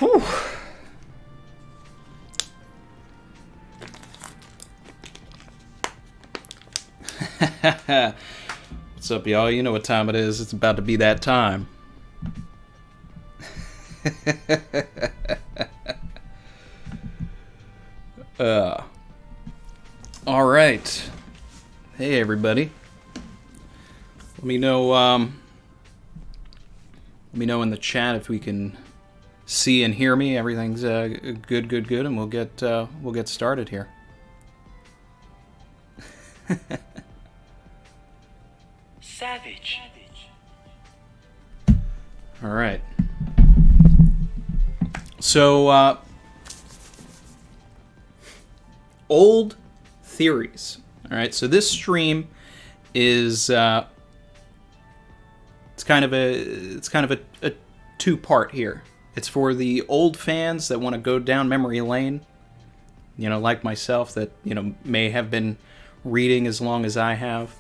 Whew. What's up, y'all? You know what time it is. It's about to be that time. All right. Hey, everybody. Let me know in the chat if we can see and hear me. Everything's good, and we'll get started here. Savage. All right. So, old theories. All right. So this stream is it's kind of a two-part here. It's for the old fans that want to go down memory lane, you know, like myself, that, you know, may have been reading as long as I have,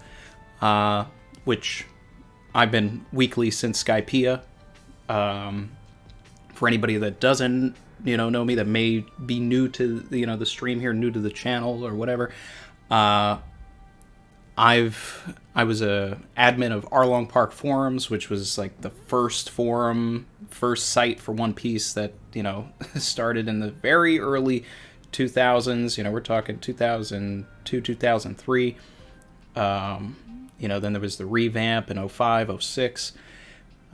which I've been weekly since Skypiea. For anybody that doesn't, you know me, that may be new to, you know, the stream here, new to the channel or whatever, I was a admin of Arlong Park Forums, which was like the first site for One Piece that, you know, started in the very early 2000s. You know, we're talking 2002, 2003. You know, then there was the revamp in 05, 06.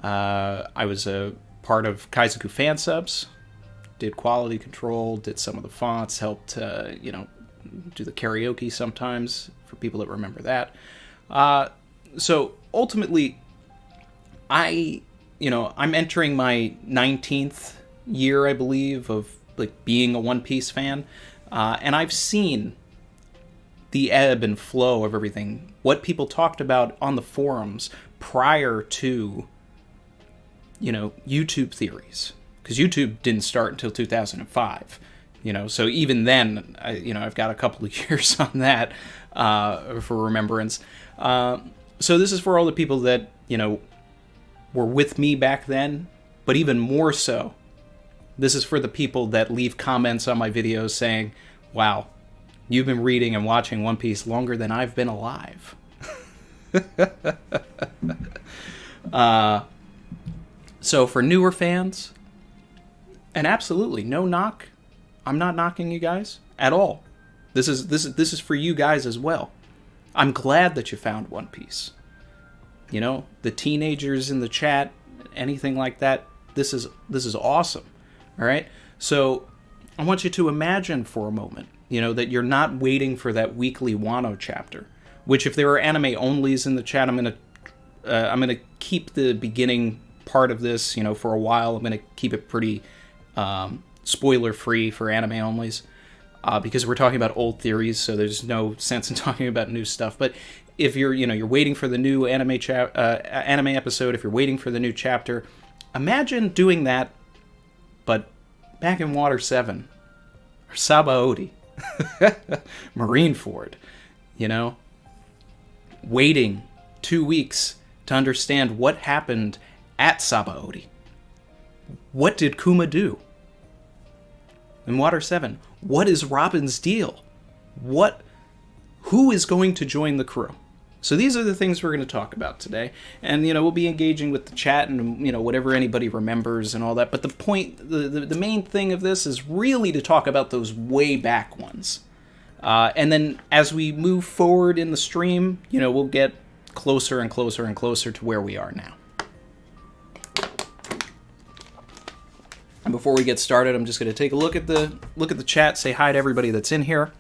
I was a part of Kaizoku fan subs, did quality control, did some of the fonts, helped, you know, do the karaoke sometimes, for people that remember that. So ultimately, I'm entering my 19th year, I believe, of like being a One Piece fan, and I've seen the ebb and flow of everything, what people talked about on the forums prior to, you know, YouTube theories, because YouTube didn't start until 2005. You know, so even then, I've got a couple of years on that for remembrance. So this is for all the people that, you know, were with me back then, but even more so, this is for the people that leave comments on my videos saying, wow, you've been reading and watching One Piece longer than I've been alive. So for newer fans, and absolutely no knock, I'm not knocking you guys at all. This is for you guys as well. I'm glad that you found One Piece. You know, the teenagers in the chat, anything like that, this is awesome. All right? So I want you to imagine for a moment, you know, that you're not waiting for that weekly Wano chapter, which if there are anime onlys in the chat, I'm going to keep the beginning part of this, you know, for a while. I'm going to keep it pretty spoiler free for anime onlys, because we're talking about old theories, so there's no sense in talking about new stuff. But if you're waiting for the new anime episode, if you're waiting for the new chapter, imagine doing that, but back in Water 7 or Sabaody, Marineford, you know, waiting 2 weeks to understand what happened at Sabaody. What did Kuma do? In Water 7, what is Robin's deal? Who is going to join the crew? So these are the things we're going to talk about today. And, you know, we'll be engaging with the chat and, you know, whatever anybody remembers and all that. But the point, the main thing of this is really to talk about those way back ones. And then as we move forward in the stream, you know, we'll get closer and closer and closer to where we are now. And before we get started, I'm just going to take a look at the chat, say hi to everybody that's in here.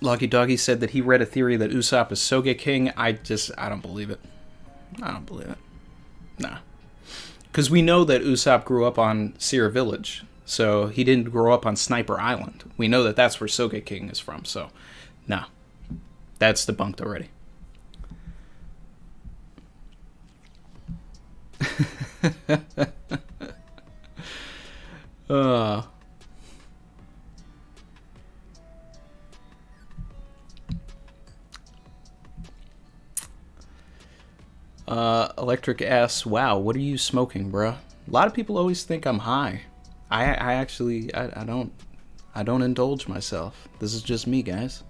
Lucky Doggy said that he read a theory that Usopp is Sogeking. I don't believe it. I don't believe it. Nah. Because we know that Usopp grew up on Seer Village, so he didn't grow up on Sniper Island. We know that that's where Sogeking is from, so nah. That's debunked already. Electric asks, wow, what are you smoking, bruh? A lot of people always think I'm high. I actually I don't indulge myself. This is just me, guys.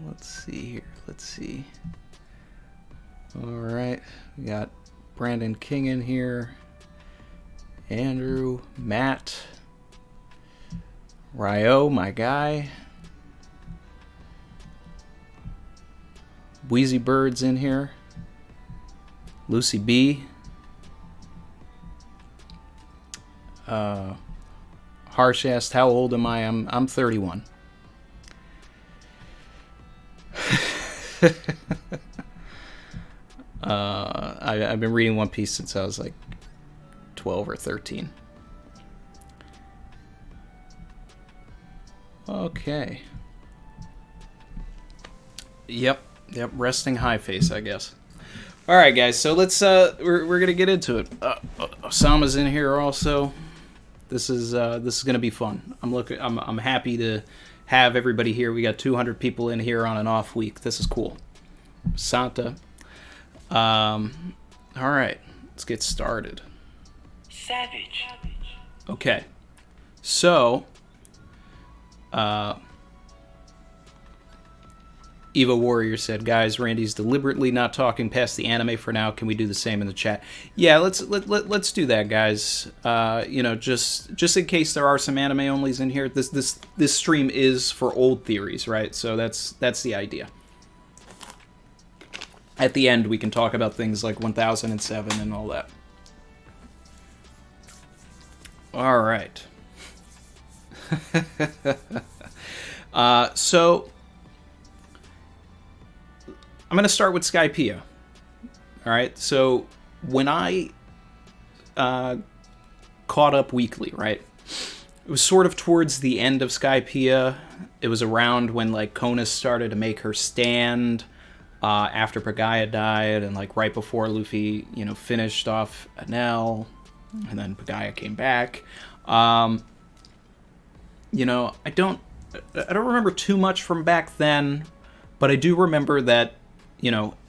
Let's see here. Let's see. All right, we got Brandon King in here. Andrew, Matt, Ryo, my guy. Wheezy Bird's in here. Lucy B. Harsh asked, how old am I? I'm 31. I've been reading One Piece since I was like 12 or 13. Okay. Yep, resting high face, I guess. All right, guys. So let's we're gonna get into it. Osama's in here also. This is gonna be fun. I'm happy to have everybody here. We got 200 people in here on an off week. This is cool. Santa. All right, let's get started. Savage. Okay, so Eva Warrior said, guys, Randy's deliberately not talking past the anime for now. Can we do the same in the chat? Yeah, let's do that, guys. Just in case there are some anime onlys in here. This stream is for old theories, right? So that's the idea. At the end, we can talk about things like 1007 and all that. All right. So I'm going to start with Skypiea. All right. So when I caught up weekly, right, it was sort of towards the end of Skypiea. It was around when like Konus started to make her stand after Pagaya died, and like right before Luffy, finished off Enel, and then Pagaya came back. I don't remember too much from back then, but I do remember that,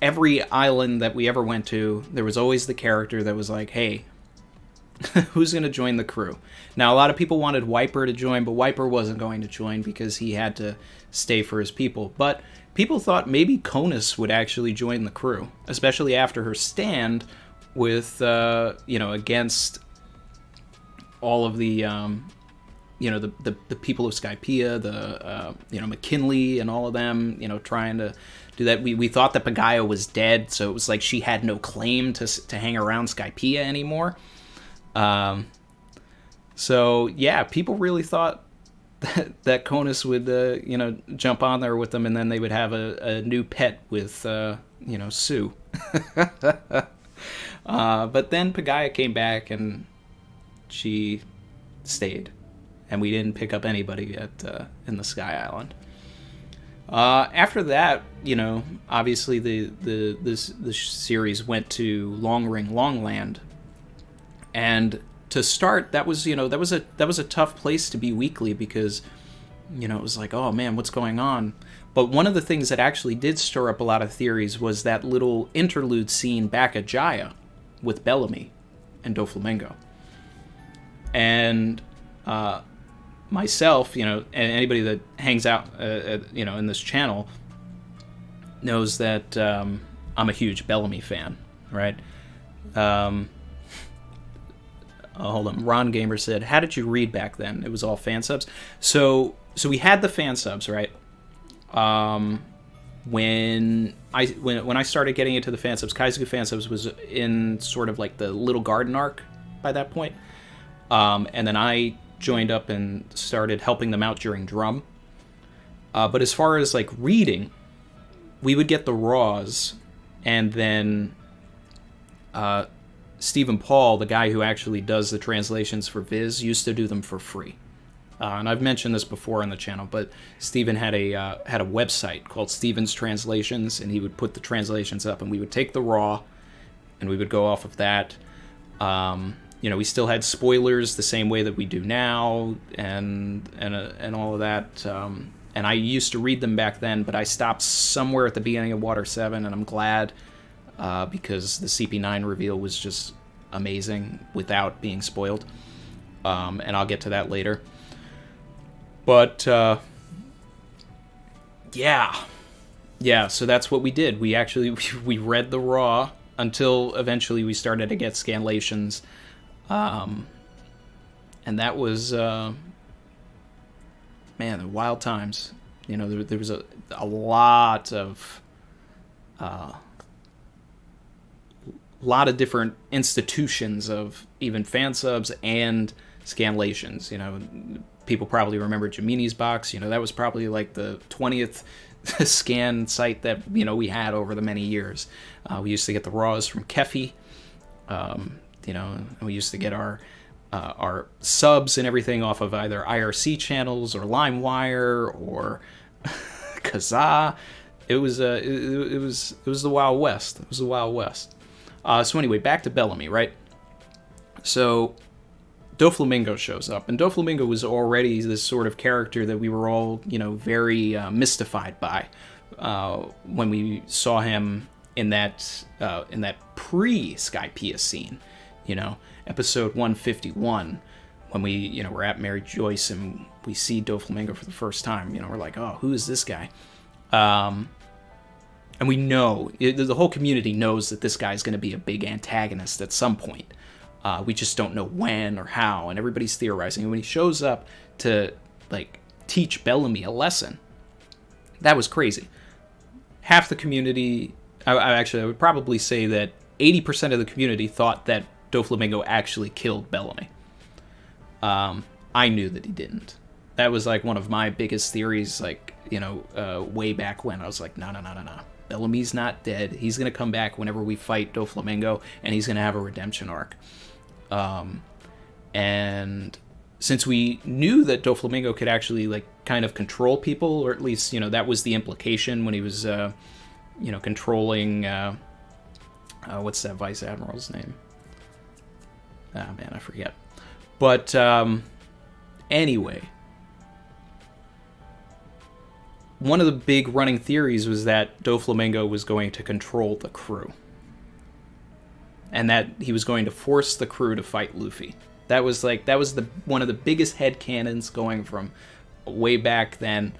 every island that we ever went to, there was always the character that was like, hey, who's going to join the crew? Now, a lot of people wanted Whitebeard to join, but Whitebeard wasn't going to join because he had to stay for his people. But people thought maybe Konus would actually join the crew, especially after her stand with, against all of the, the people of Skypiea, the, McKinley and all of them, trying to do that. We thought that Pagaya was dead, so it was like she had no claim to hang around Skypiea anymore. So yeah, people really thought that Konus would, jump on there with them, and then they would have a new pet with, Sue. But then Pagaya came back and she stayed, and we didn't pick up anybody in the Sky Island. After that, obviously this series went to Long Ring Longland, and to start, that was a tough place to be weekly because, it was like, oh man, what's going on? But one of the things that actually did stir up a lot of theories was that little interlude scene back at Jaya with Bellamy and Doflamingo. And myself, and anybody that hangs out, in this channel knows that I'm a huge Bellamy fan, right? Hold on. Ron Gamer said, how did you read back then? It was all fan subs. So we had the fan subs, right? When I started getting into the fan subs, Kaizuku fan subs was in sort of like the Little Garden arc by that point. And then I joined up and started helping them out during Drum. But as far as like reading, we would get the Raws, and then Stephen Paul, the guy who actually does the translations for Viz, used to do them for free. And I've mentioned this before on the channel, but Stephen had a website called Stephen's Translations, and he would put the translations up, and we would take the Raw, and we would go off of that. We still had spoilers the same way that we do now, and all of that. And I used to read them back then, but I stopped somewhere at the beginning of Water 7, and I'm glad, because the CP9 reveal was just amazing without being spoiled. And I'll get to that later. But, yeah, so that's what we did. We actually, we read the Raw until eventually we started to get scanlations. And that was, man, the wild times. You know, there was a lot of different institutions of even fan subs and scanlations. You know, people probably remember Gemini's Box. You know, that was probably like the 20th scan site that, you know, we had over the many years. We used to get the Raws from Kefi. You know, and we used to get our subs and everything off of either IRC channels or LimeWire or Kazaa. It was the Wild West. It was the Wild West. So anyway, back to Bellamy, right? So Doflamingo shows up, and Doflamingo was already this sort of character that we were all, you know, very mystified by when we saw him in that pre-Skypiea scene, you know, episode 151, when we, you know, we're at Mary Joyce and we see Doflamingo for the first time. You know, we're like, oh, who is this guy? And we know, the whole community knows that this guy's going to be a big antagonist at some point. We just don't know when or how, and everybody's theorizing. And when he shows up to, like, teach Bellamy a lesson, that was crazy. Half the community, I would probably say that 80% of the community thought that Doflamingo actually killed Bellamy. I knew that he didn't. That was, like, one of my biggest theories, like, you know, way back when. I was like, no. Bellamy's not dead. He's going to come back whenever we fight Doflamingo, and he's going to have a redemption arc. And since we knew that Doflamingo could actually, like, kind of control people, or at least, you know, that was the implication when he was, you know, controlling, what's that Vice Admiral's name? Ah, man, I forget. But, anyway, one of the big running theories was that Doflamingo was going to control the crew. And that he was going to force the crew to fight Luffy. That was one of the biggest headcanons going from way back then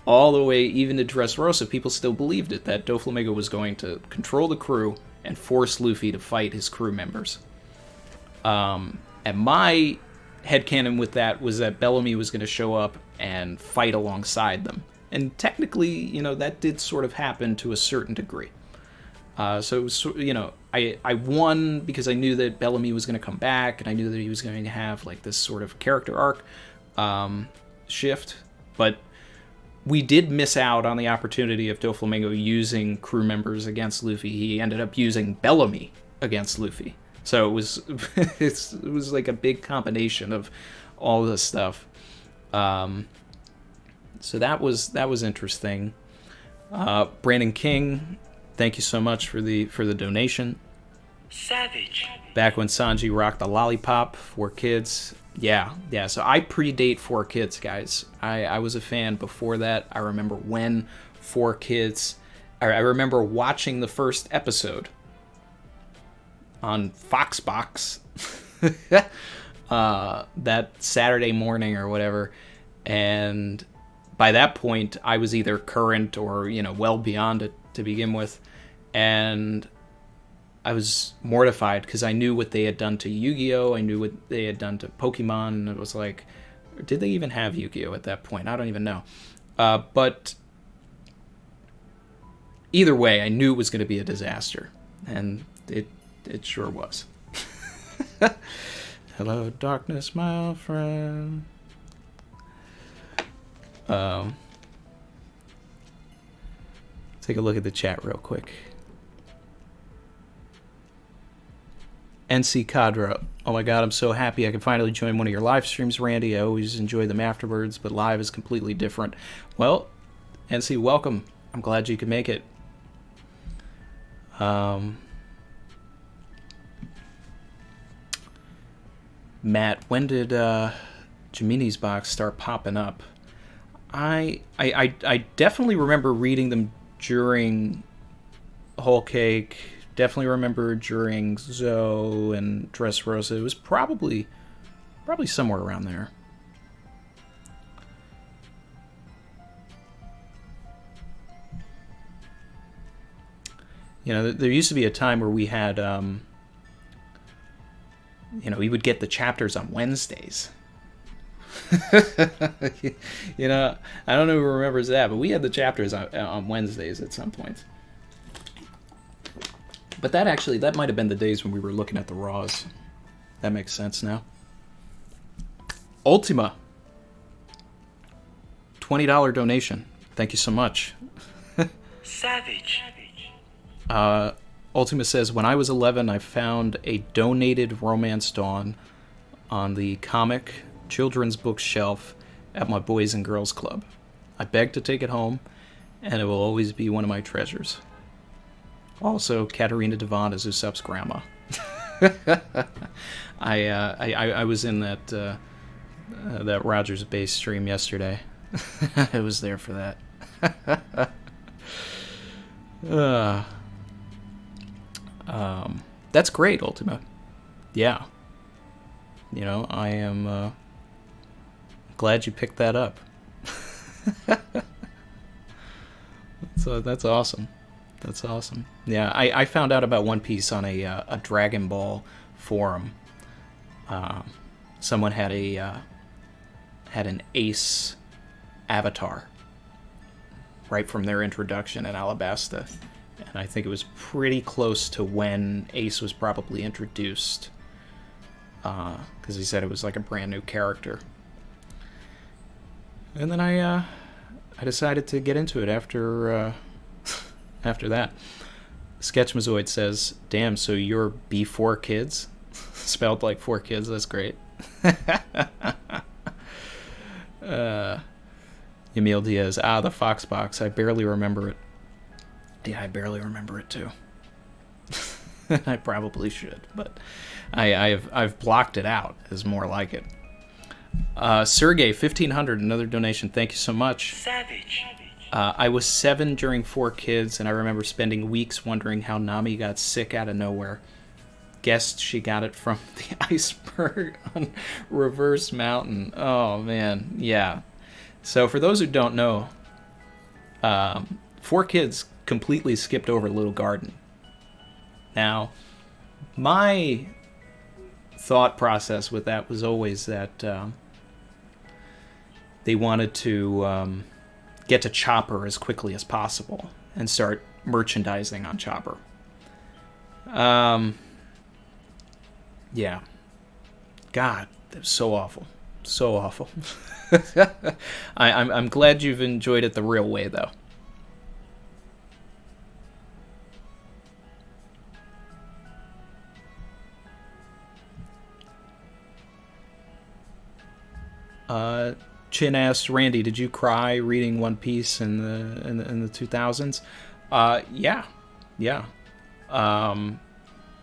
all the way even to Dressrosa. People still believed it, that Doflamingo was going to control the crew and force Luffy to fight his crew members. And my headcanon with that was that Bellamy was going to show up and fight alongside them. And technically, you know, that did sort of happen to a certain degree. So it was, you know, I won because I knew that Bellamy was going to come back, and I knew that he was going to have, like, this sort of character arc shift. But we did miss out on the opportunity of Doflamingo using crew members against Luffy. He ended up using Bellamy against Luffy. So it was it was like a big combination of all this stuff. So that was interesting. Brandon King, thank you so much for the donation. Savage. Back when Sanji rocked the lollipop for kids. Yeah. So I predate 4Kids, guys. I was a fan before that. I remember when 4Kids. I remember watching the first episode on Foxbox that Saturday morning or whatever, and by that point I was either current or, you know, well beyond it to begin with, and I was mortified because I knew what they had done to Yu-Gi-Oh! I knew what they had done to Pokemon, and it was like, did they even have Yu-Gi-Oh! At that point? I don't even know. But either way, I knew it was going to be a disaster, and it sure was. Hello, darkness, my friend. Take a look at the chat real quick. NC Cadra, oh my god, I'm so happy I can finally join one of your live streams, Randy. I always enjoy them afterwards, but live is completely different. Well, NC, welcome. I'm glad you could make it. Matt, when did Gemini's Box start popping up? I definitely remember reading them during Whole Cake. Definitely remember during Zoe and Dressrosa. It was probably somewhere around there. You know, there used to be a time where we had, we would get the chapters on Wednesdays. You know, I don't know who remembers that, but we had the chapters on Wednesdays at some point. But that might have been the days when we were looking at the Raws. That makes sense now. Ultima. $20 donation. Thank you so much. Savage. Ultima says, when I was 11, I found a donated Romance Dawn on the comic children's bookshelf at my Boys and Girls Club. I begged to take it home, and it will always be one of my treasures. Also, Katerina Devon is Usopp's grandma. I was in that Rogers Base stream yesterday. I was there for that. That's great, Ultima. Yeah. You know, I am glad you picked that up. So that's awesome. That's awesome. Yeah, I found out about One Piece on a Dragon Ball forum. Someone had an Ace avatar right from their introduction in Alabasta. And I think it was pretty close to when Ace was probably introduced. Because he said it was like a brand new character. And then I decided to get into it after that. Sketchmazoid says, damn, so you're B4 kids? Spelled like 4 kids, that's great. Emil Diaz, the Fox Box, I barely remember it. Yeah, I barely remember it too. I probably should, but I've blocked it out, is more like it. Sergey, 1500, another donation. Thank you so much. Savage. I was 7 during 4 Kids, and I remember spending weeks wondering how Nami got sick out of nowhere. Guessed she got it from the iceberg on Reverse Mountain. Oh, man. Yeah. So for those who don't know, 4 Kids completely skipped over Little Garden. Now, my thought process with that was always that they wanted to get to Chopper as quickly as possible and start merchandising on Chopper. Yeah. God, that was so awful. So awful. I'm glad you've enjoyed it the real way, though. Chin asked Randy, "Did you cry reading One Piece in the 2000s?" Yeah.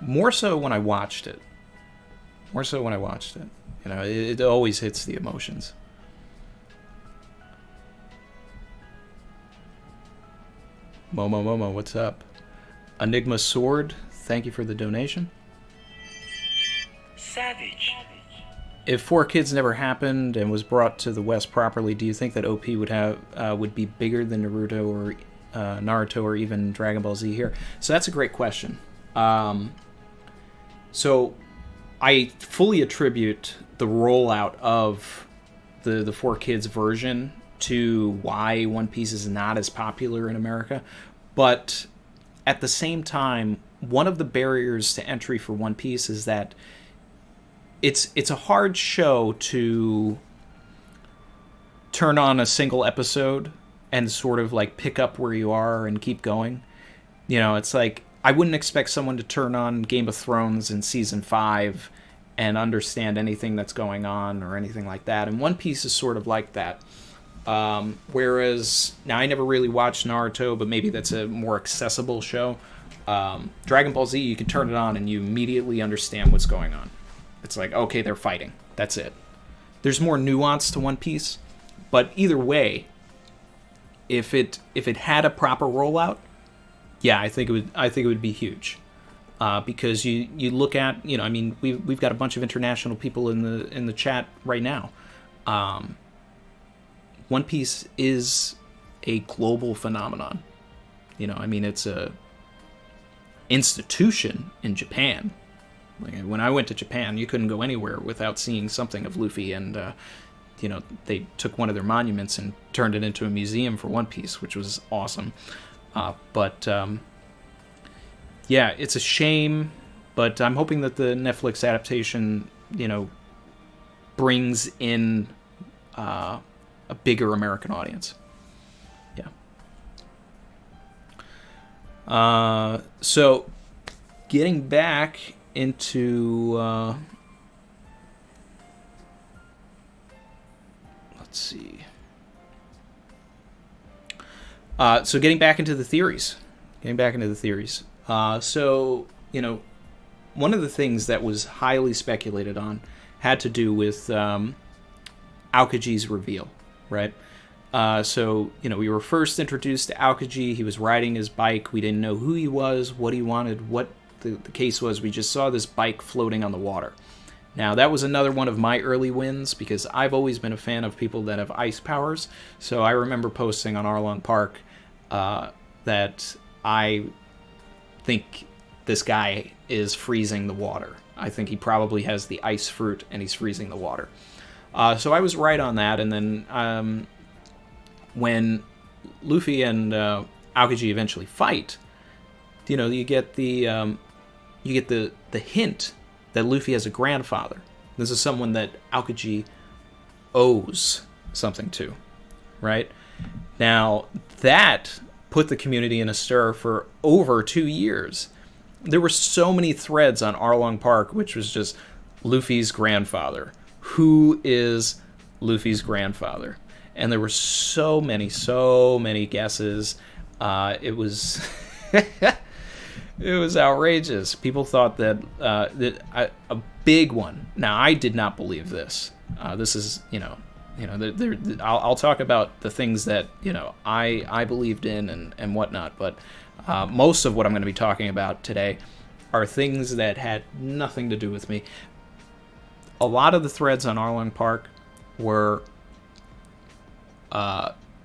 More so when I watched it. You know, it always hits the emotions. Momo, what's up? Enigma Sword, thank you for the donation. Savage. If 4 Kids never happened and was brought to the West properly, do you think that OP would be bigger than Naruto or even Dragon Ball Z here? So that's a great question. So I fully attribute the rollout of the 4 Kids version to why One Piece is not as popular in America. But at the same time, one of the barriers to entry for One Piece is that it's a hard show to turn on a single episode and sort of like pick up where you are and keep going. You know, it's like I wouldn't expect someone to turn on Game of Thrones in season 5 and understand anything that's going on or anything like that. And One Piece is sort of like that. Whereas, now I never really watched Naruto, but maybe that's a more accessible show. Dragon Ball Z, you can turn it on and you immediately understand what's going on. It's like, okay, they're fighting. That's it. There's more nuance to One Piece, but either way, if it had a proper rollout, yeah, I think it would be huge. Because you look at, I mean, we've got a bunch of international people in the chat right now. One Piece is a global phenomenon. I mean, it's a institution in Japan. Like, when I went to Japan, you couldn't go anywhere without seeing something of Luffy, and they took one of their monuments and turned it into a museum for One Piece, which was awesome. But yeah, it's a shame, but I'm hoping that the Netflix adaptation, brings in a bigger American audience. Yeah. So, getting back into... let's see. So, getting back into the theories. So, one of the things that was highly speculated on had to do with Aokaji's reveal, right? So, we were first introduced to Aokaji. He was riding his bike. We didn't know who he was, what he wanted, what the case was. We just saw this bike floating on the water. Now, that was another one of my early wins, because I've always been a fan of people that have ice powers. So I remember posting on Arlong Park that I think this guy is freezing the water. I think he probably has the ice fruit, and he's freezing the water. So I was right on that, and then when Luffy and Aokiji eventually fight, you get the hint that Luffy has a grandfather. This is someone that Aokiji owes something to, right? Now, that put the community in a stir for over 2 years. There were so many threads on Arlong Park, which was just Luffy's grandfather. Who is Luffy's grandfather? And there were so many guesses. It was it was outrageous. People thought that a big one. Now, I did not believe this. This is, I'll talk about the things that I believed in and whatnot. But most of what I'm going to be talking about today are things that had nothing to do with me. A lot of the threads on Arlong Park were,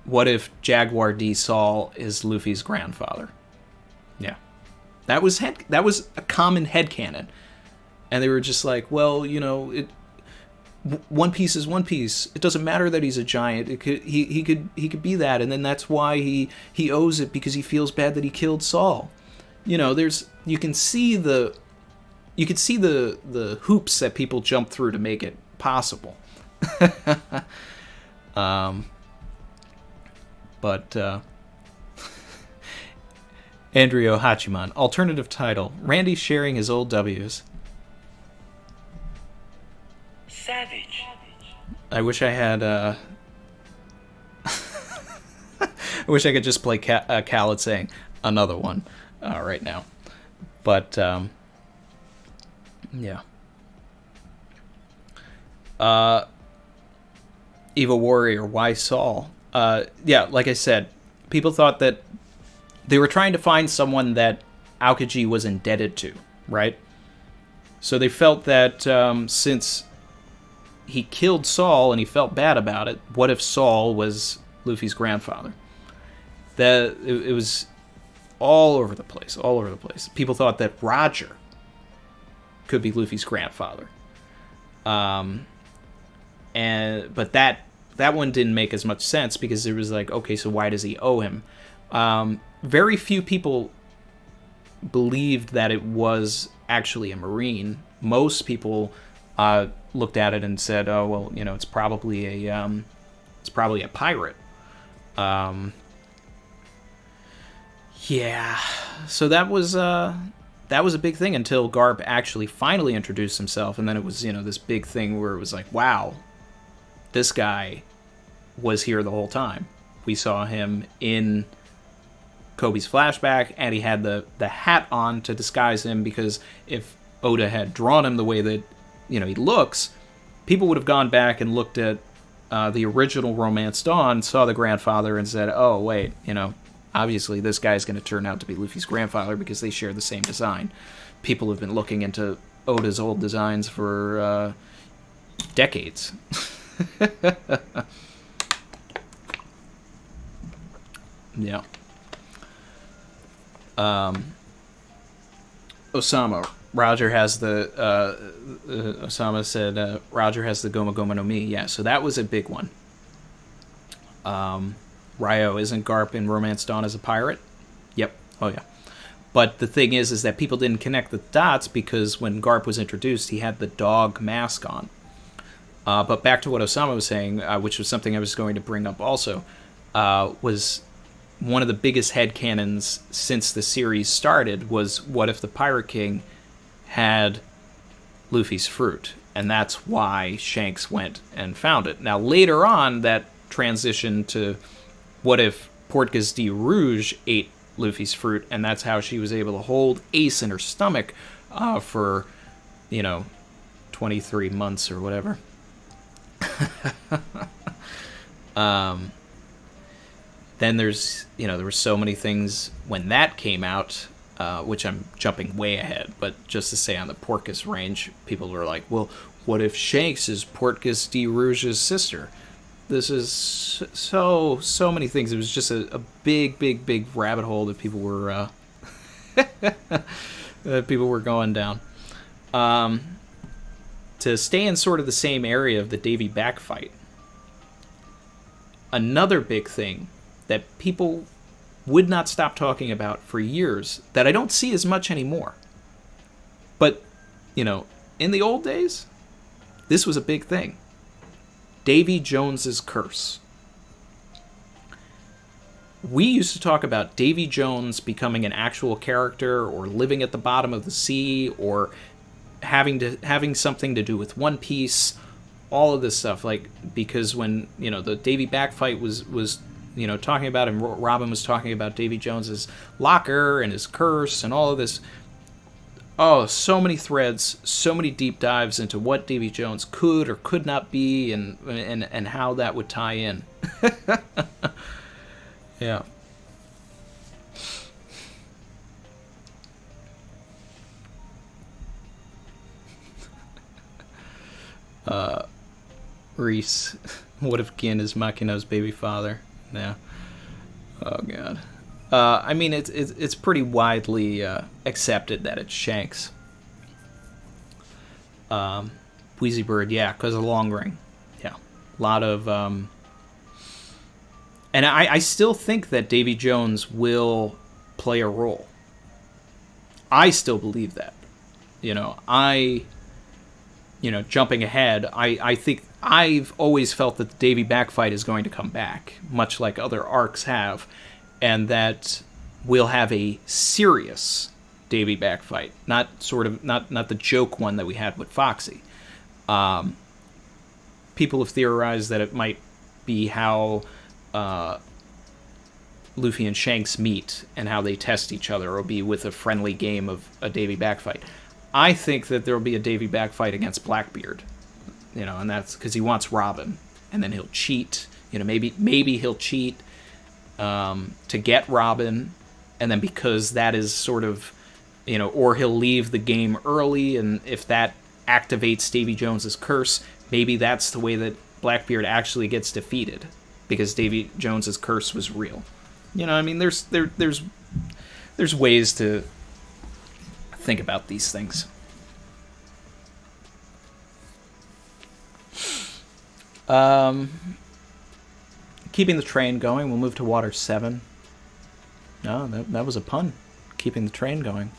what if Jaguar D. Saul is Luffy's grandfather? Yeah. That was a common headcanon. And they were just like, well, One Piece is One Piece. It doesn't matter that he's a giant. He could be that, and then that's why he owes it, because he feels bad that he killed Saul. You can see the hoops that people jump through to make it possible. But Andrea Hachiman, alternative title: Randy sharing his old W's. Savage. I wish I had. I wish I could just play Khaled saying another one right now, but yeah. Eva Warrior, why Saul? Yeah, like I said, people thought that they were trying to find someone that Aokiji was indebted to, right? So they felt that since he killed Saul and he felt bad about it, what if Saul was Luffy's grandfather? It was all over the place. People thought that Roger could be Luffy's grandfather. But that one didn't make as much sense, because it was like, okay, so why does he owe him? Very few people believed that it was actually a Marine. Most people looked at it and said, oh, well, it's probably a pirate. Yeah, so that was a big thing until Garp actually finally introduced himself, and then it was, this big thing where it was like, wow, this guy was here the whole time. We saw him in Kobe's flashback, and he had the hat on to disguise him, because if Oda had drawn him the way that he looks, people would have gone back and looked at the original Romance Dawn saw the grandfather and said, oh, wait, obviously this guy's going to turn out to be Luffy's grandfather because they share the same design. People have been looking into Oda's old designs for decades. Yeah. Osama. Roger has the... Osama said Roger has the Goma Goma no Mi. Yeah, so that was a big one. Ryo, isn't Garp in Romance Dawn as a pirate? Yep. Oh, yeah. But the thing is that people didn't connect the dots because when Garp was introduced, he had the dog mask on. But back to what Osama was saying, which was something I was going to bring up also, was one of the biggest headcanons since the series started was what if the Pirate King had Luffy's fruit? And that's why Shanks went and found it. Now, later on, that transitioned to what if Portgas de Rouge ate Luffy's fruit, and that's how she was able to hold Ace in her stomach for, 23 months or whatever. Then there's, there were so many things when that came out, which I'm jumping way ahead, but just to say on the Portgas range, people were like, well, what if Shanks is Portgas de Rouge's sister? This is so many things. It was just a big rabbit hole that people were going down. To stay in sort of the same area of the Davey Back fight, another big thing that people would not stop talking about for years that I don't see as much anymore. But, in the old days, this was a big thing. Davy Jones's curse. We used to talk about Davy Jones becoming an actual character or living at the bottom of the sea or having something to do with One Piece, all of this stuff, because when the Davey Back fight was talking about, and Robin was talking about Davy Jones's locker and his curse and all of this. Oh, so many threads, so many deep dives into what Davy Jones could or could not be, and how that would tie in. Yeah. Reese, what if Gin is Makino's baby father? Yeah. Oh god. It's pretty widely accepted that it's Shanks. Wheezy Bird, yeah, because of Long Ring. Yeah. A lot of... And I still think that Davy Jones will play a role. I still believe that. Jumping ahead, I think I've always felt that the Davey Back fight is going to come back, much like other arcs have, and that we'll have a serious Davey Back fight, not the joke one that we had with Foxy. People have theorized that it might be how Luffy and Shanks meet and how they test each other, or be with a friendly game of a Davey Back fight. I think that there will be a Davey Back fight against Blackbeard, and that's because he wants Robin, and then he'll cheat. Maybe he'll cheat to get Robin, and then because that is sort of, or he'll leave the game early, and if that activates Davy Jones's curse, maybe that's the way that Blackbeard actually gets defeated, because Davy Jones's curse was real. There's ways to think about these things. Keeping the train going, we'll move to Water 7. No, that was a pun. Keeping the train going.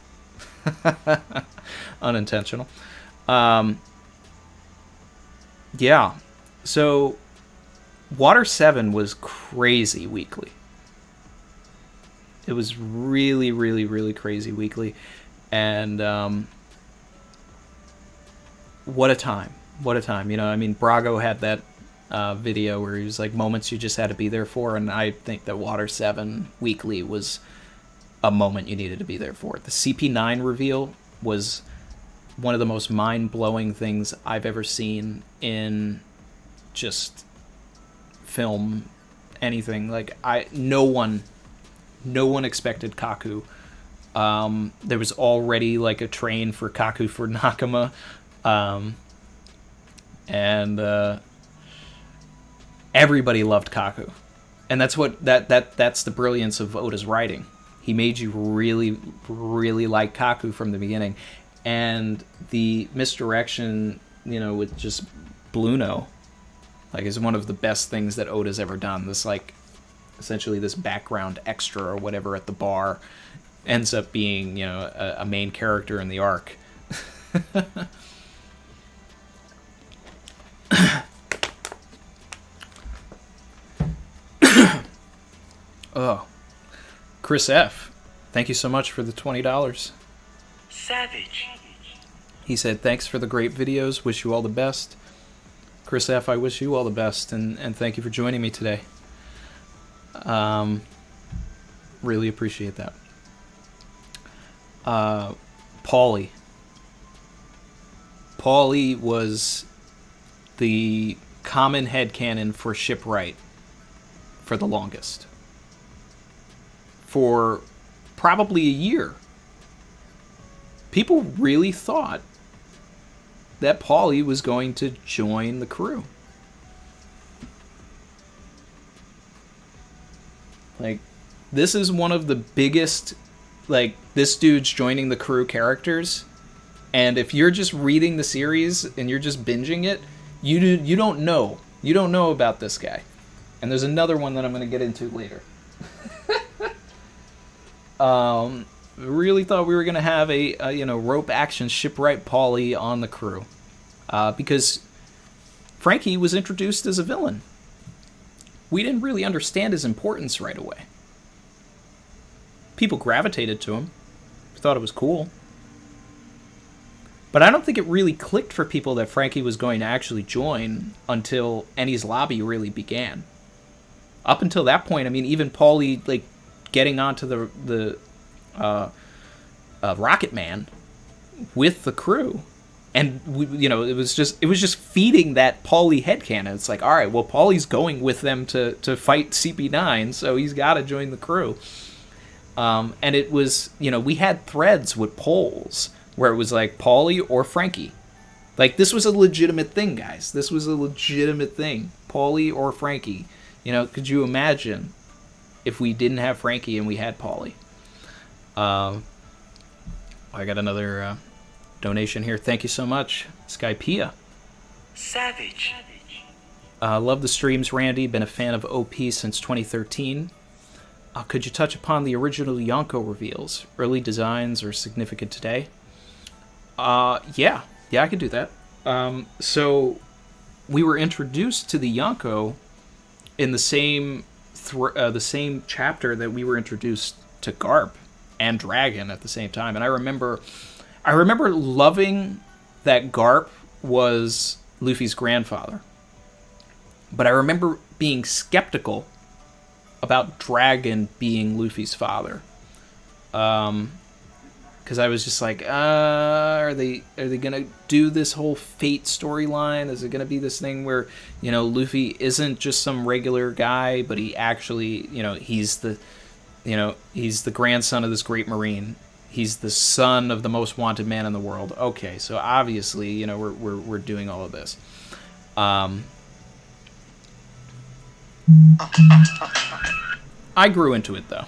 Unintentional. Yeah. So, Water 7 was crazy weekly. It was really, really, really crazy weekly. And what a time. What a time. Brago had that video where he was like, moments you just had to be there for, and I think that Water 7 weekly was a moment you needed to be there for. The CP9 reveal was one of the most mind-blowing things I've ever seen in just film anything. Like, no one expected Kaku. There was already like a train for Kaku for Nakama, and everybody loved Kaku, and that's the brilliance of Oda's writing. He made you really, really like Kaku from the beginning, and the misdirection, with just Bluno, like, is one of the best things that Oda's ever done. This, like, essentially this background extra or whatever at the bar ends up being, a main character in the arc. Oh, Chris F., thank you so much for the $20. Savage. He said, thanks for the great videos. Wish you all the best. Chris F., I wish you all the best, and thank you for joining me today. Really appreciate that. Paulie. Paulie was the common headcanon for Shipwright for the longest. For probably a year. People really thought that Paulie was going to join the crew. Like, this is one of the biggest, like, this dude's joining the crew characters. And if you're just reading the series and you're just binging it, you don't know. You don't know about this guy. And there's another one that I'm going to get into later. Really thought we were going to have a rope action Shipwright Paulie on the crew. Because Frankie was introduced as a villain. We didn't really understand his importance right away. People gravitated to him. Thought it was cool. But I don't think it really clicked for people that Frankie was going to actually join until Enies Lobby really began. Up until that point, I mean, even Paulie, like, getting onto the Rocket Man with the crew, and it was just feeding that Paulie headcanon. It's like, all right, well, Paulie's going with them to fight CP9, so he's got to join the crew. And it was, we had threads with polls where it was like Paulie or Frankie. Like, this was a legitimate thing, guys. This was a legitimate thing. Paulie or Frankie. Could you imagine if we didn't have Frankie and we had Paulie? I got another donation here. Thank you so much, Skypiea. Savage. Love the streams, Randy. Been a fan of OP since 2013. Could you touch upon the original Yonko reveals? Early designs are significant today? Yeah, I could do that. So we were introduced to the Yonko in the same chapter that we were introduced to Garp and Dragon at the same time. And I remember loving that Garp was Luffy's grandfather. But I remember being skeptical about Dragon being Luffy's father. Because I was just like, are they gonna do this whole fate storyline? Is it gonna be this thing where, Luffy isn't just some regular guy, but he actually, he's the grandson of this great Marine. He's the son of the most wanted man in the world. Okay, so obviously, we're doing all of this. I grew into it, though.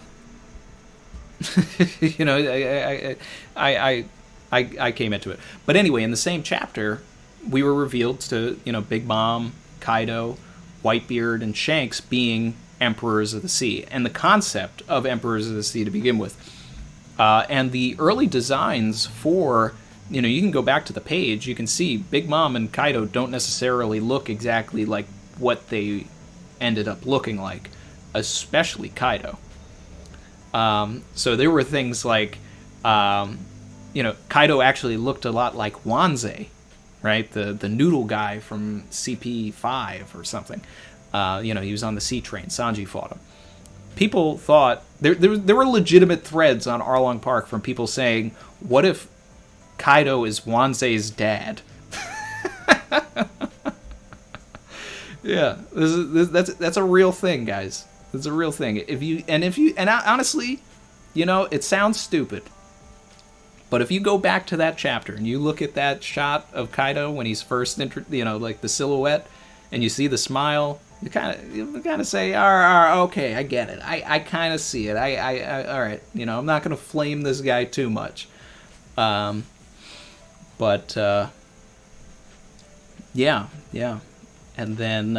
I came into it. But anyway, in the same chapter, we were revealed to, Big Mom, Kaido, Whitebeard, and Shanks being Emperors of the Sea, and the concept of Emperors of the Sea to begin with. And the early designs for, you can go back to the page, you can see Big Mom and Kaido don't necessarily look exactly like what they ended up looking like, especially Kaido. So there were things like, Kaido actually looked a lot like Wanze, right? The noodle guy from CP5 or something. He was on the sea train. Sanji fought him. People thought, there were legitimate threads on Arlong Park from people saying, what if Kaido is Wanze's dad? Yeah, that's a real thing, guys. It's a real thing. Honestly, you know, it sounds stupid, but if you go back to that chapter and you look at that shot of Kaido when he's first, like the silhouette, and you see the smile, you kind of say, okay, I get it. I kind of see it. I all right. You know, I'm not gonna flame this guy too much. Yeah. And then,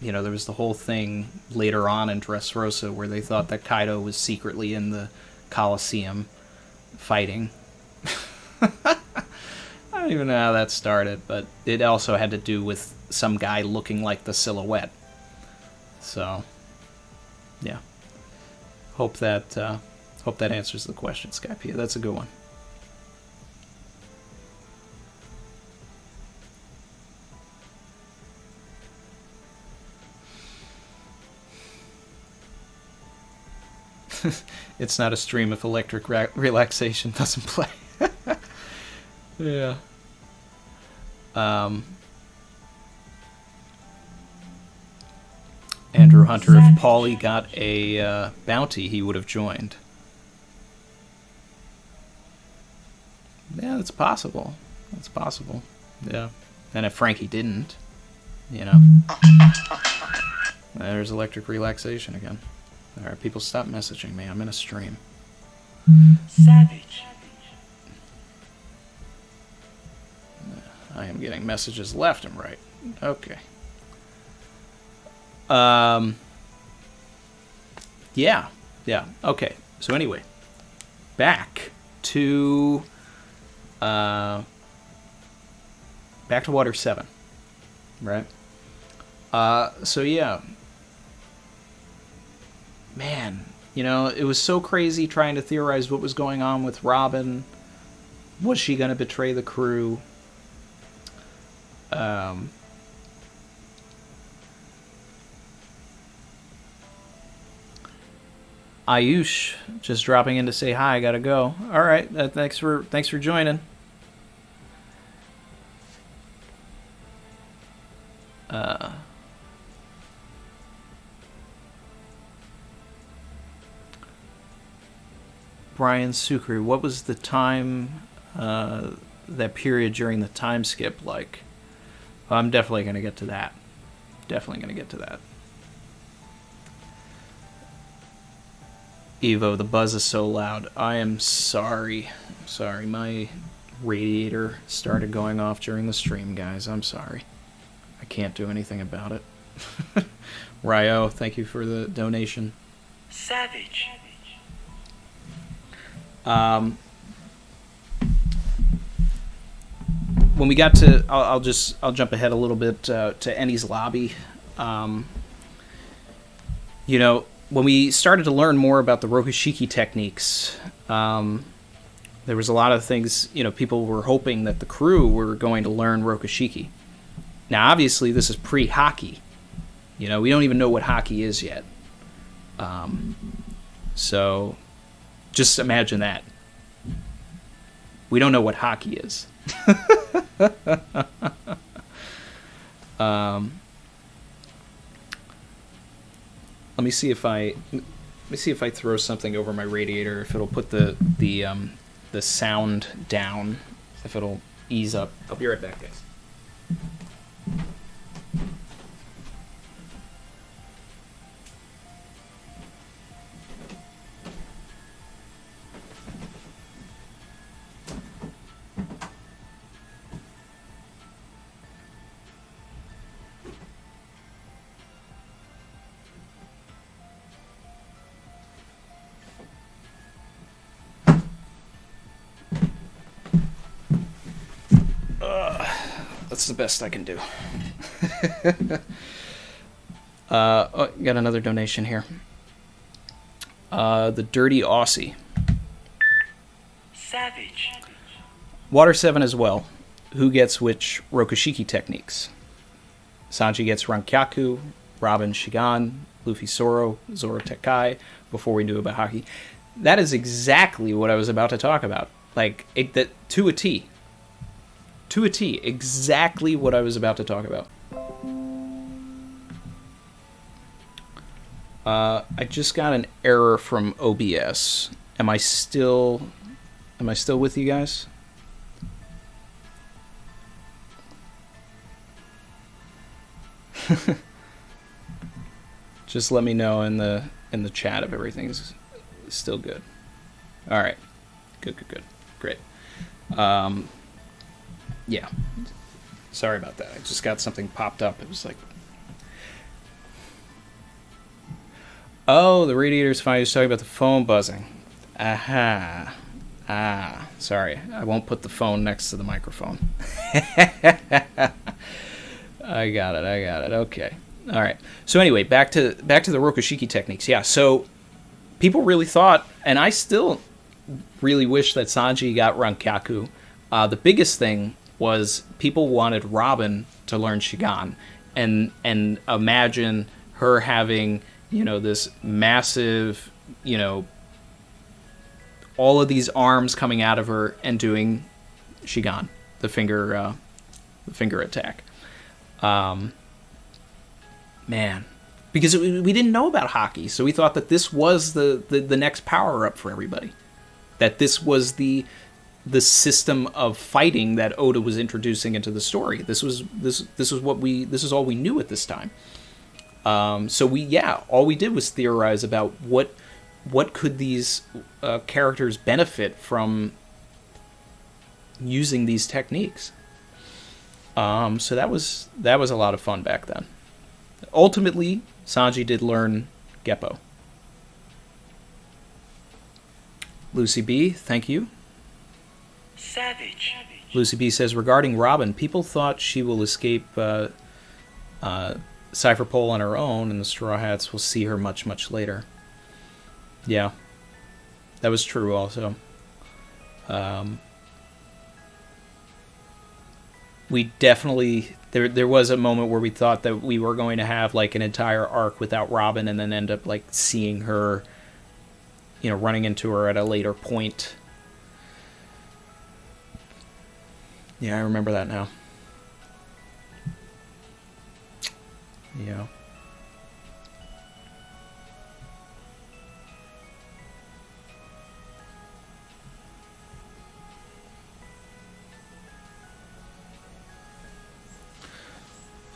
there was the whole thing later on in Dressrosa where they thought that Kaido was secretly in the Colosseum fighting. I don't even know how that started, but it also had to do with some guy looking like the silhouette. So, yeah. Hope that answers the question, Skypiea. That's a good one. It's not a stream if electric relaxation doesn't play. Yeah. Andrew Hunter, if Paulie got a bounty, he would have joined. Yeah, that's possible. That's possible. Yeah. And if Frankie didn't, there's electric relaxation again. Alright, people stop messaging me. I'm in a stream. Savage. I am getting messages left and right. Okay. Yeah. Okay. So anyway, back to Water 7. Right? So yeah. Man, it was so crazy trying to theorize what was going on with Robin. Was she going to betray the crew? Ayush just dropping in to say hi. I gotta go. All right, thanks for joining. Brian Sukri, what was the time, that period during the time skip like? I'm definitely going to get to that. Evo, the buzz is so loud. I am sorry. My radiator started going off during the stream, guys. I'm sorry. I can't do anything about it. Ryo, thank you for the donation. Savage. When we got to, I'll jump ahead a little bit to Ennie's lobby. When we started to learn more about the Rokushiki techniques, there was a lot of things, people were hoping that the crew were going to learn Rokushiki. Now, obviously, this is pre-hockey. We don't even know what hockey is yet. So, just imagine that. We don't know what hockey is. Let me see if I throw something over my radiator, if it'll put the sound down, if it'll ease up. I'll be right back, guys. That's the best I can do. Got another donation here. The Dirty Aussie. Savage. Water 7 as well. Who gets which Rokushiki techniques? Sanji gets Rankyaku, Robin Shigan, Luffy Zoro, Zoro Tekai, before we knew about hockey. That is exactly what I was about to talk about. To a T. To a T, exactly what I was about to talk about. I just got an error from OBS. Am I still with you guys? Just let me know in the chat if everything's still good. All right. Good. Great. Yeah. Sorry about that. I just got something popped up. It was like, oh, the radiator's fine. He was talking about the phone buzzing. Aha. Sorry. I won't put the phone next to the microphone. I got it. Okay. All right. So anyway, back to the Rokushiki techniques. Yeah. So people really thought, and I still really wish that Sanji got Rankaku. The biggest thing was people wanted Robin to learn Shigan, and imagine her having, this massive, all of these arms coming out of her and doing Shigan, the finger attack. Man, because we didn't know about hockey, so we thought that this was the next power up for everybody. That this was the system of fighting that Oda was introducing into the story. This was all we knew at this time. So all we did was theorize about what could these characters benefit from using these techniques. So that was a lot of fun back then. Ultimately, Sanji did learn Geppo. Lucy B, thank you. Savage. Lucy B says, regarding Robin, people thought she will escape Cypher Pole on her own, and the Straw Hats will see her much, much later. Yeah, that was true also. We definitely... There was a moment where we thought that we were going to have like an entire arc without Robin, and then end up like seeing her, running into her at a later point. Yeah, I remember that now. Yeah.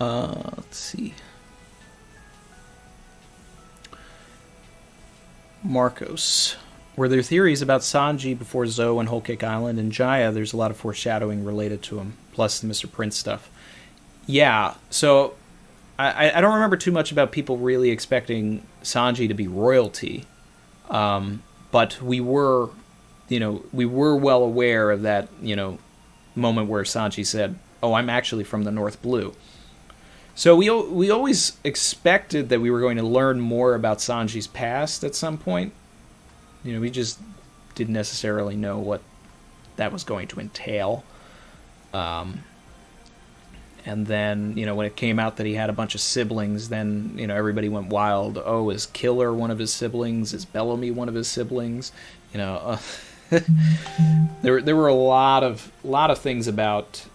Let's see. Marcos. Were there theories about Sanji before Zoe and Whole Cake Island and Jaya? There's a lot of foreshadowing related to him, plus the Mr. Prince stuff. Yeah, so I don't remember too much about people really expecting Sanji to be royalty, but we were well aware of that, moment where Sanji said, "Oh, I'm actually from the North Blue." So we always expected that we were going to learn more about Sanji's past at some point. We just didn't necessarily know what that was going to entail. And then, when it came out that he had a bunch of siblings, then, everybody went wild. Oh, is Killer one of his siblings? Is Bellamy one of his siblings? There were a lot of things about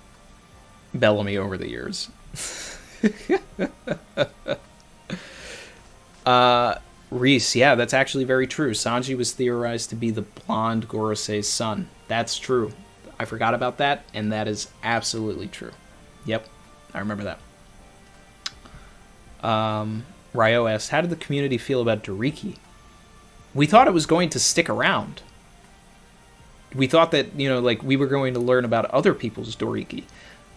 Bellamy over the years. Reese, yeah, that's actually very true. Sanji was theorized to be the blonde Gorosei's son. That's true. I forgot about that, and that is absolutely true. Yep, I remember that. Ryo asked, how did the community feel about Doriki? We thought it was going to stick around. We thought that, we were going to learn about other people's Doriki.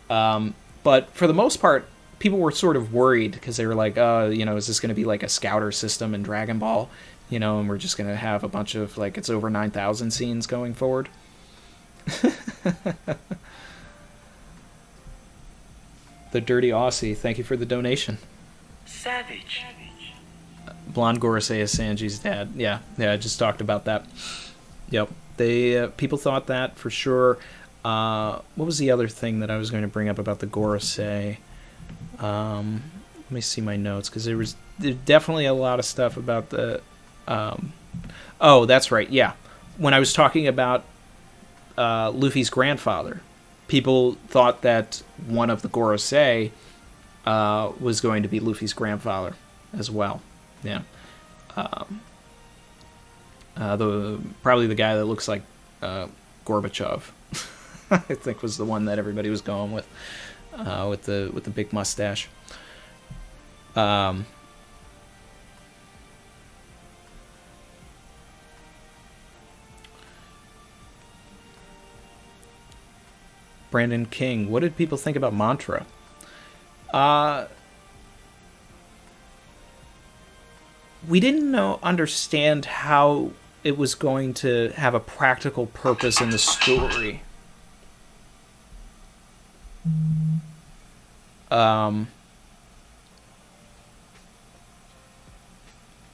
But for the most part, people were sort of worried because they were like, is this going to be like a scouter system in Dragon Ball? And we're just going to have a bunch of, it's over 9,000 scenes going forward. The Dirty Aussie, thank you for the donation. Savage. Blonde Gorosei is Sanji's dad. Yeah, I just talked about that. Yep. People thought that for sure. What was the other thing that I was going to bring up about the Gorosei? Let me see my notes, because there's definitely a lot of stuff about the... oh, that's right, yeah. When I was talking about Luffy's grandfather, people thought that one of the Gorosei was going to be Luffy's grandfather as well. Yeah. Probably the guy that looks like Gorbachev, I think was the one that everybody was going with the big mustache. Brandon King, what did people think about Mantra? We didn't understand how it was going to have a practical purpose in the story.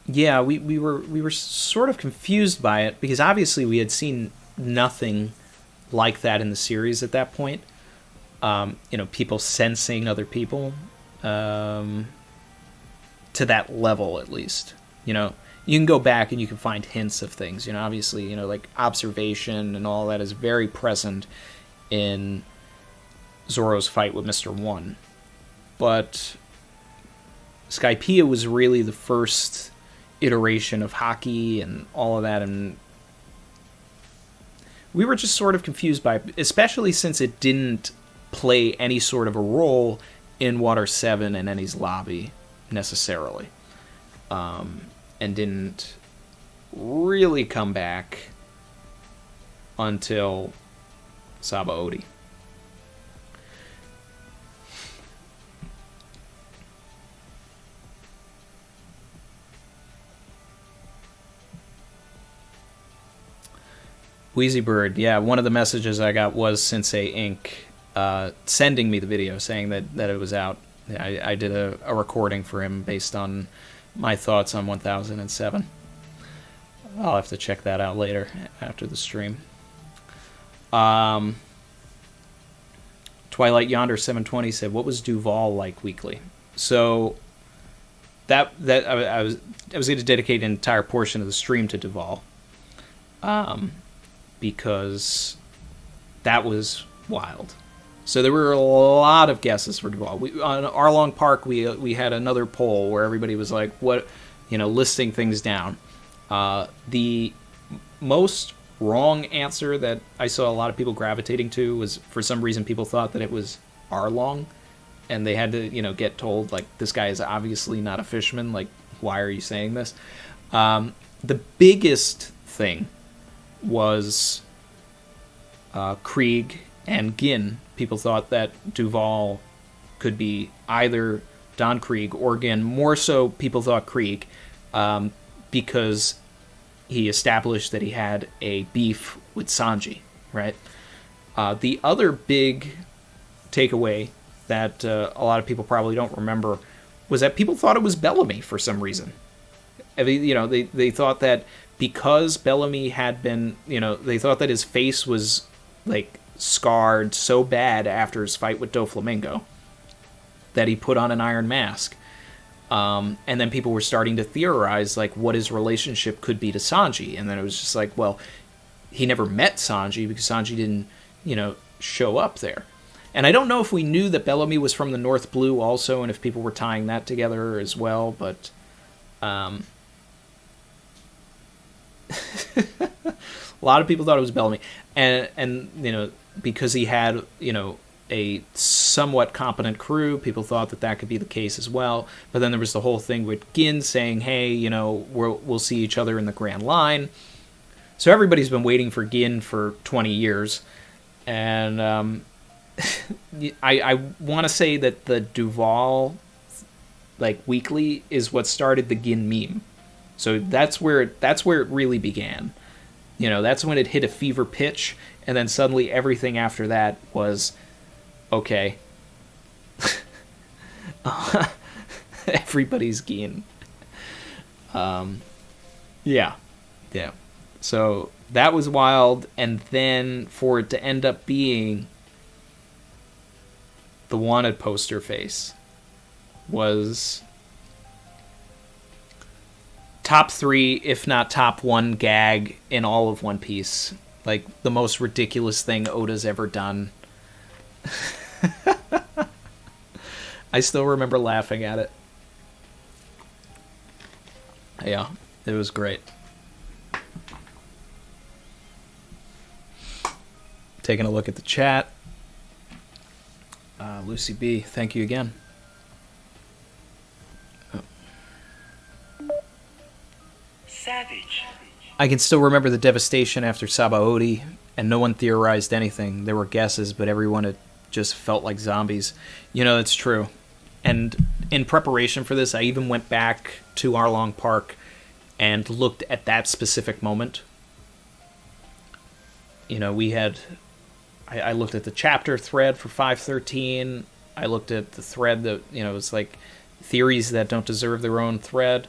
Yeah, we were sort of confused by it because obviously we had seen nothing like that in the series at that point. People sensing other people to that level, at least. You can go back and you can find hints of things. Obviously, like observation and all that is very present in Zoro's fight with Mr. One. But Skypiea was really the first iteration of hockey and all of that, and we were just sort of confused by it, especially since it didn't play any sort of a role in Water 7 and Eni's lobby, necessarily. And didn't really come back until Sabaody. Wheezy Bird, yeah, one of the messages I got was Sensei Inc. Sending me the video saying that it was out. I did a recording for him based on my thoughts on 1007. I'll have to check that out later after the stream. Twilight Yonder 720 said, "What was Duval like weekly?" So that I was going to dedicate an entire portion of the stream to Duval. Because that was wild. So there were a lot of guesses for Duval. On Arlong Park, we had another poll where everybody was like, listing things down. The most wrong answer that I saw a lot of people gravitating to was, for some reason, people thought that it was Arlong, and they had to, get told, like, this guy is obviously not a fisherman. Like, why are you saying this? The biggest thing was Krieg and Gin. People thought that Duval could be either Don Krieg or Gin. More so, people thought Krieg because he established that he had a beef with Sanji, right? The other big takeaway that a lot of people probably don't remember was that people thought it was Bellamy for some reason. I mean, they thought that because Bellamy had been, they thought that his face was, like, scarred so bad after his fight with Doflamingo that he put on an iron mask. And then people were starting to theorize, like, what his relationship could be to Sanji. And then it was just like, well, he never met Sanji because Sanji didn't, show up there. And I don't know if we knew that Bellamy was from the North Blue also, and if people were tying that together as well, but a lot of people thought it was Bellamy, and because he had a somewhat competent crew, people thought that could be the case as well. But then there was the whole thing with Gin saying, "Hey, we'll see each other in the Grand Line." So everybody's been waiting for Gin for 20 years, and I want to say that the Duval weekly is what started the Gin meme. So that's where it really began. That's when it hit a fever pitch, and then suddenly everything after that was, okay, everybody's Gin. Yeah. So that was wild, and then for it to end up being the wanted poster face was top 3, if not top 1 gag in all of One Piece. Like, the most ridiculous thing Oda's ever done. I still remember laughing at it. Yeah. It was great. Taking a look at the chat. Lucy B, thank you again. Savage. I can still remember the devastation after Sabaody, and no one theorized anything. There were guesses, but everyone had just felt like zombies. You know, it's true. And in preparation for this, I even went back to Arlong Park and looked at that specific moment. You know, we had... I looked at the chapter thread for 513. I looked at the thread that, you know, it's like theories that don't deserve their own thread.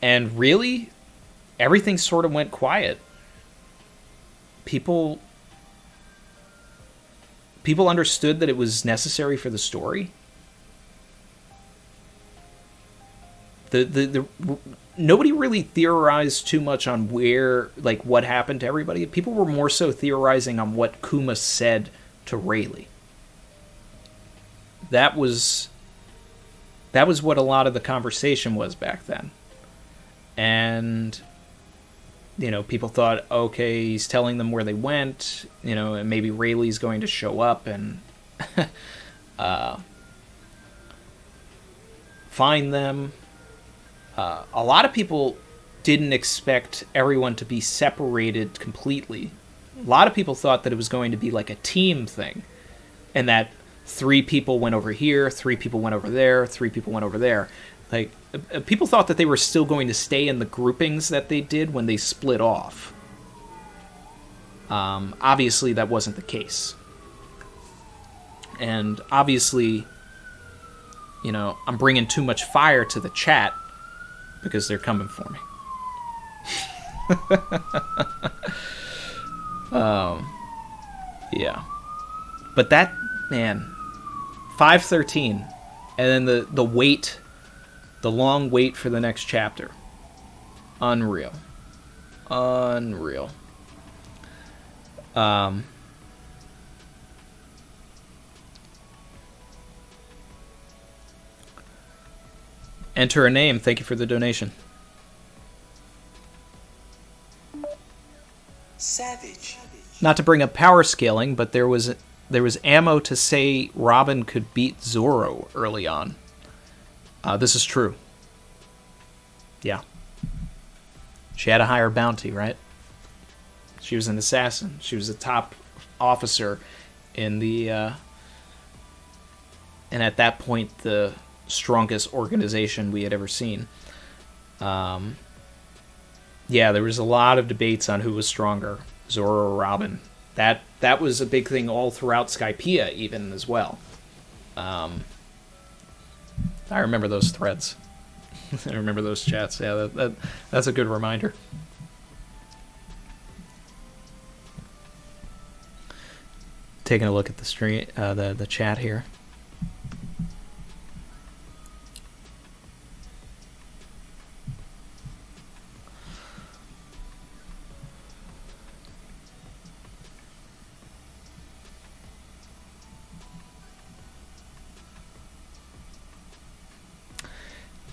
And really, everything sort of went quiet. People understood that it was necessary for the story. Nobody really theorized too much on where, like, what happened to everybody. People were more so theorizing on what Kuma said to Rayleigh. That was what a lot of the conversation was back then. And, you know, people thought, okay, he's telling them where they went, you know, and maybe Rayleigh's going to show up and find them. A lot of people didn't expect everyone to be separated completely. A lot of people thought that it was going to be like a team thing, and that 3 people went over here, 3 people went over there, 3 people went over there. Like, people thought that they were still going to stay in the groupings that they did when they split off. Obviously, that wasn't the case. And obviously, you know, I'm bringing too much fire to the chat because they're coming for me. Yeah. But that, man, 513, and then the wait, the long wait for the next chapter. Unreal. Enter a name. Thank you for the donation. Savage. Not to bring up power scaling, but there was ammo to say Robin could beat Zoro early on. This is true. Yeah. She had a higher bounty, right? She was an assassin. She was a top officer in the... and at that point, the strongest organization we had ever seen. Yeah, there was a lot of debates on who was stronger, Zoro or Robin. That was a big thing all throughout Skypiea, even, as well. I remember those threads. I remember those chats. Yeah, that's a good reminder. Taking a look at the stream, the chat here.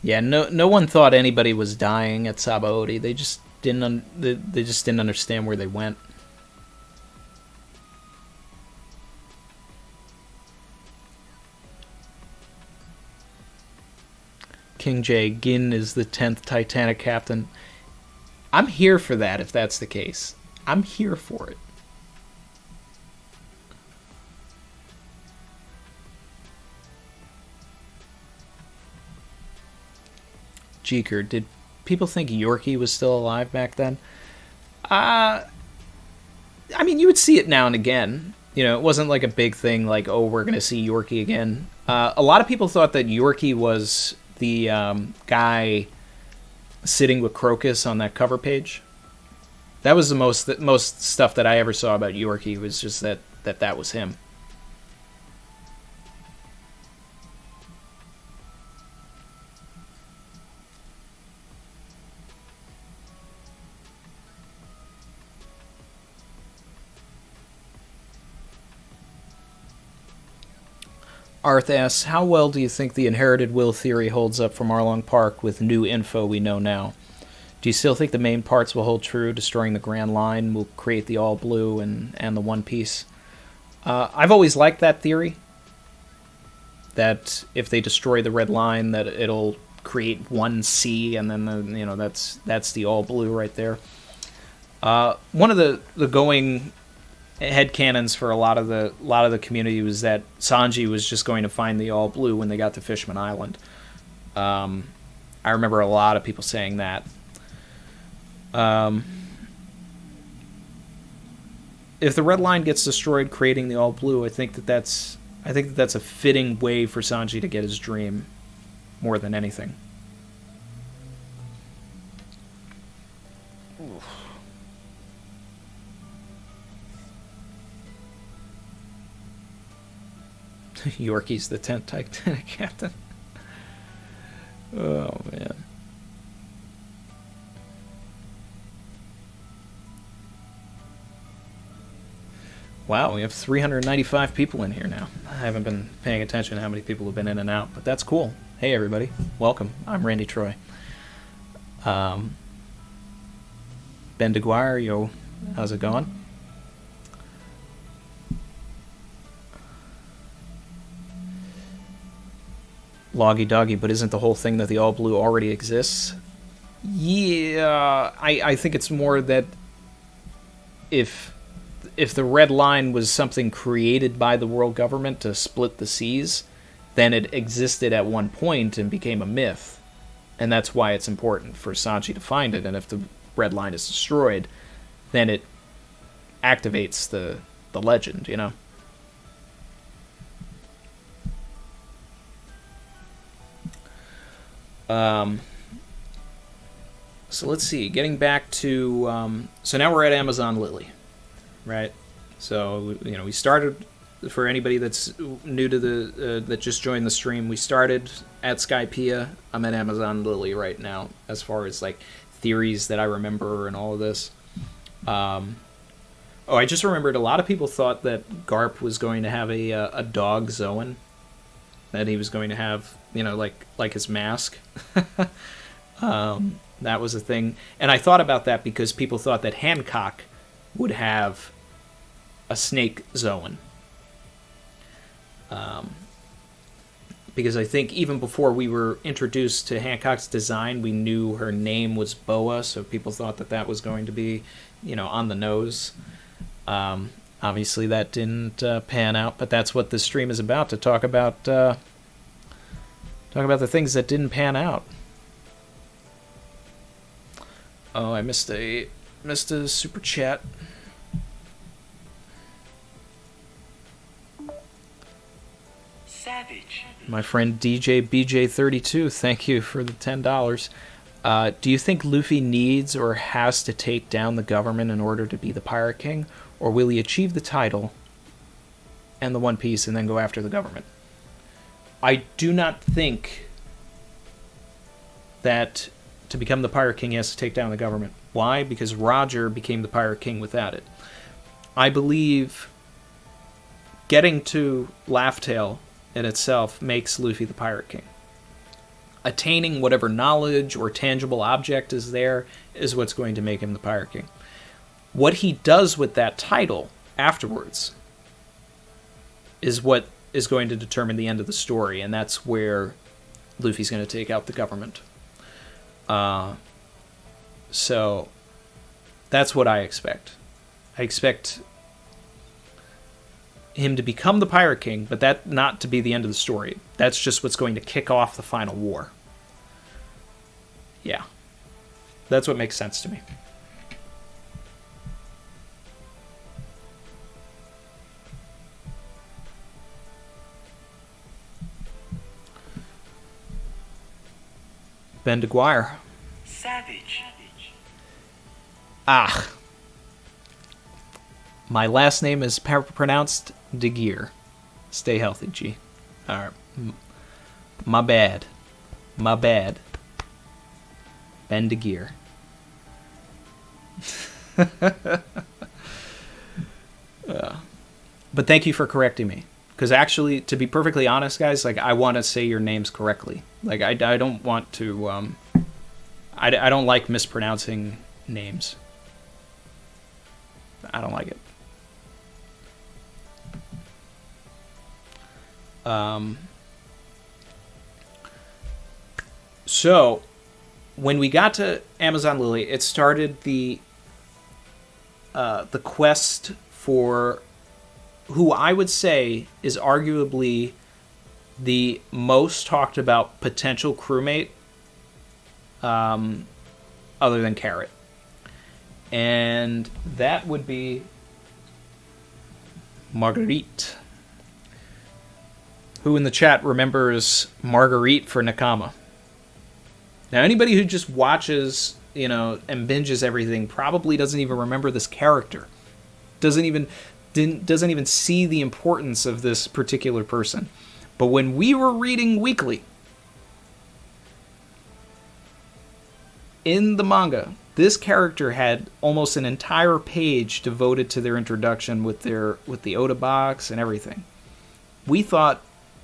Yeah, no one thought anybody was dying at Sabaody. They just didn't understand where they went. King J, Gin is the 10th Titanic captain. I'm here for that if that's the case. I'm here for it. Jeeker, did people think Yorkie was still alive back then? I mean, you would see it now and again. You know, it wasn't like a big thing like, oh, we're going to see Yorkie again. A lot of people thought that Yorkie was the guy sitting with Crocus on that cover page. That was the most stuff that I ever saw about Yorkie, was just that was him. Arth asks, how well do you think the inherited will theory holds up from Arlong Park with new info we know now? Do you still think the main parts will hold true? Destroying the Grand Line will create the All Blue and the One Piece. I've always liked that theory. That if they destroy the Red Line, that it'll create one sea, and then that's the All Blue right there. One of the going headcanons for a lot of the community was that Sanji was just going to find the All Blue when they got to Fishman Island. I remember a lot of people saying that. If the Red Line gets destroyed, creating the All Blue, I think that's a fitting way for Sanji to get his dream, more than anything. Oof. Yorkie's the 10th Titanic captain. Oh, man. Wow, we have 395 people in here now. I haven't been paying attention to how many people have been in and out, but that's cool. Hey, everybody. Welcome. I'm Randy Troy. Ben DeGuire, yo. How's it going? Loggy Doggy, but isn't the whole thing that the All Blue already exists? Yeah, I think it's more that if the Red Line was something created by the world government to split the seas, then it existed at one point and became a myth. And that's why it's important for Sanji to find it. And if the Red Line is destroyed, then it activates the legend, you know? So let's see. Getting back to... so now we're at Amazon Lily. Right, so we started. For anybody that's new to that just joined the stream, we started at Skypiea. I'm at Amazon Lily right now, as far as like theories that I remember and all of this. I just remembered a lot of people thought that Garp was going to have a dog Zoan, that he was going to have like his mask. That was a thing, and I thought about that because people thought that Hancock would have a snake Zoan. Because I think even before we were introduced to Hancock's design, we knew her name was Boa, so people thought that was going to be, on the nose. Obviously that didn't pan out, but that's what this stream is about, to talk about the things that didn't pan out. Oh, I missed a super chat. Savage. My friend DJ BJ32, thank you for the $10. Do you think Luffy needs or has to take down the government in order to be the Pirate King? Or will he achieve the title and the One Piece and then go after the government? I do not think that to become the Pirate King he has to take down the government. Why? Because Roger became the Pirate King without it. I believe getting to Laugh Tale in itself makes Luffy the Pirate King. Attaining whatever knowledge or tangible object is there is what's going to make him the Pirate King. What he does with that title afterwards is what is going to determine the end of the story, and that's where Luffy's going to take out the government. So that's what I expect. I expect him to become the Pirate King, but that not to be the end of the story. That's just what's going to kick off the final war. Yeah. That's what makes sense to me. Ben DeGuire. Savage. Ah. My last name is pronounced DeGear. Stay healthy, G. Alright. My bad. My bad. Ben DeGear. But thank you for correcting me. Because actually, to be perfectly honest, guys, like, I want to say your names correctly. Like, I don't want to... I don't like mispronouncing names. I don't like it. So, when we got to Amazon Lily, it started the quest for who I would say is arguably the most talked about potential crewmate, other than Carrot. And that would be Marguerite. Who in the chat remembers Marguerite for Nakama? Now, anybody who just watches, and binges everything probably doesn't even remember this character. Doesn't even see the importance of this particular person. But when we were reading weekly, in the manga, this character had almost an entire page devoted to their introduction with the Oda box and everything. We thought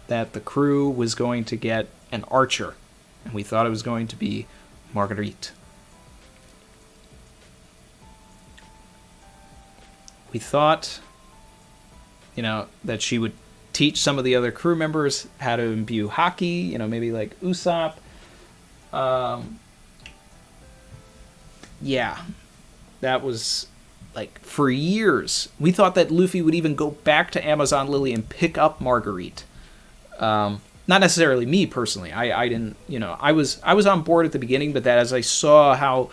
that the crew was going to get an archer, and we thought it was going to be Marguerite. We thought, that she would teach some of the other crew members how to imbue hockey, maybe like Usopp. Yeah, that was like for years. We thought that Luffy would even go back to Amazon Lily and pick up Marguerite. Not necessarily me personally. I didn't, I was on board at the beginning, but that as I saw how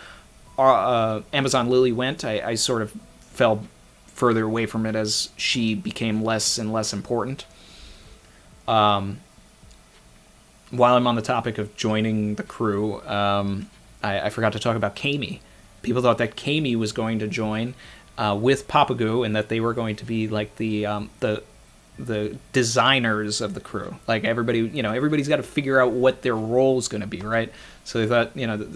Amazon Lily went, I sort of fell further away from it as she became less and less important. While I'm on the topic of joining the crew, I forgot to talk about Kami. People thought that Kami was going to join with Papagu, and that they were going to be like the designers of the crew. Like everybody, everybody's got to figure out what their role is going to be, right? So they thought,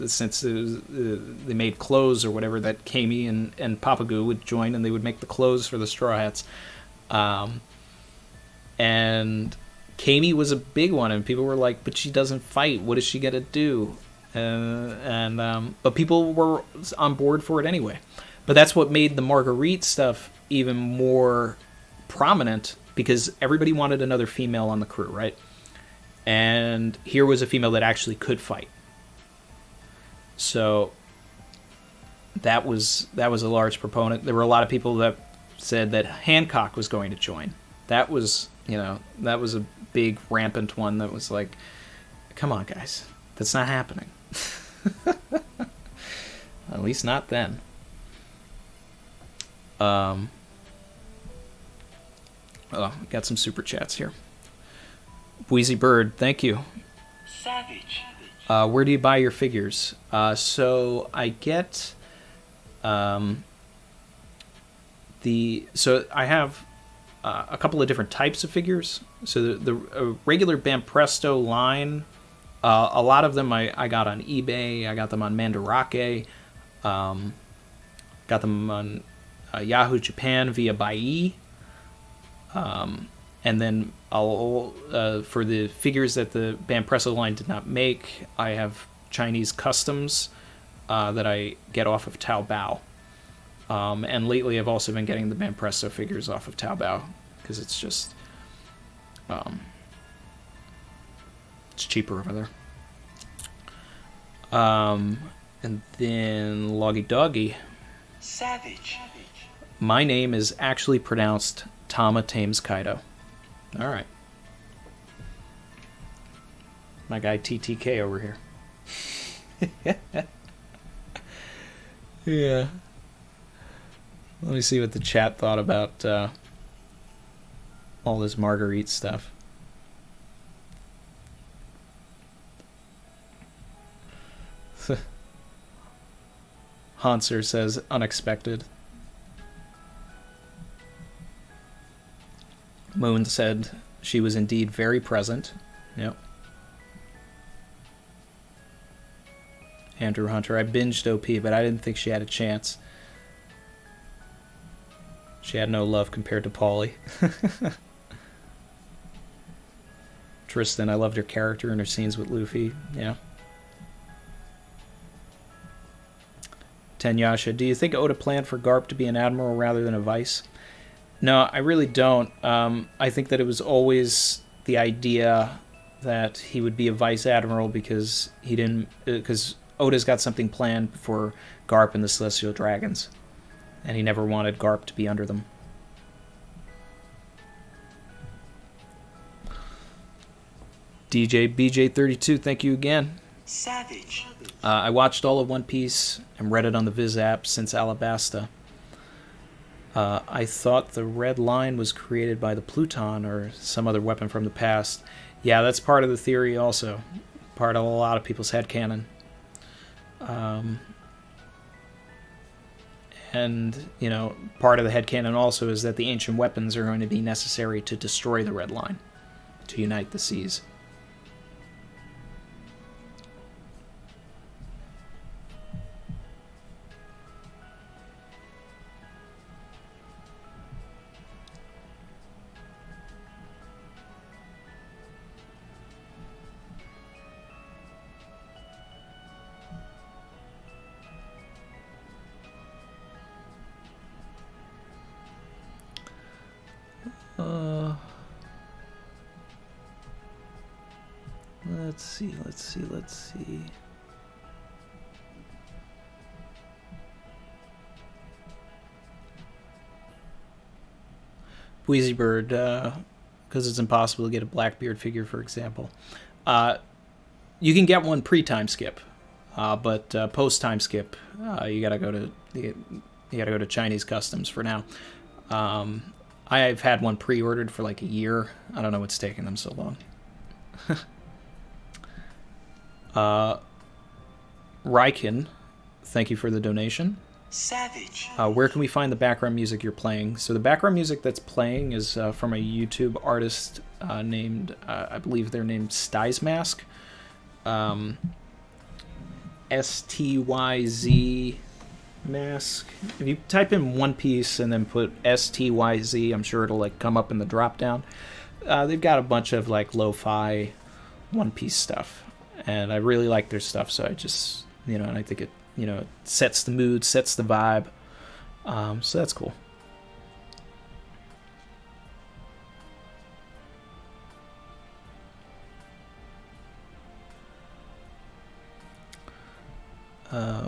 since they made clothes or whatever, that Kami and Papagu would join and they would make the clothes for the Straw Hats. And Kami was a big one, and people were like, but she doesn't fight. What is she going to do? But people were on board for it anyway. But that's what made the Marguerite stuff even more prominent, because everybody wanted another female on the crew, right? And here was a female that actually could fight. So that was a large proponent. There were a lot of people that said that Hancock was going to join. That was a big rampant one that was like, come on, guys, that's not happening. At least not then. Oh, got some super chats here. Wheezy Bird, thank you. Savage. Where do you buy your figures? So I get so I have a couple of different types of figures. So the regular Banpresto line, a lot of them I got on eBay. I got them on Mandarake. Got them on Yahoo Japan via Bai. And then I'll for the figures that the Banpresto line did not make, I have Chinese customs that I get off of Taobao. And lately I've also been getting the Banpresto figures off of Taobao because it's just it's cheaper over there. And then Loggy Doggy. Savage. My name is actually pronounced Tama Tames Kaido. All right. My guy TTK over here. Yeah. Let me see what the chat thought about all this Marguerite stuff. Hanser says unexpected. Moon said she was indeed very present. Yep. Andrew Hunter, I binged OP, but I didn't think she had a chance. She had no love compared to Paulie. Tristan, I loved her character and her scenes with Luffy. Yeah. Tenyasha, do you think Oda planned for Garp to be an admiral rather than a vice? No, I really don't. I think that it was always the idea that he would be a vice admiral because Oda's got something planned for Garp and the Celestial Dragons, and he never wanted Garp to be under them. DJ BJ32, thank you again. Savage. I watched all of One Piece and read it on the Viz app since Alabasta. I thought the red line was created by the Pluton or some other weapon from the past. Yeah, that's part of the theory also. Part of a lot of people's headcanon. And, part of the headcanon also is that the ancient weapons are going to be necessary to destroy the red line, to unite the seas. Let's see. Wheezy Bird, because it's impossible to get a Blackbeard figure, for example. You can get one pre-time skip, but post-time skip, you gotta go to Chinese customs for now. I've had one pre-ordered for like a year. I don't know what's taking them so long. Rykin, thank you for the donation. Savage. Where can we find the background music you're playing? So the background music that's playing is from a YouTube artist named, I believe they're named Styzmask. STYZ Mask. If you type in One Piece and then put STYZ, I'm sure it'll like come up in the drop down. They've got a bunch of like lo-fi One Piece stuff, and I really like their stuff. So I just, and I think it, it sets the mood, sets the vibe. So that's cool.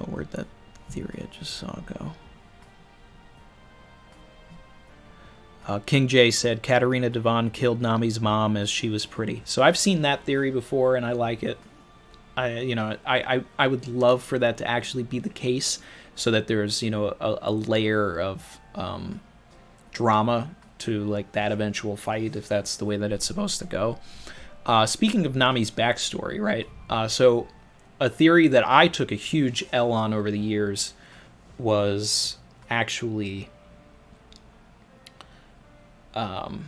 Where'd that theory I just saw go? King J said Katarina Devon killed Nami's mom as she was pretty. So I've seen that theory before, and I like it. I would love for that to actually be the case, so that there's a layer of drama to like that eventual fight, if that's the way that it's supposed to go. Speaking of Nami's backstory, right? So a theory that I took a huge L on over the years was actually that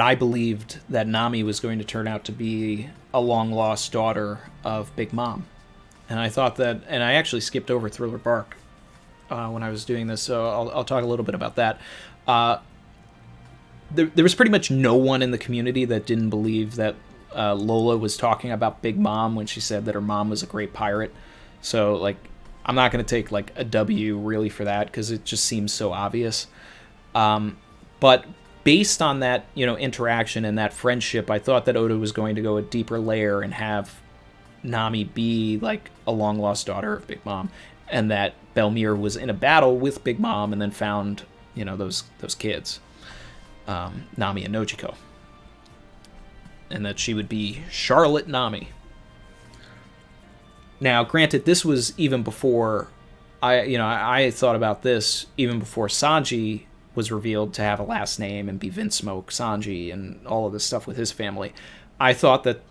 I believed that Nami was going to turn out to be a long-lost daughter of Big Mom. And I thought that, and I actually skipped over Thriller Bark when I was doing this, so I'll talk a little bit about that. There was pretty much no one in the community that didn't believe that Lola was talking about Big Mom when she said that her mom was a great pirate. So, like, I'm not going to take, like, a W really for that, because it just seems so obvious. But based on that, interaction and that friendship, I thought that Oda was going to go a deeper layer and have Nami be, like, a long-lost daughter of Big Mom, and that Belmir was in a battle with Big Mom and then found, those kids, Nami and Nojiko. And that she would be Charlotte Nami. Now, granted, this was even before I thought about this even before Sanji was revealed to have a last name and be Vinsmoke Sanji and all of this stuff with his family. I thought that,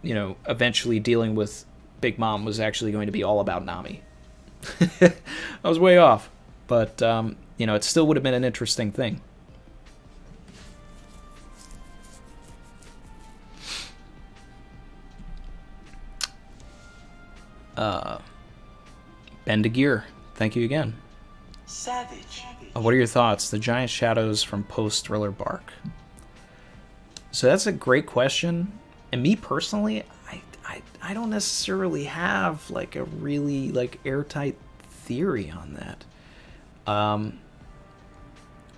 eventually dealing with Big Mom was actually going to be all about Nami. I was way off, but it still would have been an interesting thing. Bendegear, thank you again. Savage. What are your thoughts? The giant shadows from post-Thriller Bark. So that's a great question. And me personally, I don't necessarily have like a really like airtight theory on that.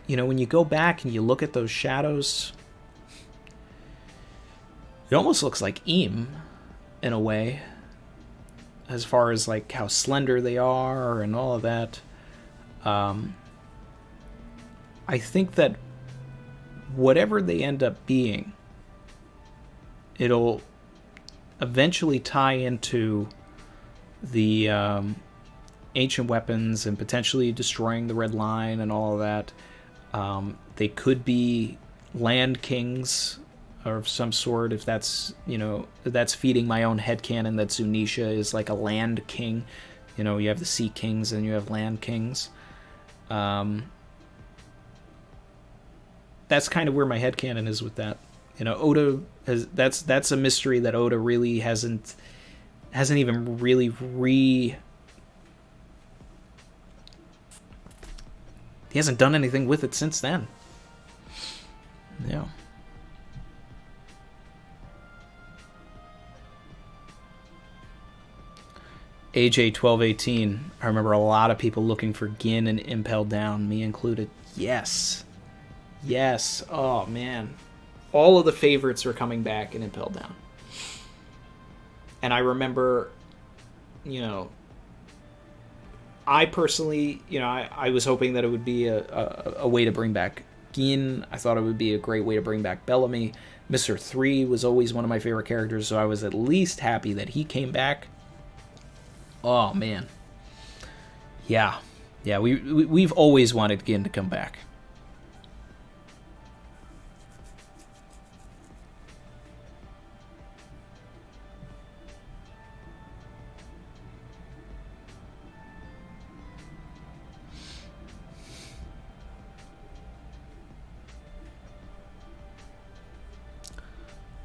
You know, when you go back and you look at those shadows, it almost looks like Eam in a way, as far as like how slender they are and all of that. I think that whatever they end up being, it'll eventually tie into the ancient weapons and potentially destroying the Red Line and all of that. They could be land kings of some sort, if that's, you know, that's feeding my own headcanon that Zunisha is like a land king. You know, you have the sea kings and you have land kings. That's kind of where my headcanon is with that. You know, Oda has, that's a mystery that Oda really hasn't even really he hasn't done anything with it since then. Yeah. AJ1218. I remember a lot of people looking for Gin and Impel Down, me included. Yes. Yes. Oh, man. All of the favorites were coming back in Impel Down. And I remember, you know, I personally, you know, I was hoping that it would be a way to bring back Gin. I thought it would be a great way to bring back Bellamy. Mr. 3 was always one of my favorite characters, so I was at least happy that he came back. Oh, man. Yeah. Yeah, we've always wanted Gin to come back.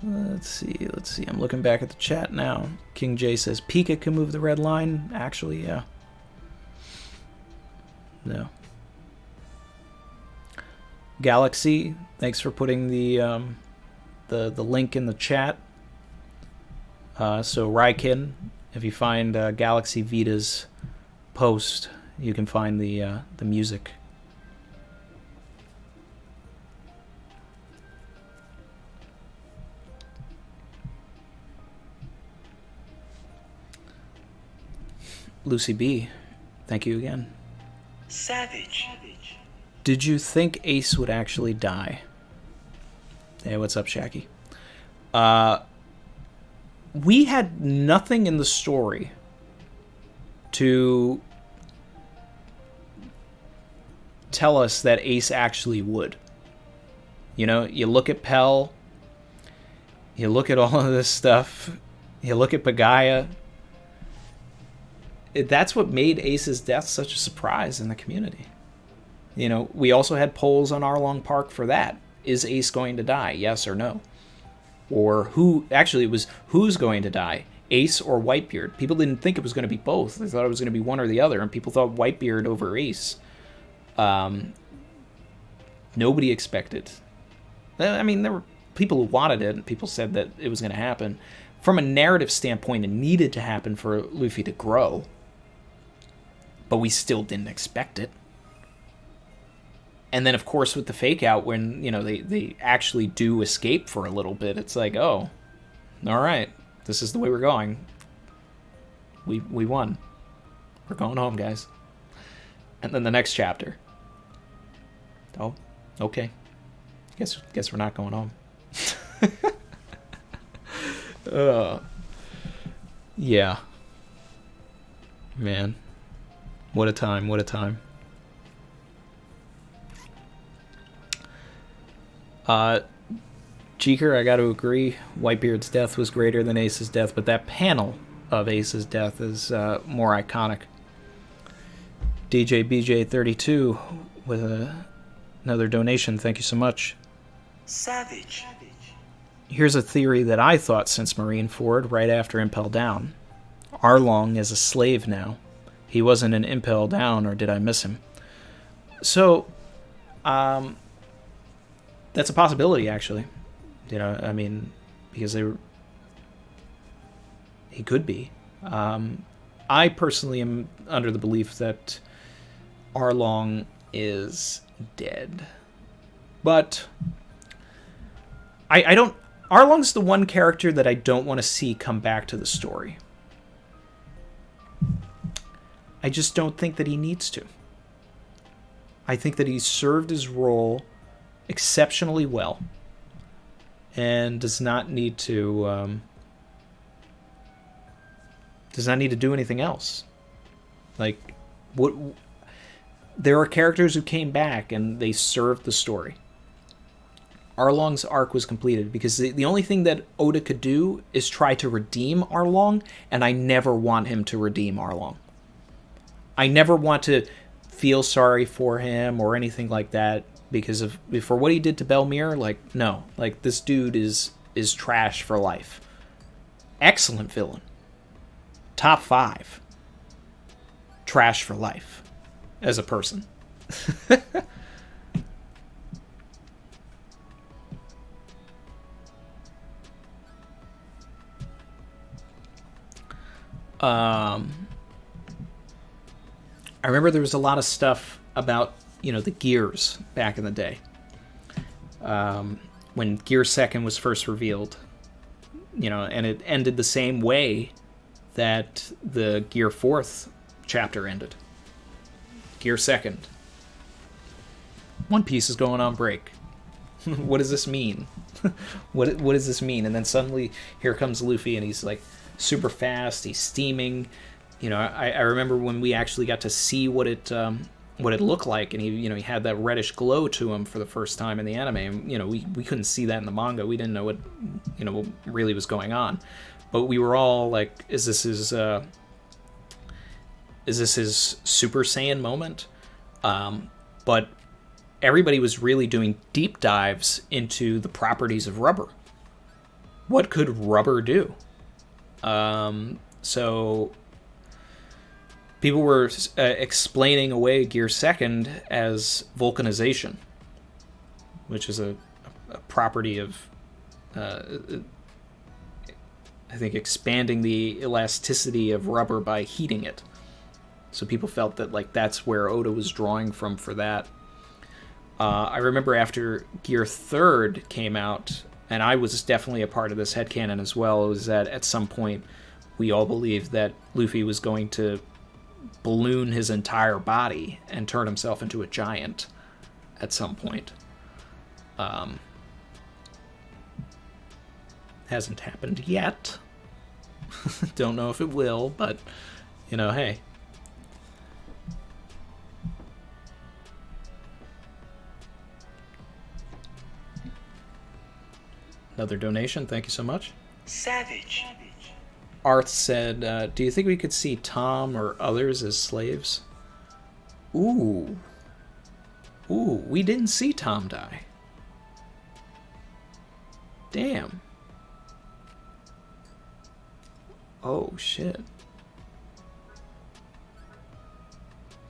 Let's see. I'm looking back at the chat now. King J says Pika can move the Red Line. Actually, yeah. No. Galaxy, thanks for putting the link in the chat. So Raikin, if you find Galaxy Vita's post, you can find the music. Lucy B, thank you again. Savage. Did you think Ace would actually die? Hey, what's up, Shaggy? We had nothing in the story to tell us that Ace actually would. You know, you look at Pell, you look at all of this stuff, you look at Pagaya. That's what made Ace's death such a surprise in the community. You know, we also had polls on Arlong Park for that. Is Ace going to die? Yes or no? Or who, actually it was who's going to die? Ace or Whitebeard? People didn't think it was going to be both. They thought it was going to be one or the other, and people thought Whitebeard over Ace. Nobody expected. I mean, there were people who wanted it, and people said that it was going to happen. From a narrative standpoint, it needed to happen for Luffy to grow. But we still didn't expect it. And then, of course, with the fake out, when, you know, they actually do escape for a little bit, it's like, oh, all right, this is the way we're going. We won. We're going home, guys. And then the next chapter. Oh, okay. Guess we're not going home. Yeah. Man. What a time, what a time. Jeeker, I got to agree. Whitebeard's death was greater than Ace's death, but that panel of Ace's death is more iconic. DJ BJ32 with another donation. Thank you so much. Savage. Here's a theory that I thought since Marineford, right after Impel Down. Arlong is a slave now. He wasn't an Impel Down, or did I miss him? So, that's a possibility, actually. You know, I mean, because they were... He could be. I personally am under the belief that Arlong is dead. But I don't... Arlong's the one character that I don't want to see come back to the story. I just don't think that he needs to. I think that he's served his role exceptionally well and does not need to do anything else. Like, what? There are characters who came back and they served the story. Arlong's arc was completed because the only thing that Oda could do is try to redeem Arlong, and I never want him to redeem Arlong. I never want to feel sorry for him or anything like that because for what he did to Belmere. Like, no, like, this dude is trash for life. Excellent villain. Top 5. Trash for life as a person. I remember there was a lot of stuff about, the gears back in the day. When Gear 2nd was first revealed, and it ended the same way that the Gear 4th chapter ended. Gear 2nd. One Piece is going on break. What does this mean? What does this mean? And then suddenly here comes Luffy, and he's like super fast. He's steaming. I remember when we actually got to see what it looked like, and he had that reddish glow to him for the first time in the anime. And, we couldn't see that in the manga. We didn't know what really was going on. But we were all like, is this his Super Saiyan moment? But everybody was really doing deep dives into the properties of rubber. What could rubber do? So people were explaining away Gear 2nd as vulcanization, which is a property of, I think, expanding the elasticity of rubber by heating it. So people felt that, like, that's where Oda was drawing from for that. I remember after Gear 3rd came out, and I was definitely a part of this headcanon as well, was that at some point we all believed that Luffy was going to balloon his entire body and turn himself into a giant at some point. Hasn't happened yet. Don't know if it will, but, hey. Another donation, thank you so much. Savage. Arth said, do you think we could see Tom or others as slaves? Ooh, we didn't see Tom die. Damn. Oh, shit.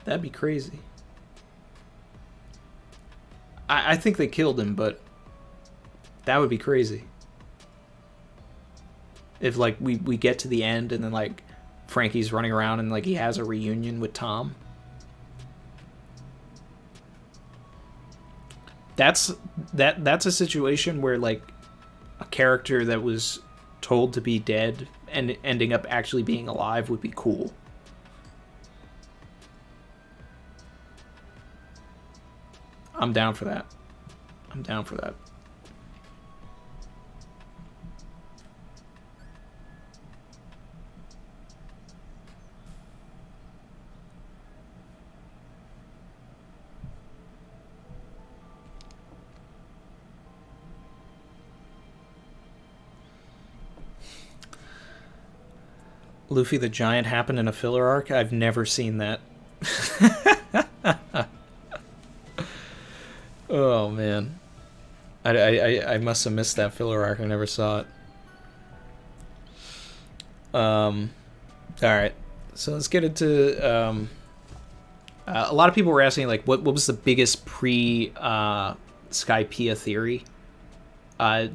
That'd be crazy. I think they killed him, but that would be crazy. If, like, we get to the end and then, like, Frankie's running around and, like, he has a reunion with Tom. That's a situation where, like, a character that was told to be dead and ending up actually being alive would be cool. I'm down for that. Luffy the Giant happened in a filler arc? I've never seen that. Oh, man. I must have missed that filler arc. I never saw it. Alright. So let's get into... a lot of people were asking, like, what was the biggest pre-Skypiea theory?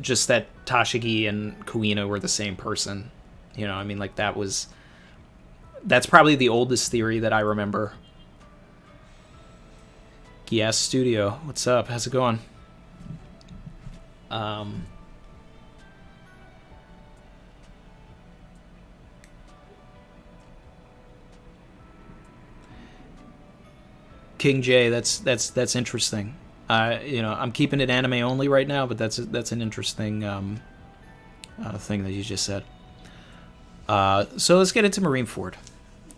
Just that Tashigi and Kuino were the same person. You know, I mean, like, that's probably the oldest theory that I remember. Yes, Studio, what's up? How's it going? King J, that's interesting. You know, I'm keeping it anime only right now, but that's an interesting thing that you just said. So let's get into Marineford.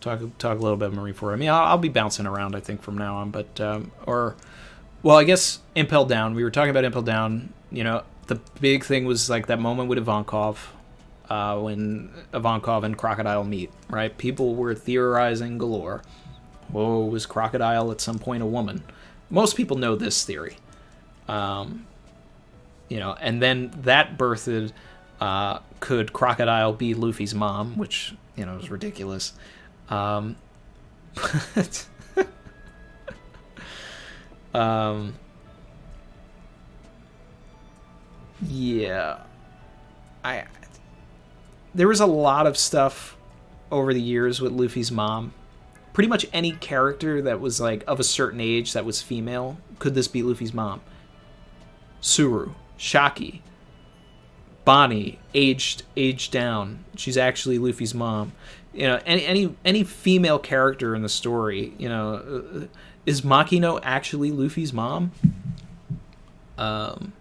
Talk a little bit of Marineford. I mean, I'll be bouncing around, I think, from now on, but well, I guess Impel Down. We were talking about Impel Down. You know, the big thing was like that moment with Ivankov, when Ivankov and Crocodile meet. Right? People were theorizing galore. Whoa, was Crocodile at some point a woman? Most people know this theory. You know, and then that birthed, could Crocodile be Luffy's mom, which, you know, is ridiculous. Yeah. There was a lot of stuff over the years with Luffy's mom. Pretty much any character that was like of a certain age that was female, could this be Luffy's mom? Suru, Shaki, Bonnie, aged down. She's actually Luffy's mom. You know, any female character in the story. You know, is Makino actually Luffy's mom? And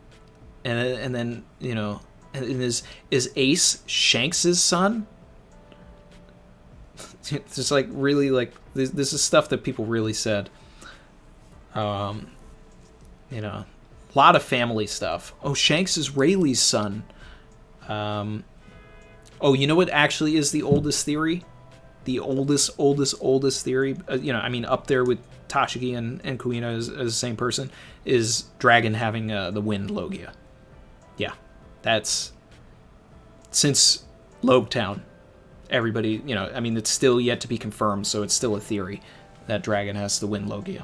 then, you know, is Ace Shanks's son? It's just like really like this is stuff that people really said. You know, a lot of family stuff. Oh, Shanks is Rayleigh's son. Oh, you know what actually is the oldest theory? The oldest theory. You know, I mean, up there with Tashigi and Kuina as the same person, is Dragon having the Wind Logia. Yeah, that's since Lobetown. Everybody, you know, I mean, it's still yet to be confirmed, so it's still a theory that Dragon has the Wind Logia.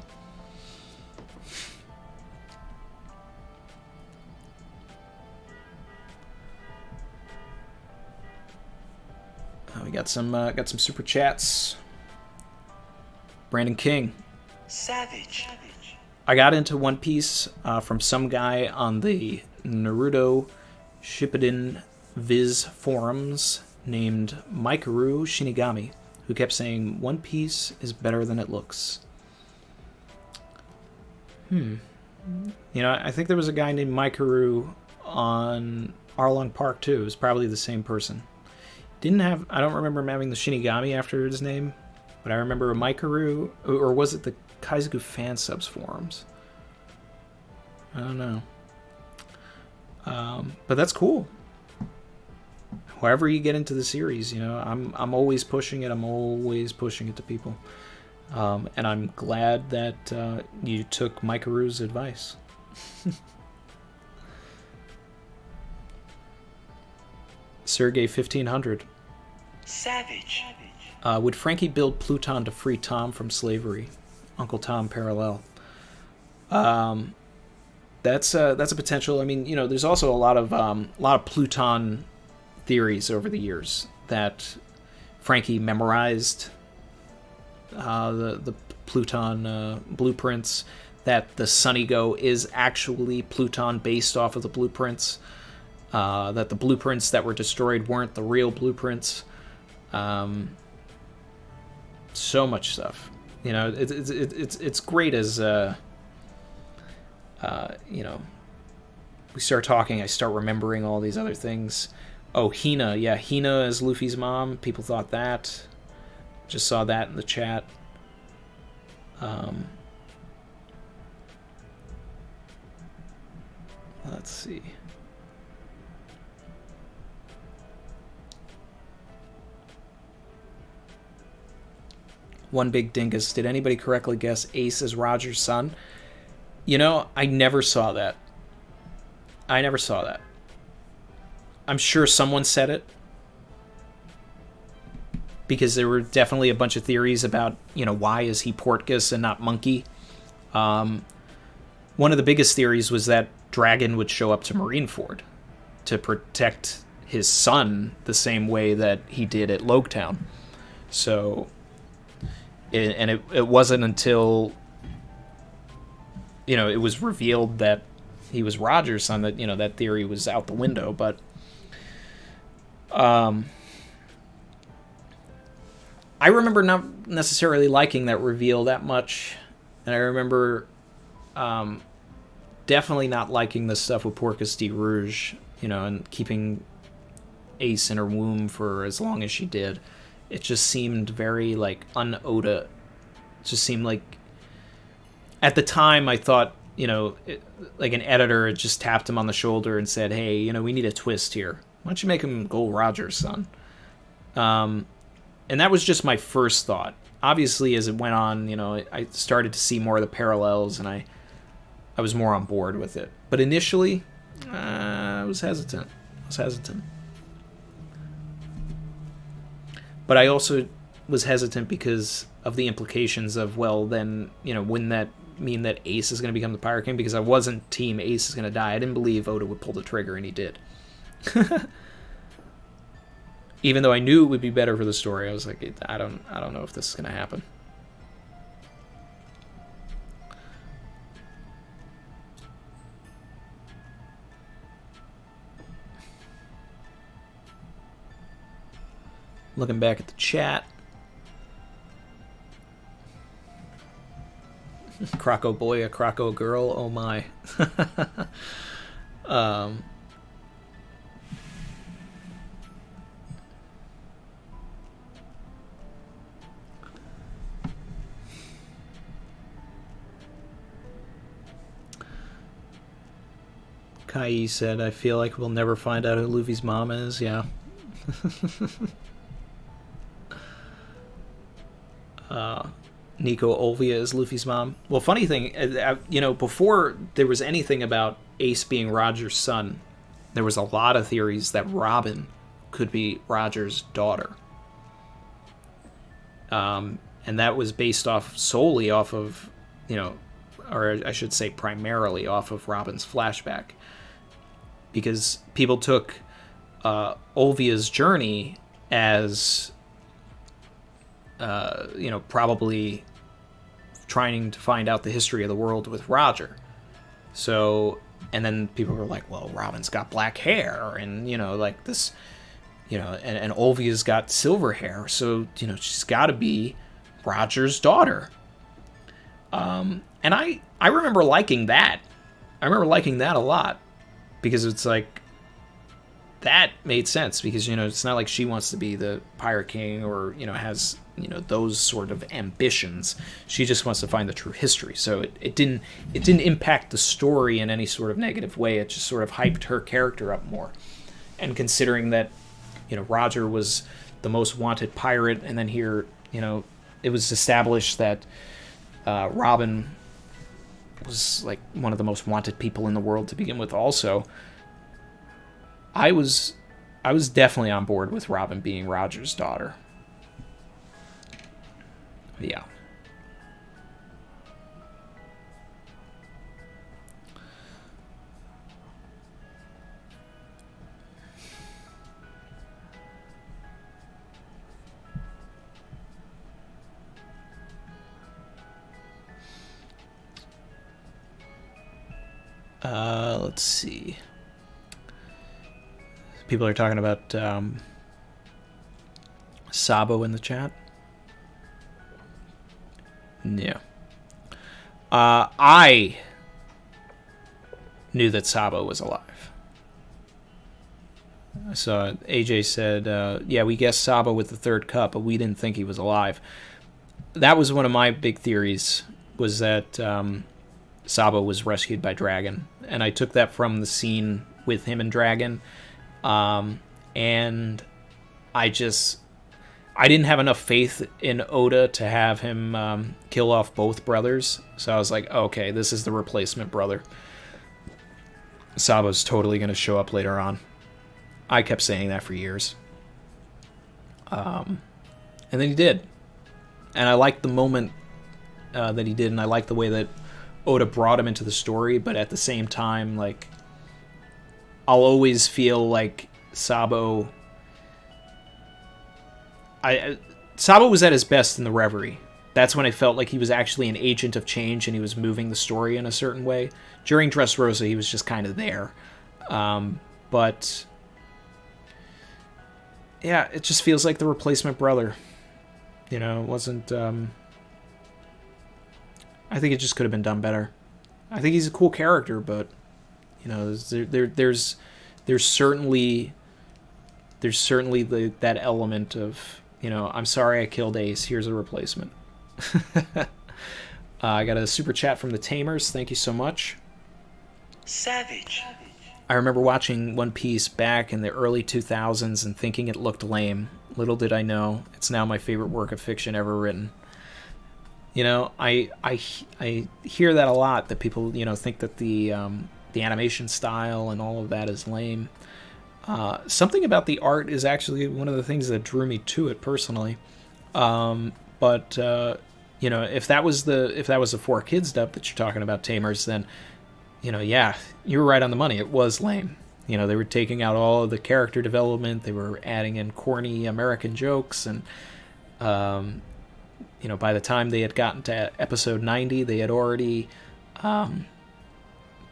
We got some super chats. Brandon King. Savage. I got into One Piece from some guy on the Naruto Shippuden Viz forums named Mikaru Shinigami, who kept saying One Piece is better than it looks. You know, I think there was a guy named Mikaru on Arlong Park too. It was probably the same person. I don't remember him having the Shinigami after his name, but I remember a Mikaru, or was it the Kaizoku fan subs forums? I don't know. But that's cool. However you get into the series, you know, I'm always pushing it. I'm always pushing it to people. And I'm glad that you took Mikaru's advice. Sergey 1500. Savage. Would Frankie build Pluton to free Tom from slavery? Uncle Tom parallel. That's a potential. I mean, you know, there's also a lot of Pluton theories over the years that Frankie memorized the Pluton blueprints, that the Sunigo is actually Pluton based off of the blueprints, that the blueprints that were destroyed weren't the real blueprints. So much stuff. You know, it's great as you know, we start talking, I start remembering all these other things. Oh, Hina. Yeah, Hina is Luffy's mom. People thought that. Just saw that in the chat. Let's see. One Big Dingus. Did anybody correctly guess Ace is Roger's son? You know, I never saw that. I'm sure someone said it, because there were definitely a bunch of theories about, you know, why is he Portgas and not Monkey. One of the biggest theories was that Dragon would show up to Marineford to protect his son the same way that he did at Loketown. So, it wasn't until, it was revealed that he was Roger's son that, that theory was out the window. But I remember not necessarily liking that reveal that much, and I remember definitely not liking the stuff with Porcus de Rouge, and keeping Ace in her womb for as long as she did. It just seemed very, like, un-Oda. It just seemed like... At the time, I thought, like an editor had just tapped him on the shoulder and said, hey, we need a twist here. Why don't you make him Gold Roger's son? And that was just my first thought. Obviously, as it went on, I started to see more of the parallels, and I was more on board with it. But initially, I was hesitant. But I also was hesitant because of the implications of, well, then, wouldn't that mean that Ace is going to become the Pirate King? Because I wasn't team Ace is going to die. I didn't believe Oda would pull the trigger, and he did. Even though I knew it would be better for the story, I was like, I don't know if this is going to happen. Looking back at the chat. Croco boy, a Croco girl, oh my. Kai said, I feel like we'll never find out who Luffy's mom is. Yeah. Nico Olvia is Luffy's mom. Well, funny thing, before there was anything about Ace being Roger's son, there was a lot of theories that Robin could be Roger's daughter. And that was based solely off of, or I should say primarily off of Robin's flashback. Because people took Olvia's journey as... probably trying to find out the history of the world with Roger. So, and then people were like, well, Robin's got black hair, and, like this, and Olvia's got silver hair, so, she's got to be Roger's daughter. And I remember liking that. I remember liking that a lot, because it's like, that made sense, because, it's not like she wants to be the Pirate King or, has... those sort of ambitions. She just wants to find the true history. So it didn't impact the story in any sort of negative way. It just sort of hyped her character up more. And considering that, Roger was the most wanted pirate, and then here, it was established that Robin was like one of the most wanted people in the world to begin with also. I was definitely on board with Robin being Roger's daughter. Yeah. Let's see. People are talking about Sabo in the chat. Yeah. I knew that Sabo was alive. So AJ said, yeah, we guessed Sabo with the third cup, but we didn't think he was alive. That was one of my big theories, was that Sabo was rescued by Dragon. And I took that from the scene with him and Dragon. And I didn't have enough faith in Oda to have him kill off both brothers. So I was like, okay, this is the replacement brother. Sabo's totally going to show up later on. I kept saying that for years. And then he did. And I liked the moment that he did, and I liked the way that Oda brought him into the story, but at the same time, like, I'll always feel like Sabo... Sabo was at his best in the Reverie. That's when I felt like he was actually an agent of change and he was moving the story in a certain way. During Dressrosa, he was just kind of there. But yeah, it just feels like the replacement brother. You know, it wasn't... I think it just could have been done better. I think he's a cool character, but you know, there's certainly that element of, you know, I'm sorry I killed Ace. Here's a replacement. I got a super chat from the Tamers. Thank you so much. Savage. I remember watching One Piece back in the early 2000s and thinking it looked lame. Little did I know, it's now my favorite work of fiction ever written. You know, I hear that a lot, that people, you know, think that the animation style and all of that is lame. Something about the art is actually one of the things that drew me to it personally. But you know, if that was the 4Kids dub that you're talking about, Tamers, then, you know, yeah, you were right on the money. It was lame. You know, they were taking out all of the character development. They were adding in corny American jokes, and you know, by the time they had gotten to episode 90, they had already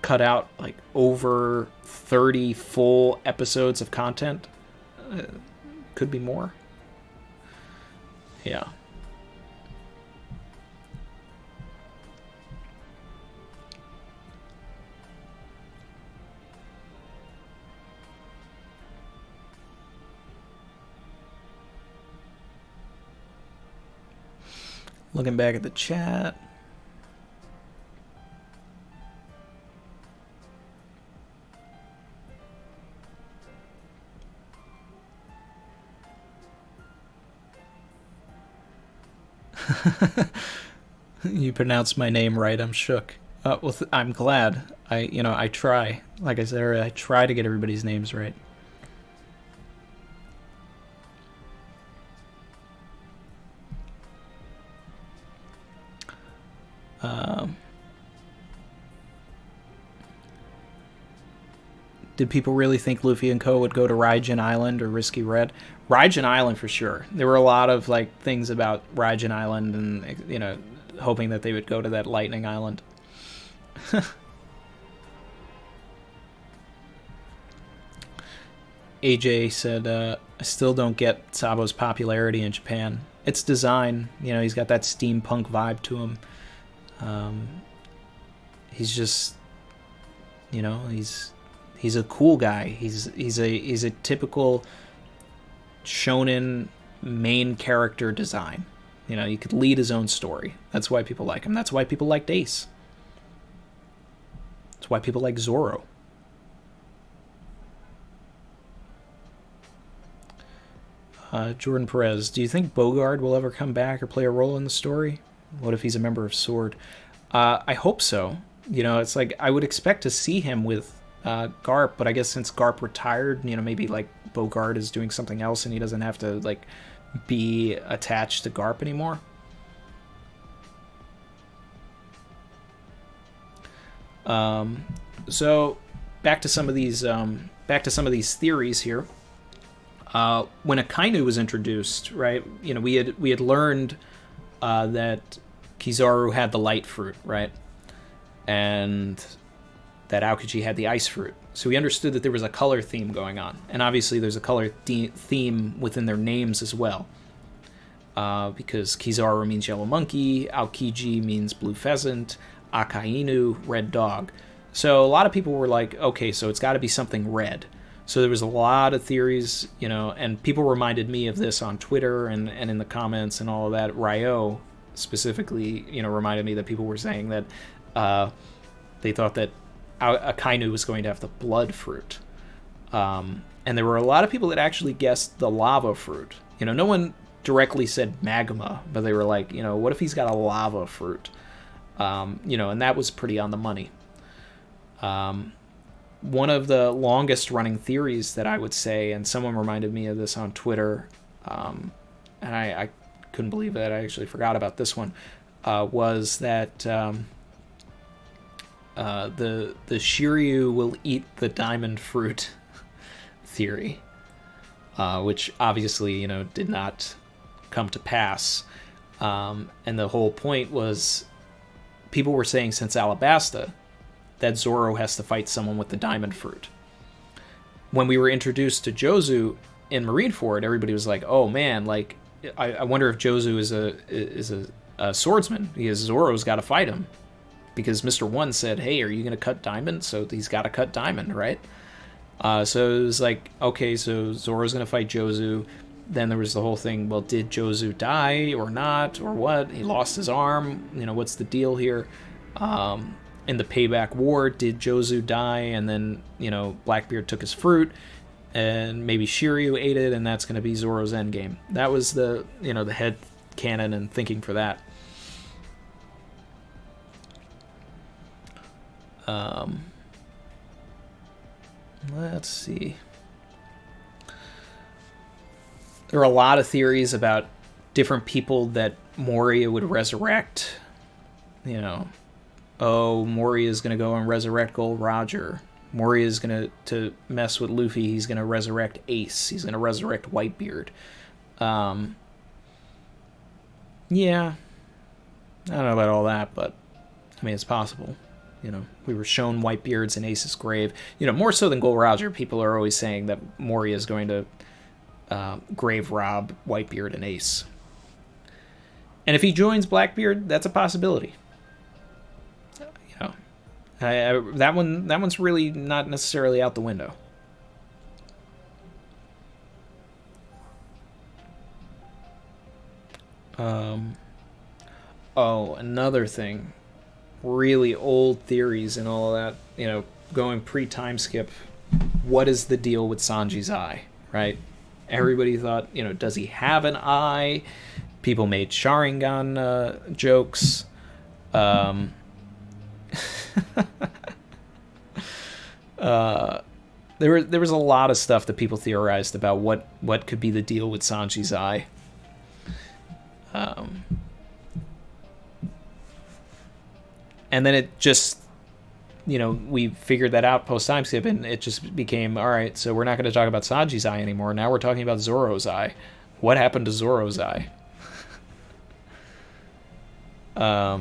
cut out like over 30 full episodes of content. Could be more. Yeah. Looking back at the chat. You pronounced my name right. I'm shook. Well, I'm glad. I try. Like I said, I try to get everybody's names right. Did people really think Luffy and Co. would go to Raijin Island or Risky Red? Raijin Island for sure. There were a lot of like things about Raijin Island, and you know, hoping that they would go to that Lightning Island. AJ said, I still don't get Sabo's popularity in Japan. It's design. You know, he's got that steampunk vibe to him. He's just, you know, he's a cool guy. He's a typical shonen main character design. You know, he could lead his own story. That's why people like him. That's why people liked Ace. That's why people like Zoro. Jordan Perez, do you think Bogard will ever come back or play a role in the story? What if he's a member of SWORD? I hope so. You know, it's like I would expect to see him with Garp, but I guess since Garp retired, you know, maybe like Bogard is doing something else and he doesn't have to like be attached to Garp anymore. So back to some of these theories here. When Akainu was introduced, right? You know, we had learned that Kizaru had the light fruit, right? And that Aokiji had the ice fruit. So we understood that there was a color theme going on. And obviously there's a color theme within their names as well. Because Kizaru means yellow monkey, Aokiji means blue pheasant, Akainu, red dog. So a lot of people were like, okay, so it's got to be something red. So there was a lot of theories, you know, and people reminded me of this on Twitter and in the comments and all of that. Ryo specifically, you know, reminded me that people were saying that they thought that Akainu was going to have the blood fruit. And there were a lot of people that actually guessed the lava fruit. You know, no one directly said magma, but they were like, you know, what if he's got a lava fruit? You know, and that was pretty on the money. One of the longest running theories that I would say, and someone reminded me of this on Twitter, and I couldn't believe that I actually forgot about this one, was that the Shiryu will eat the diamond fruit theory. which obviously, did not come to pass. And the whole point was, people were saying since Alabasta that Zoro has to fight someone with the diamond fruit. When we were introduced to Jozu in Marineford, everybody was like, "Oh man, like I wonder if Jozu is a swordsman, because Zoro's got to fight him." Because Mr. One said, "Hey, are you going to cut diamond?" So he's got to cut diamond, right? So it was like, okay, so Zoro's going to fight Jozu. Then there was the whole thing, well, did Jozu die or not, or what? He lost his arm. What's the deal here? In the Payback War, did Jozu die? And then, Blackbeard took his fruit, and maybe Shiryu ate it, and that's going to be Zoro's endgame. That was the head canon and thinking for that. Let's see. There are a lot of theories about different people that Moria would resurrect. Moria is going to go and resurrect Gold Roger. Moria is going to mess with Luffy. He's going to resurrect Ace. He's going to resurrect Whitebeard. Yeah. I don't know about all that, but I mean, it's possible. We were shown Whitebeard's in Ace's grave. More so than Gold Roger, people are always saying that Moria is going to grave rob Whitebeard and Ace. And if he joins Blackbeard, that's a possibility. That one's really not necessarily out the window. Another thing. Really old theories and all of that, going pre-time skip. What is the deal with Sanji's eye, right? Everybody thought, does he have an eye? People made Sharingan jokes. There was a lot of stuff that people theorized about what could be the deal with Sanji's eye. And then it just, we figured that out post-time skip, and it just became, all right, so we're not going to talk about Sanji's eye anymore. Now we're talking about Zoro's eye. What happened to Zoro's eye? There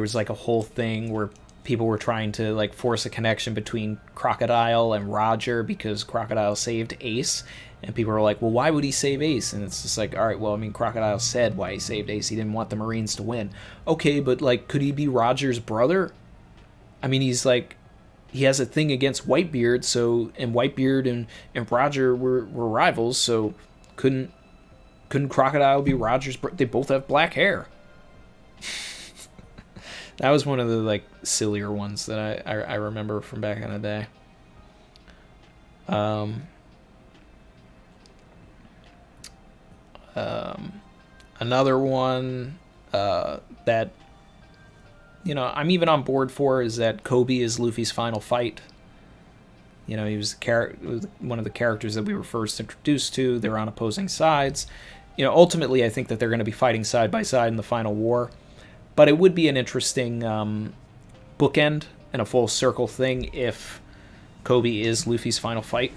was like a whole thing where people were trying to like force a connection between Crocodile and Roger because Crocodile saved Ace. And people were like, well, why would he save Ace? And it's just like, all right, well, I mean, Crocodile said why he saved Ace. He didn't want the Marines to win. Okay, but, like, could he be Roger's brother? I mean, he's like, he has a thing against Whitebeard, so, and Whitebeard and Roger were rivals, so couldn't Crocodile be Roger's brother? They both have black hair. That was one of the, like, sillier ones that I remember from back in the day. Another one that I'm even on board for is that Kobe is Luffy's final fight. He was one of the characters that we were first introduced to. They're on opposing sides. Ultimately, I think that they're going to be fighting side by side in the final war. But it would be an interesting bookend and a full circle thing if Kobe is Luffy's final fight.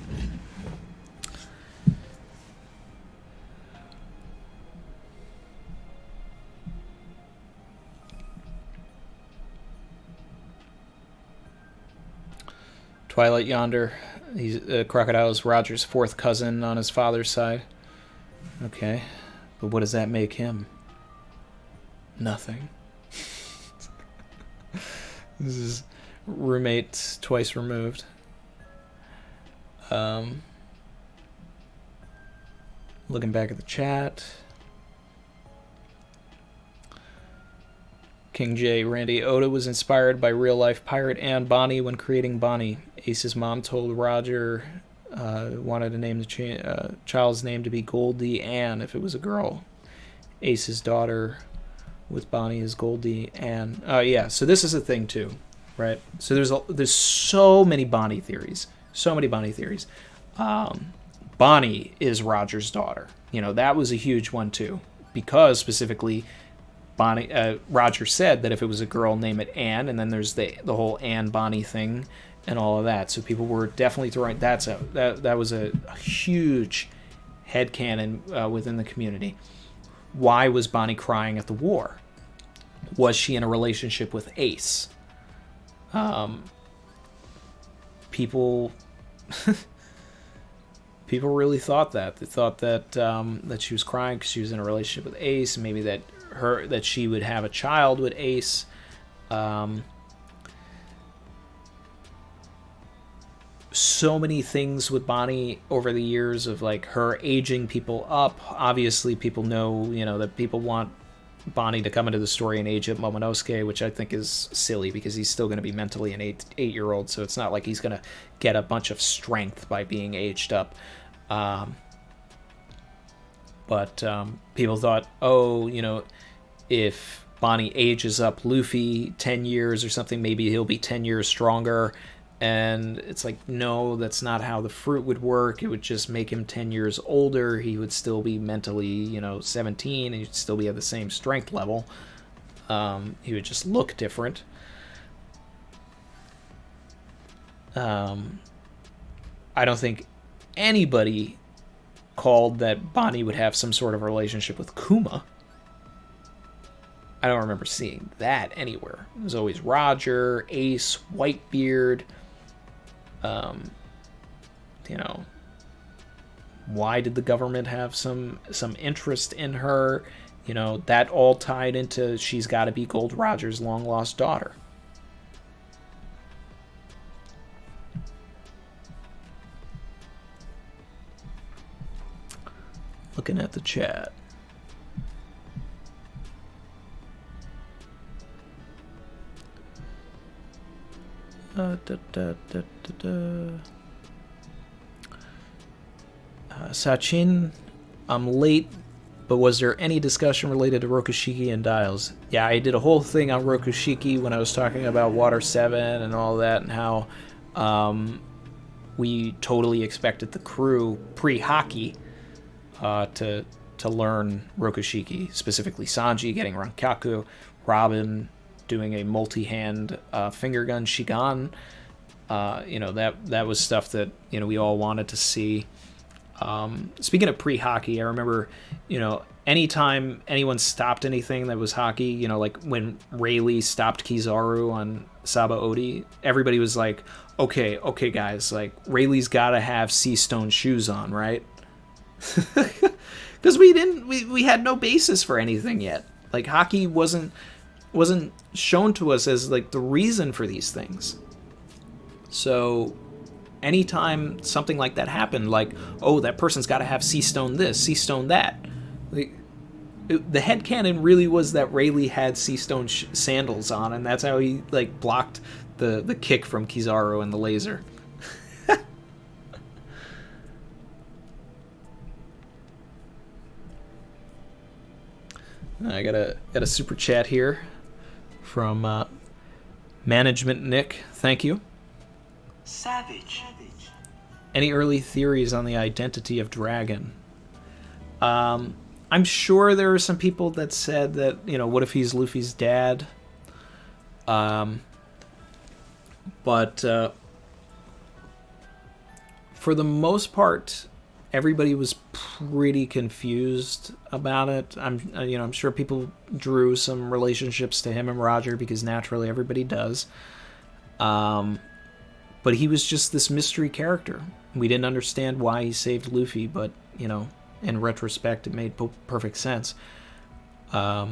Twilight Yonder. He's Crocodile is Roger's fourth cousin on his father's side. Okay, but what does that make him? Nothing. This is roommate twice removed. Looking back at the chat. King J. Randy Oda was inspired by real-life pirate Anne Bonny when creating Bonny. Ace's mom told Roger wanted to name the child's name to be Goldie Ann if it was a girl. Ace's daughter with Bonny is Goldie Ann. So this is a thing too, right? So there's so many Bonny theories. So many Bonny theories. Bonny is Roger's daughter. That was a huge one too, because specifically Roger said that if it was a girl, name it Anne, and then there's the whole Anne Bonny thing, and all of that. So people were definitely throwing that was a huge headcanon within the community. Why was Bonnie crying at the war? Was she in a relationship with Ace? People people really thought that. They thought that that she was crying because she was in a relationship with Ace, and maybe that she would have a child with Ace. So many things with Bonnie over the years of like her aging people up. Obviously, people know, that people want Bonnie to come into the story and age up Momonosuke, which I think is silly because he's still going to be mentally an eight-year-old, so it's not like he's going to get a bunch of strength by being aged up. But people thought, if Bonnie ages up Luffy 10 years or something, maybe he'll be 10 years stronger. And it's like, no, that's not how the fruit would work. It would just make him 10 years older. He would still be mentally, 17, and he'd still be at the same strength level. He would just look different. I don't think anybody called that Bonnie would have some sort of relationship with Kuma. I don't remember seeing that anywhere. It was always Roger, Ace, Whitebeard. Why did the government have some interest in her? That all tied into she's got to be Gold Roger's long lost daughter. Looking at the chat. Sachin, I'm late, but was there any discussion related to Rokushiki and Dials? Yeah, I did a whole thing on Rokushiki when I was talking about Water 7 and all that, and how we totally expected the crew pre-hockey to learn Rokushiki, specifically Sanji getting Rankaku, Robin doing a multi-hand finger gun Shigan. That was stuff that we all wanted to see. Speaking of pre-hockey, I remember anytime anyone stopped anything that was hockey, like when Rayleigh stopped Kizaru on Sabaody, everybody was like, okay guys, like Rayleigh's gotta have sea stone shoes on, right? Because we had no basis for anything yet. Like hockey wasn't shown to us as like the reason for these things. So anytime something like that happened, like, oh, that person's got to have sea stone this, sea stone that, like, the headcanon really was that Rayleigh had sea stone sandals on, and that's how he like blocked the kick from Kizaru and the laser. I got a super chat here from Management Nick. Thank you. Savage. Any early theories on the identity of Dragon? I'm sure there are some people that said that, what if he's Luffy's dad? But for the most part, everybody was pretty confused about it. I'm sure people drew some relationships to him and Roger because naturally everybody does. But he was just this mystery character. We didn't understand why he saved Luffy, but in retrospect, it made perfect sense. Yeah.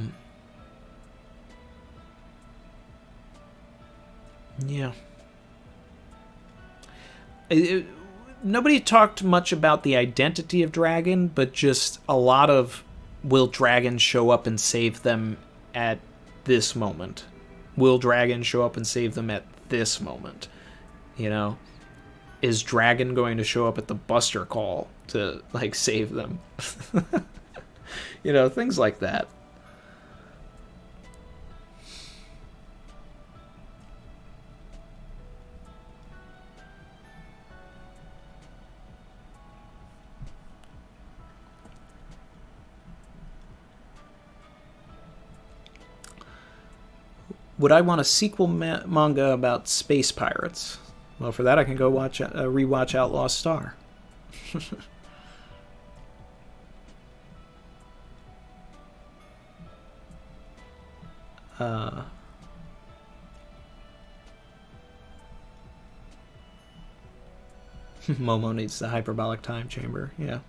Nobody talked much about the identity of Dragon, but just a lot of, will Dragon show up and save them at this moment? Will Dragon show up and save them at this moment? Is Dragon going to show up at the Buster Call to like save them? Things like that. Would I want a sequel manga about space pirates? Well, for that I can go rewatch Outlaw Star. Momo needs the hyperbolic time chamber. Yeah.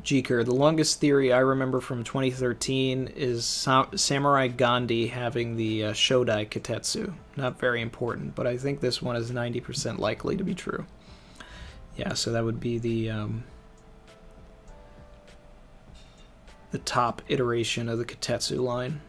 Jeeker, the longest theory I remember from 2013 is Samurai Gandhi having the Shodai Kitetsu. Not very important, but I think this one is 90% likely to be true. Yeah, so that would be the top iteration of the Kitetsu line.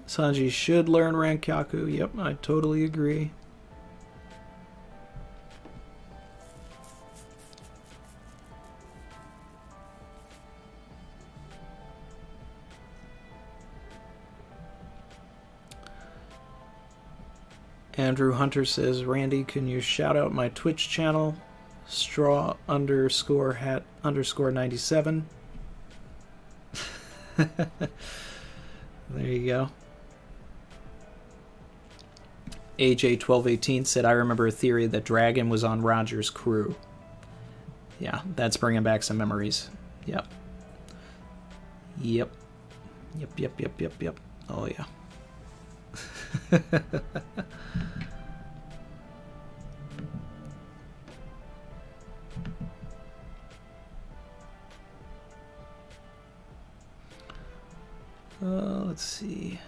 Sanji should learn Rankyaku. Yep, I totally agree. Andrew Hunter says, Randy, can you shout out my Twitch channel? Straw _hat _97. There you go. AJ1218 said, I remember a theory that Dragon was on Roger's crew. Yeah, that's bringing back some memories. Yep. Yep. Yep. Oh, yeah. Let's see.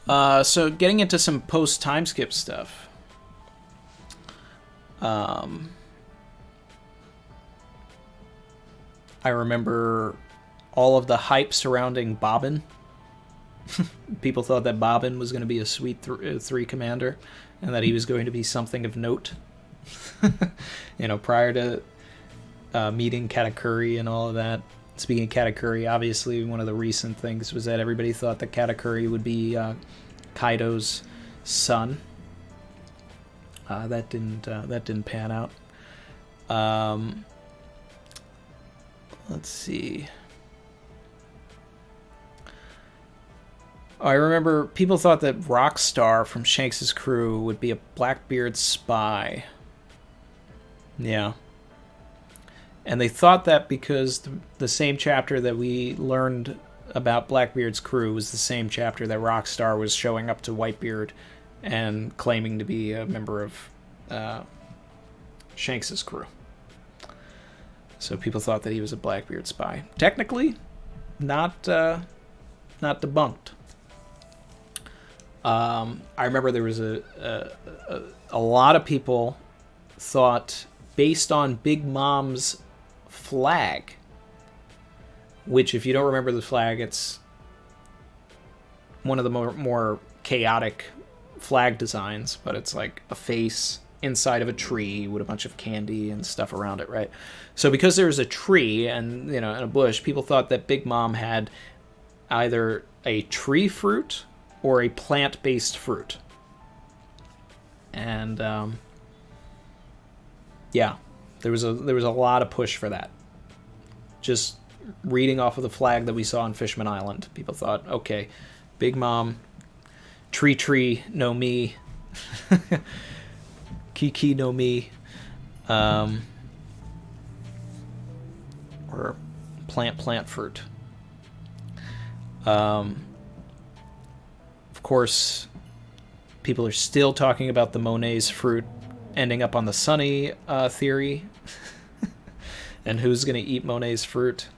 So getting into some post time skip stuff. I remember all of the hype surrounding Bobbin. People thought that Bobbin was going to be a sweet 3 commander, and that he was going to be something of note. Prior to meeting Katakuri and all of that. Speaking of Katakuri, obviously one of the recent things was that everybody thought that Katakuri would be Kaido's son. That didn't pan out. Let's see. I remember people thought that Rockstar from Shanks' crew would be a Blackbeard spy. Yeah. And they thought that because the same chapter that we learned about Blackbeard's crew was the same chapter that Rockstar was showing up to Whitebeard and claiming to be a member of Shanks' crew. So people thought that he was a Blackbeard spy. Technically, not debunked. I remember there was a lot of people thought, based on Big Mom's flag, which, if you don't remember the flag, it's one of the more chaotic flag designs, but it's like a face inside of a tree with a bunch of candy and stuff around it, right? So because there's a tree and and a bush, people thought that Big Mom had either a tree fruit or a plant-based fruit. And yeah, there was a lot of push for that. Just reading off of the flag that we saw on Fishman Island, people thought, okay, Big Mom, tree no me, Kiki no me, or plant fruit. Of course, people are still talking about the Monet's fruit ending up on the Sunny theory. And who's going to eat Monet's fruit?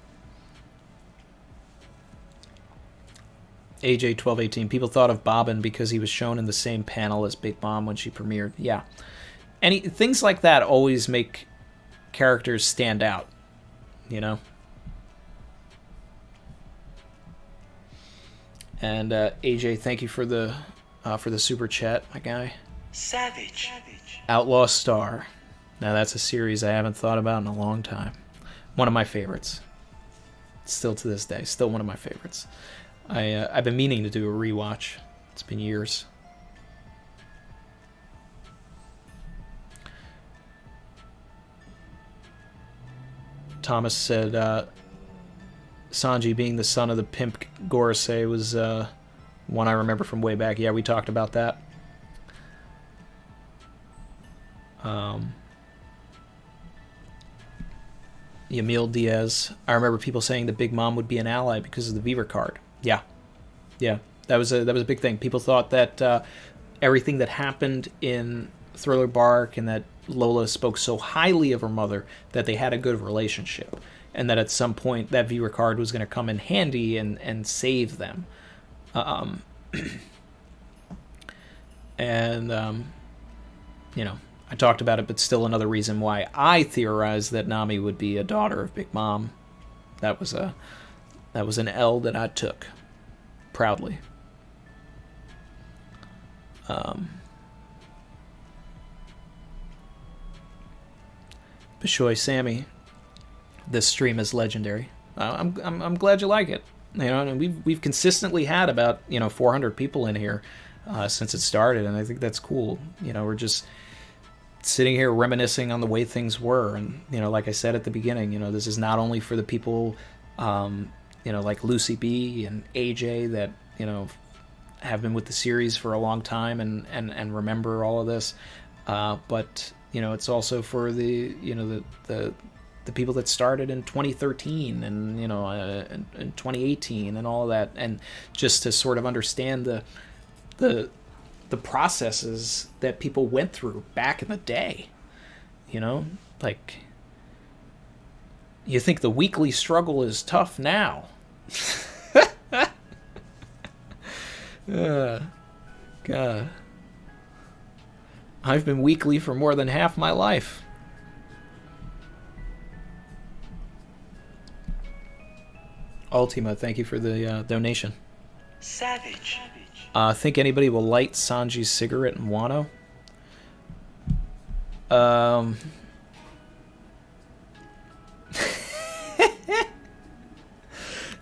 AJ1218. People thought of Bobbin because he was shown in the same panel as Big Mom when she premiered. Yeah. Things like that always make characters stand out, And AJ, thank you for the super chat, my guy. Savage. Outlaw Star. Now that's a series I haven't thought about in a long time. One of my favorites. Still to this day, still one of my favorites. I've been meaning to do a rewatch. It's been years. Thomas said Sanji being the son of the pimp Gorosei was one I remember from way back. Yeah, we talked about that. Yamil Diaz. I remember people saying the Big Mom would be an ally because of the Beaver card. Yeah. That was a big thing. People thought that everything that happened in Thriller Bark and that Lola spoke so highly of her mother that they had a good relationship, and that at some point that Beaver card was going to come in handy and save them. I talked about it, but still another reason why I theorized that Nami would be a daughter of Big Mom. That was an L that I took proudly. Bishoy Sammy, this stream is legendary. I'm glad you like it. And we've consistently had about 400 people in here since it started, and I think that's cool. We're just sitting here reminiscing on the way things were, and like I said at the beginning, this is not only for the people like Lucy B and AJ that have been with the series for a long time and remember all of this, but it's also for the people that started in 2013 and in 2018 and all of that, and just to sort of understand the processes that people went through back in the day. Like, you think the weekly struggle is tough now. God. I've been weekly for more than half my life. Ultima, thank you for the donation. Savage. Think anybody will light Sanji's cigarette in Wano?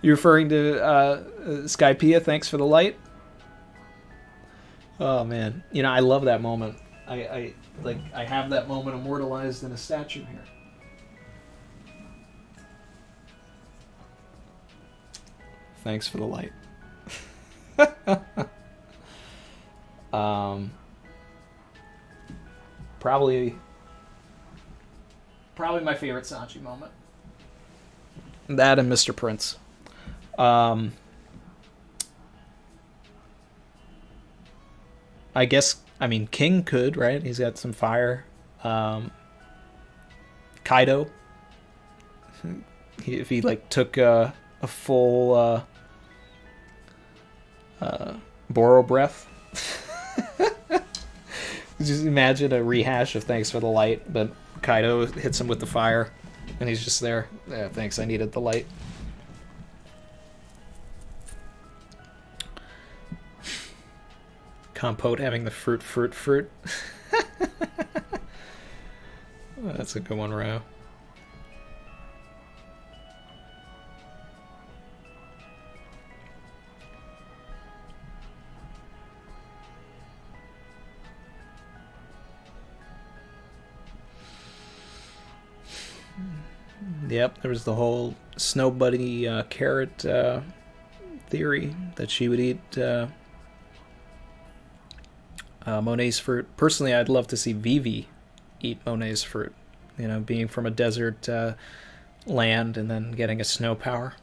You're referring to Skypiea? Thanks for the light. Oh man, I love that moment. I have that moment immortalized in a statue here. Thanks for the light. Probably my favorite Sanji moment. That and Mr. Prince. I guess, King could, right? He's got some fire. Kaido. If he took a full Boro breath. Just imagine a rehash of Thanks for the Light, but Kaido hits him with the fire, and he's just there. Yeah, thanks, I needed the light. Compote having the fruit. Oh, that's a good one, Ro. Yep, there was the whole Snow Bunny carrot theory that she would eat Monet's fruit. Personally, I'd love to see Vivi eat Monet's fruit. Being from a desert land and then getting a snow power.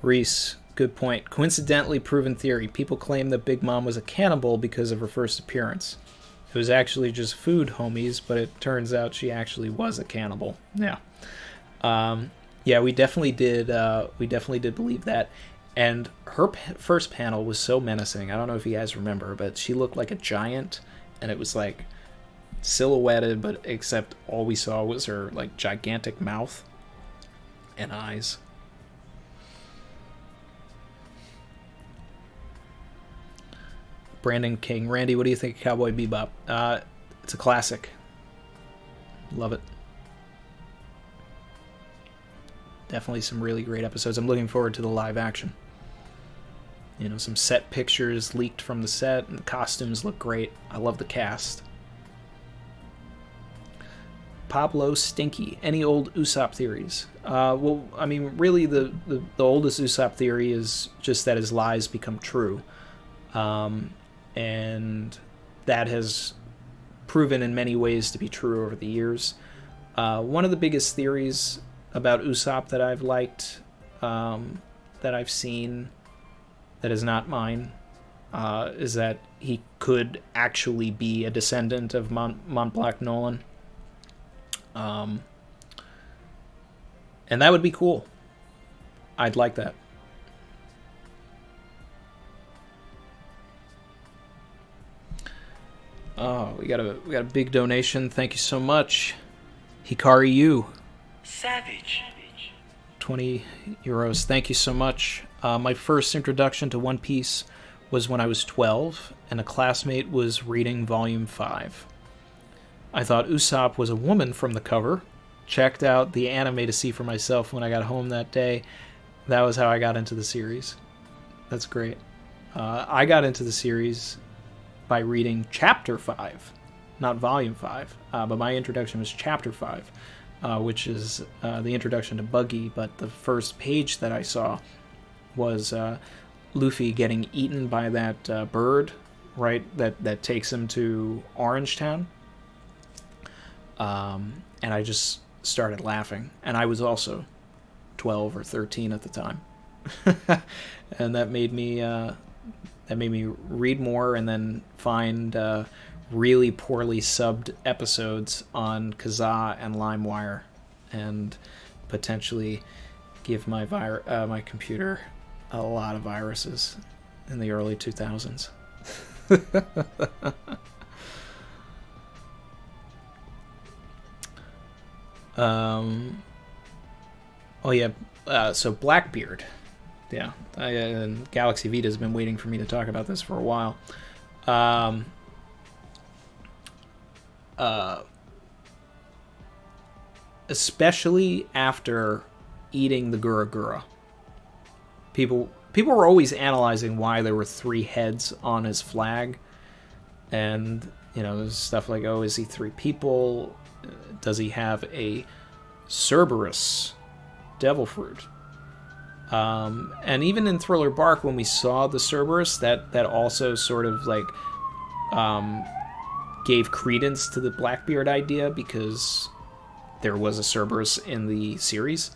Reese, good point. Coincidentally proven theory. People claim that Big Mom was a cannibal because of her first appearance. It was actually just food, homies, but it turns out she actually was a cannibal. Yeah. Yeah, we definitely did believe that. And her first panel was so menacing. I don't know if you guys remember, but she looked like a giant, and it was silhouetted, but except all we saw was her gigantic mouth and eyes. Brandon King. Randy, what do you think of Cowboy Bebop? It's a classic. Love it. Definitely some really great episodes. I'm looking forward to the live action. You know, some set pictures leaked from the set, and the costumes look great. I love the cast. Pablo Stinky. Any old Usopp theories? Well, I mean, really, the oldest Usopp theory is just that his lies become true. And that has proven in many ways to be true over the years. One of the biggest theories about Usopp that I've liked, that I've seen, that is not mine, is that he could actually be a descendant of Mont Black Nolan. And that would be cool. I'd like that. Oh, we got a big donation. Thank you so much, Hikari Yu. Savage. 20 euros. Thank you so much. My first introduction to One Piece was when I was 12, and a classmate was reading Volume 5. I thought Usopp was a woman from the cover. Checked out the anime to see for myself when I got home that day. That was how I got into the series. That's great. I got into the series by reading Chapter 5, not Volume 5. But my introduction was Chapter 5, which is the introduction to Buggy. But the first page that I saw was Luffy getting eaten by that bird, right? That takes him to Orangetown. And I just started laughing. And I was also 12 or 13 at the time. And that made me read more and then find really poorly subbed episodes on Kazaa and LimeWire, and potentially give my my computer a lot of viruses in the early 2000s. Oh yeah, so Blackbeard. Yeah, and Galaxy Vita has been waiting for me to talk about this for a while. Especially after eating the Gura Gura. People were always analyzing why there were 3 heads on his flag. And, you know, there's stuff like, oh, is he 3 people? Does he have a Cerberus devil fruit? And even in Thriller Bark, when we saw the Cerberus, that also sort of like gave credence to the Blackbeard idea, because there was a Cerberus in the series.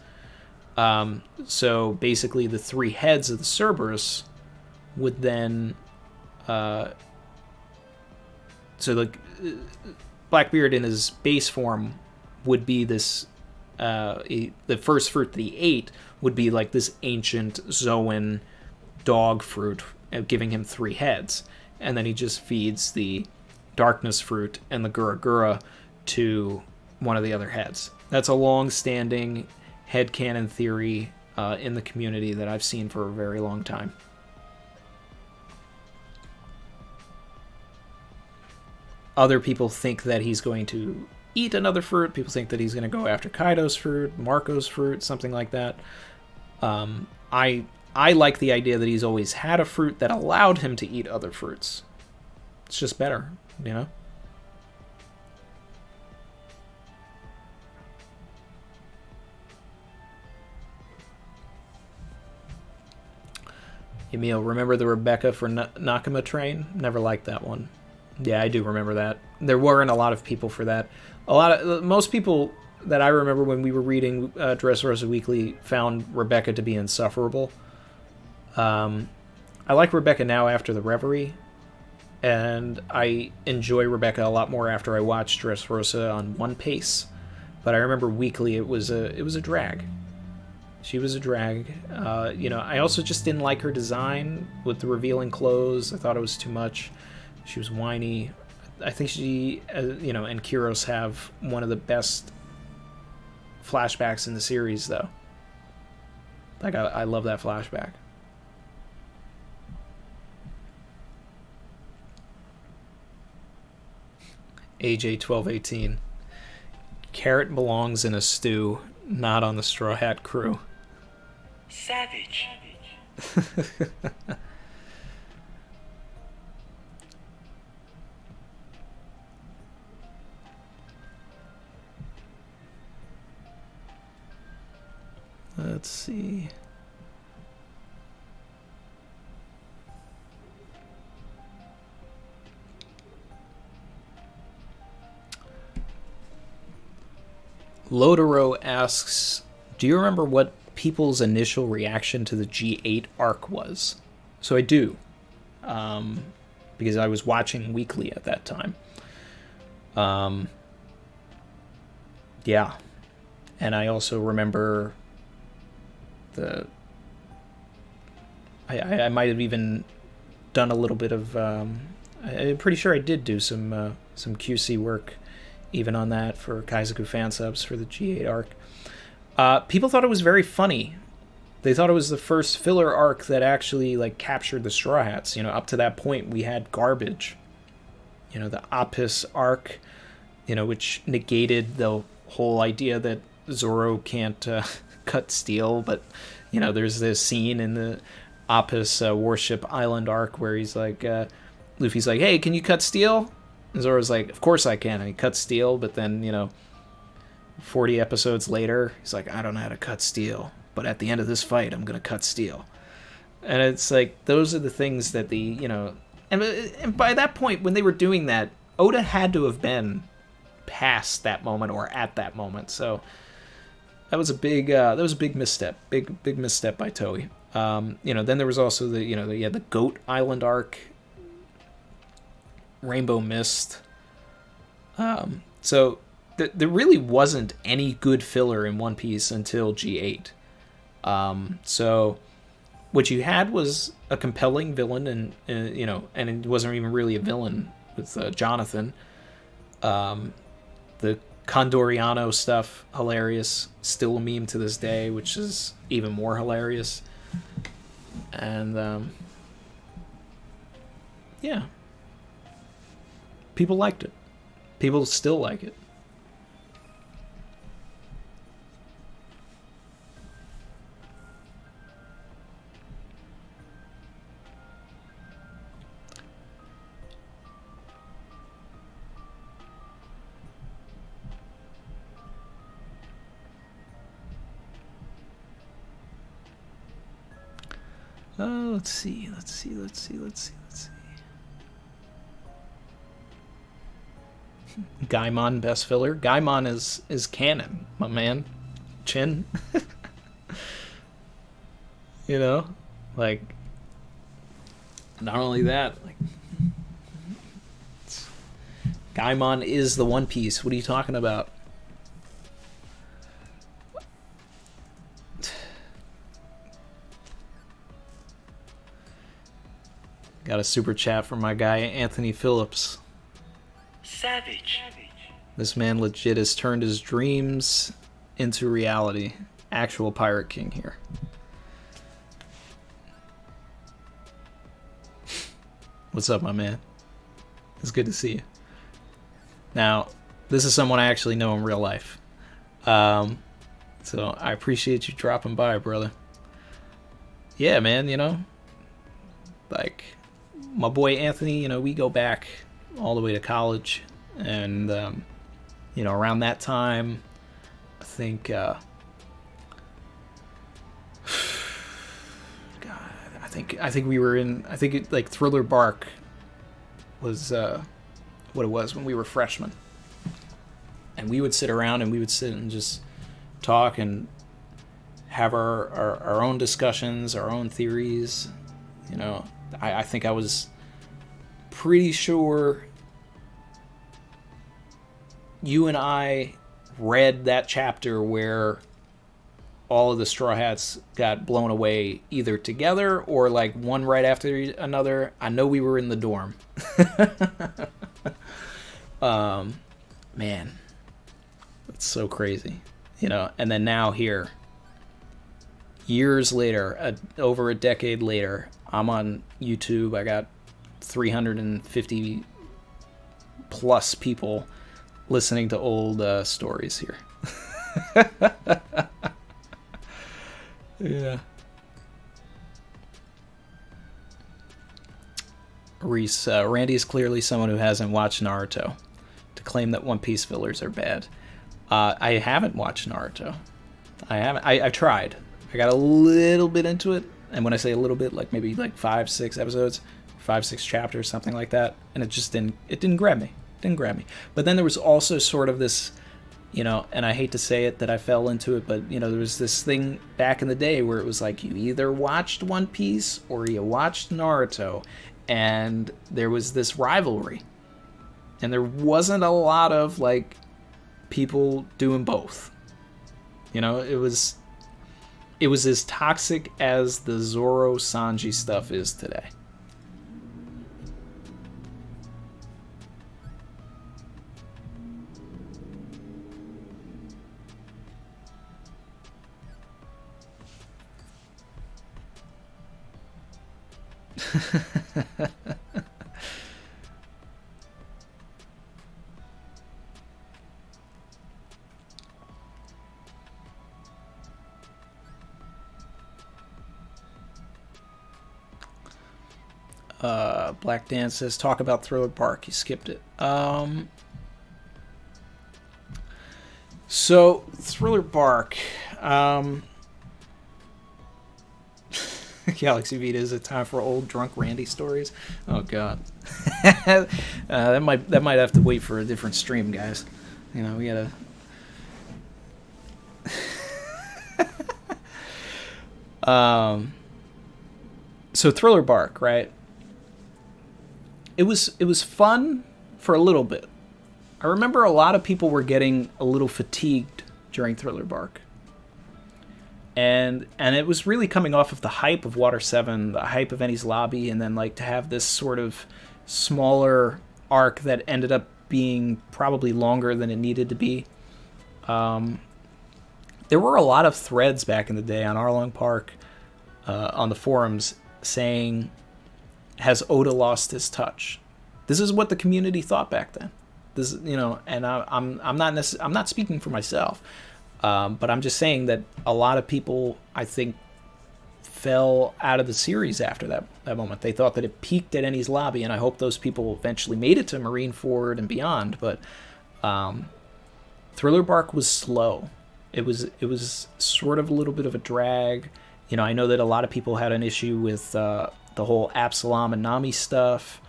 So basically the 3 heads of the Cerberus would then Blackbeard in his base form would be this the first fruit that he ate would be like this ancient Zoan dog fruit, giving him 3 heads, and then he just feeds the darkness fruit and the Gura Gura to one of the other heads. That's a long-standing headcanon theory in the community that I've seen for a very long time. Other people think that he's going to eat another fruit. People think that he's going to go after Kaido's fruit, Marco's fruit, something like that. I like the idea that he's always had a fruit that allowed him to eat other fruits. It's just better, you know? Emil, remember the Rebecca for Nakama train? Never liked that one. Yeah, I do remember that. There weren't a lot of people for that. Most people that I remember when we were reading Dressrosa Weekly found Rebecca to be insufferable. I like Rebecca now after the Reverie, and I enjoy Rebecca a lot more after I watched Dressrosa on One Pace. But I remember Weekly, it was a drag. She was a drag. I also just didn't like her design with the revealing clothes. I thought it was too much. She was whiny. I think she, and Kyros have one of the best flashbacks in the series, though. Like, I love that flashback. AJ1218. Carrot belongs in a stew, not on the Straw Hat crew. Savage. Let's see. Lodero asks, do you remember what people's initial reaction to the G8 arc was? So I do, because I was watching weekly at that time. Yeah. And I also remember I might have even done a little bit of, I'm pretty sure I did do some QC work even on that for Kaizoku fan subs for the G8 arc. People thought it was very funny. They thought it was the first filler arc that actually like captured the Straw Hats. You know, up to that point we had garbage. You know, the Apis arc, you know, which negated the whole idea that Zoro can't cut steel, but you know, there's this scene in the Apis Warship Island arc where he's like, Luffy's like, hey, can you cut steel? And Zoro's like, of course I can. And he cuts steel, but then, you know, 40 episodes later, he's like, I don't know how to cut steel, but at the end of this fight, I'm going to cut steel. And it's like, those are the things that the, you know, and by that point, when they were doing that, Oda had to have been past that moment or at that moment. So that was a big misstep, big misstep by Toei. You know, then there was also the Goat Island arc, Rainbow Mist. So there really wasn't any good filler in One Piece until G8. So what you had was a compelling villain, and you know, and it wasn't even really a villain with Jonathan. The Condoriano stuff, hilarious, still a meme to this day, which is even more hilarious. And yeah, people liked it. People still like it. Let's see. Gaimon best filler. Gaimon is canon, my man. Chin. You know? Like, not only that, like, Gaimon is the One Piece. What are you talking about? Got a super chat from my guy Anthony Phillips. Savage. This man legit has turned his dreams into reality. Actual Pirate King here. What's up, my man? It's good to see you. Now, this is someone I actually know in real life. So I appreciate you dropping by, brother. Yeah, man, you know, like, my boy Anthony, you know, we go back all the way to college, and you know, around that time, I think God, I think we were in, I think it, like, Thriller Bark was what it was when we were freshmen, and we would sit around and we would sit and just talk and have our own discussions, our own theories. You know, I think I was pretty sure you and I read that chapter where all of the Straw Hats got blown away either together or like one right after another. I know we were in the dorm. Man, it's so crazy, you know. And then now here, years later, over a decade later, I'm on YouTube. I got 350 plus people listening to old stories here. Yeah. Reese, Randy is clearly someone who hasn't watched Naruto to claim that One Piece fillers are bad. I haven't watched Naruto. I haven't. I tried. I got a little bit into it, and when I say a little bit, like maybe like 5-6 episodes, 5-6 chapters, something like that, and it just didn't grab me. It didn't grab me. But then there was also sort of this, you know, and I hate to say it that I fell into it, but, you know, there was this thing back in the day where it was like you either watched One Piece or you watched Naruto, and there was this rivalry. And there wasn't a lot of, like, people doing both. You know, it was as toxic as the Zoro Sanji stuff is today. Black Dan says, talk about Thriller Bark. You skipped it. So, Thriller Bark. Galaxy Vita, is it time for old drunk Randy stories? Oh God, that might have to wait for a different stream, guys. You know, we gotta. So Thriller Bark, right? It was fun for a little bit. I remember a lot of people were getting a little fatigued during Thriller Bark. And it was really coming off of the hype of Water 7, the hype of Enies Lobby, and then like to have this sort of smaller arc that ended up being probably longer than it needed to be. There were a lot of threads back in the day on Arlong Park, on the forums, saying, "Has Oda lost his touch?" This is what the community thought back then. This, you know, and I'm not speaking for myself. But I'm just saying that a lot of people, I think, fell out of the series after that moment. They thought that it peaked at Enies Lobby, and I hope those people eventually made it to Marineford and beyond. But Thriller Bark was slow. It was sort of a little bit of a drag. You know, I know that a lot of people had an issue with the whole Absalom and Nami stuff.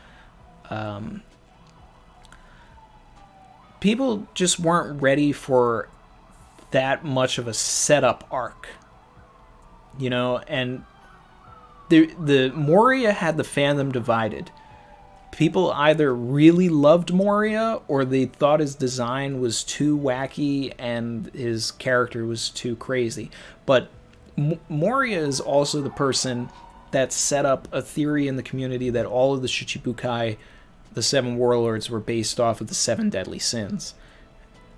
People just weren't ready for that much of a setup arc, you know, and the Moria had the fandom divided. People either really loved Moria or they thought his design was too wacky and his character was too crazy. But Moria is also the person that set up a theory in the community that all of the Shichibukai, the 7 warlords, were based off of the 7 deadly sins,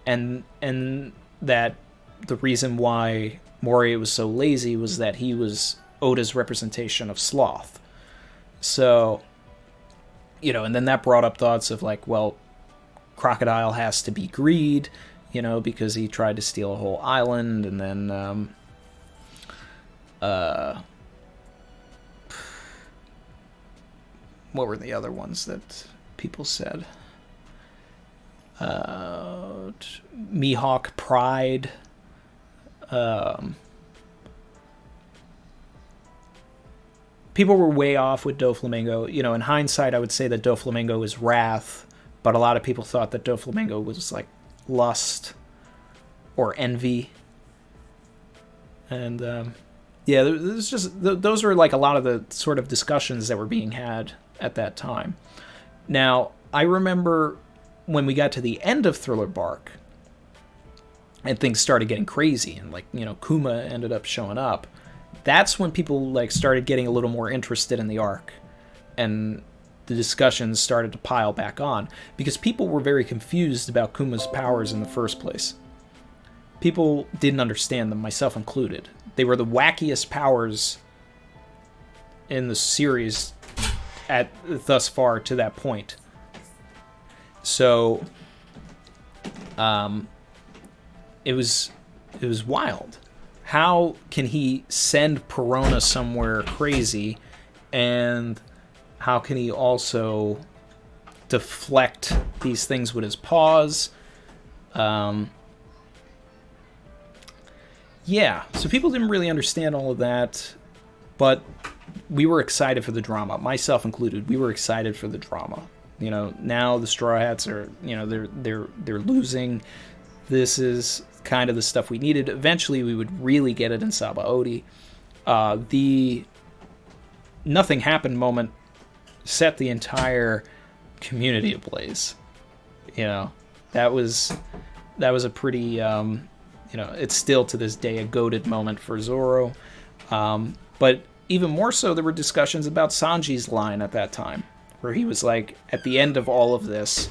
and that the reason why Moria was so lazy was that he was Oda's representation of sloth. So, you know, and then that brought up thoughts of like, well, Crocodile has to be greed, you know, because he tried to steal a whole island, and then what were the other ones that people said? Mihawk pride. People were way off with Doflamingo. You know, in hindsight, I would say that Doflamingo is wrath, but a lot of people thought that Doflamingo was like lust or envy. And yeah, there's just those were like a lot of the sort of discussions that were being had at that time. Now, I remember when we got to the end of Thriller Bark, and things started getting crazy, and like, you know, Kuma ended up showing up. That's when people like started getting a little more interested in the arc, and the discussions started to pile back on, because people were very confused about Kuma's powers in the first place. People didn't understand them, myself included. They were the wackiest powers in the series at thus far to that point. So, it was wild. How can he send Perona somewhere crazy, and how can he also deflect these things with his paws? Yeah, so people didn't really understand all of that, but we were excited for the drama, myself included. We were excited for the drama. You know, now the Straw Hats are, you know, they're losing. This is kind of the stuff we needed. Eventually, we would really get it in Sabaody. The nothing happened moment set the entire community ablaze. You know, that was a pretty, you know, it's still to this day a goated moment for Zoro. But even more so, there were discussions about Sanji's line at that time, where he was like, at the end of all of this,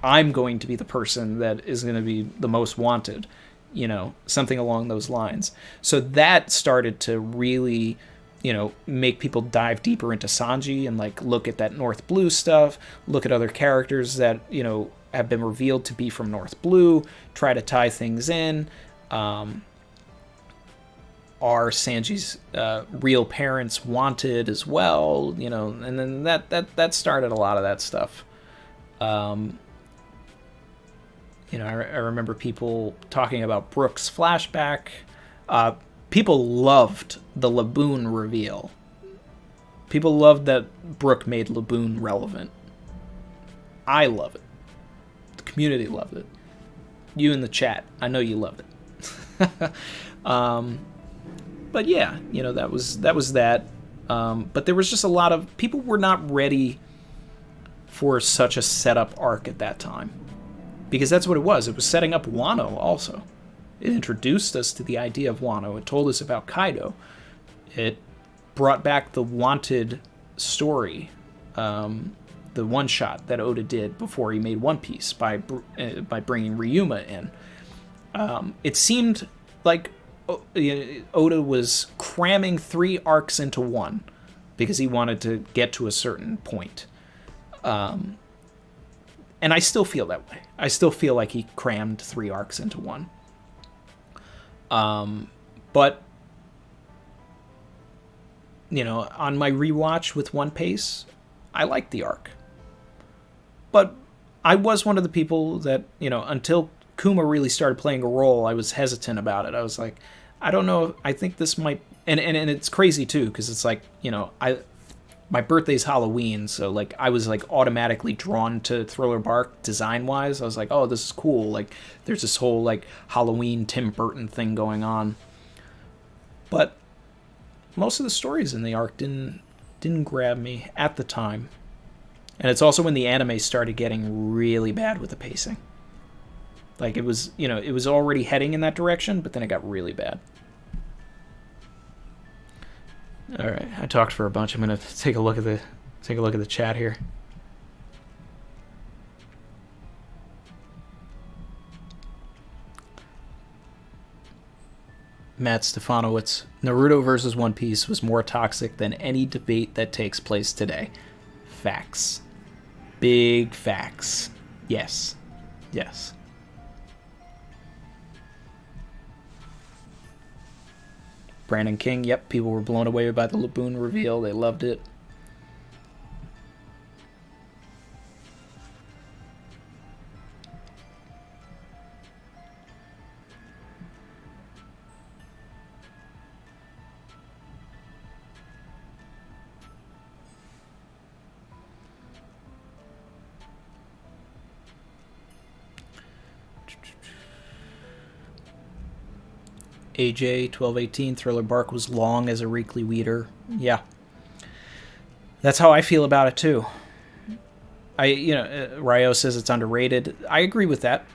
I'm going to be the person that is going to be the most wanted, you know, something along those lines. So that started to really, you know, make people dive deeper into Sanji and like look at that North Blue stuff, look at other characters that, you know, have been revealed to be from North Blue, try to tie things in. Are Sanji's real parents wanted as well, you know, and then that started a lot of that stuff. You know, I remember people talking about Brooke's flashback. People loved the Laboon reveal. People loved that Brooke made Laboon relevant. I love it. The community loved it. You in the chat, I know you loved it. But yeah, you know, that was that. But there was just a lot of people were not ready for such a setup arc at that time, because that's what it was. It was setting up Wano also. It introduced us to the idea of Wano. It told us about Kaido. It brought back the Wanted story, the one shot that Oda did before he made One Piece by bringing Ryuma in. It seemed like Oda was cramming 3 arcs into one because he wanted to get to a certain point. And I still feel that way. I still feel like he crammed 3 arcs into one. But, you know, on my rewatch with One Piece, I liked the arc. But I was one of the people that, you know, until Kuma really started playing a role, I was hesitant about it. I was like, I don't know. I think this might, and it's crazy too, because it's like, you know, my birthday's Halloween, so like I was like automatically drawn to Thriller Bark design wise. I was like, oh, this is cool. Like there's this whole like Halloween Tim Burton thing going on. But most of the stories in the arc didn't grab me at the time. And it's also when the anime started getting really bad with the pacing. Like it was, you know, it was already heading in that direction, but then it got really bad. All right, I talked for a bunch. I'm gonna take a look at the chat here. Matt Stefanowitz, Naruto versus One Piece was more toxic than any debate that takes place today. Facts. Big facts. Yes. Yes. Brandon King, yep, people were blown away by the Laboon reveal. They loved it. AJ 1218, Thriller Bark was long as a weekly weeder. Yeah, that's how I feel about it too. Ryo says it's underrated. I agree with that.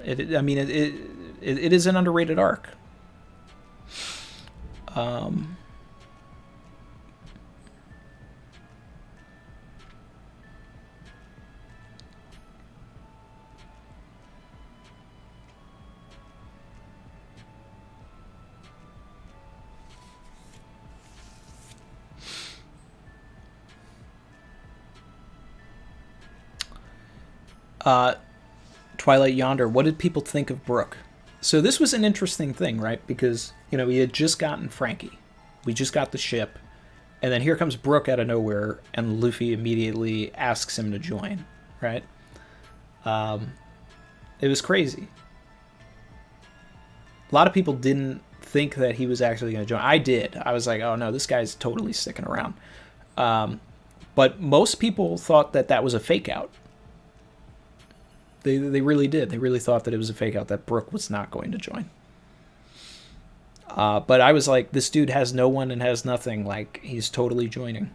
It is an underrated arc. Twilight Yonder, what did people think of Brook? So this was an interesting thing, right? Because, we had just gotten Frankie. We just got the ship. And then here comes Brook out of nowhere, and Luffy immediately asks him to join, right? It was crazy. A lot of people didn't think that he was actually going to join. I did. I was like, oh no, this guy's totally sticking around. But most people thought that was a fake out. They really did. They really thought that it was a fake out, that Brook was not going to join. But I was like, this dude has no one and has nothing. Like, he's totally joining.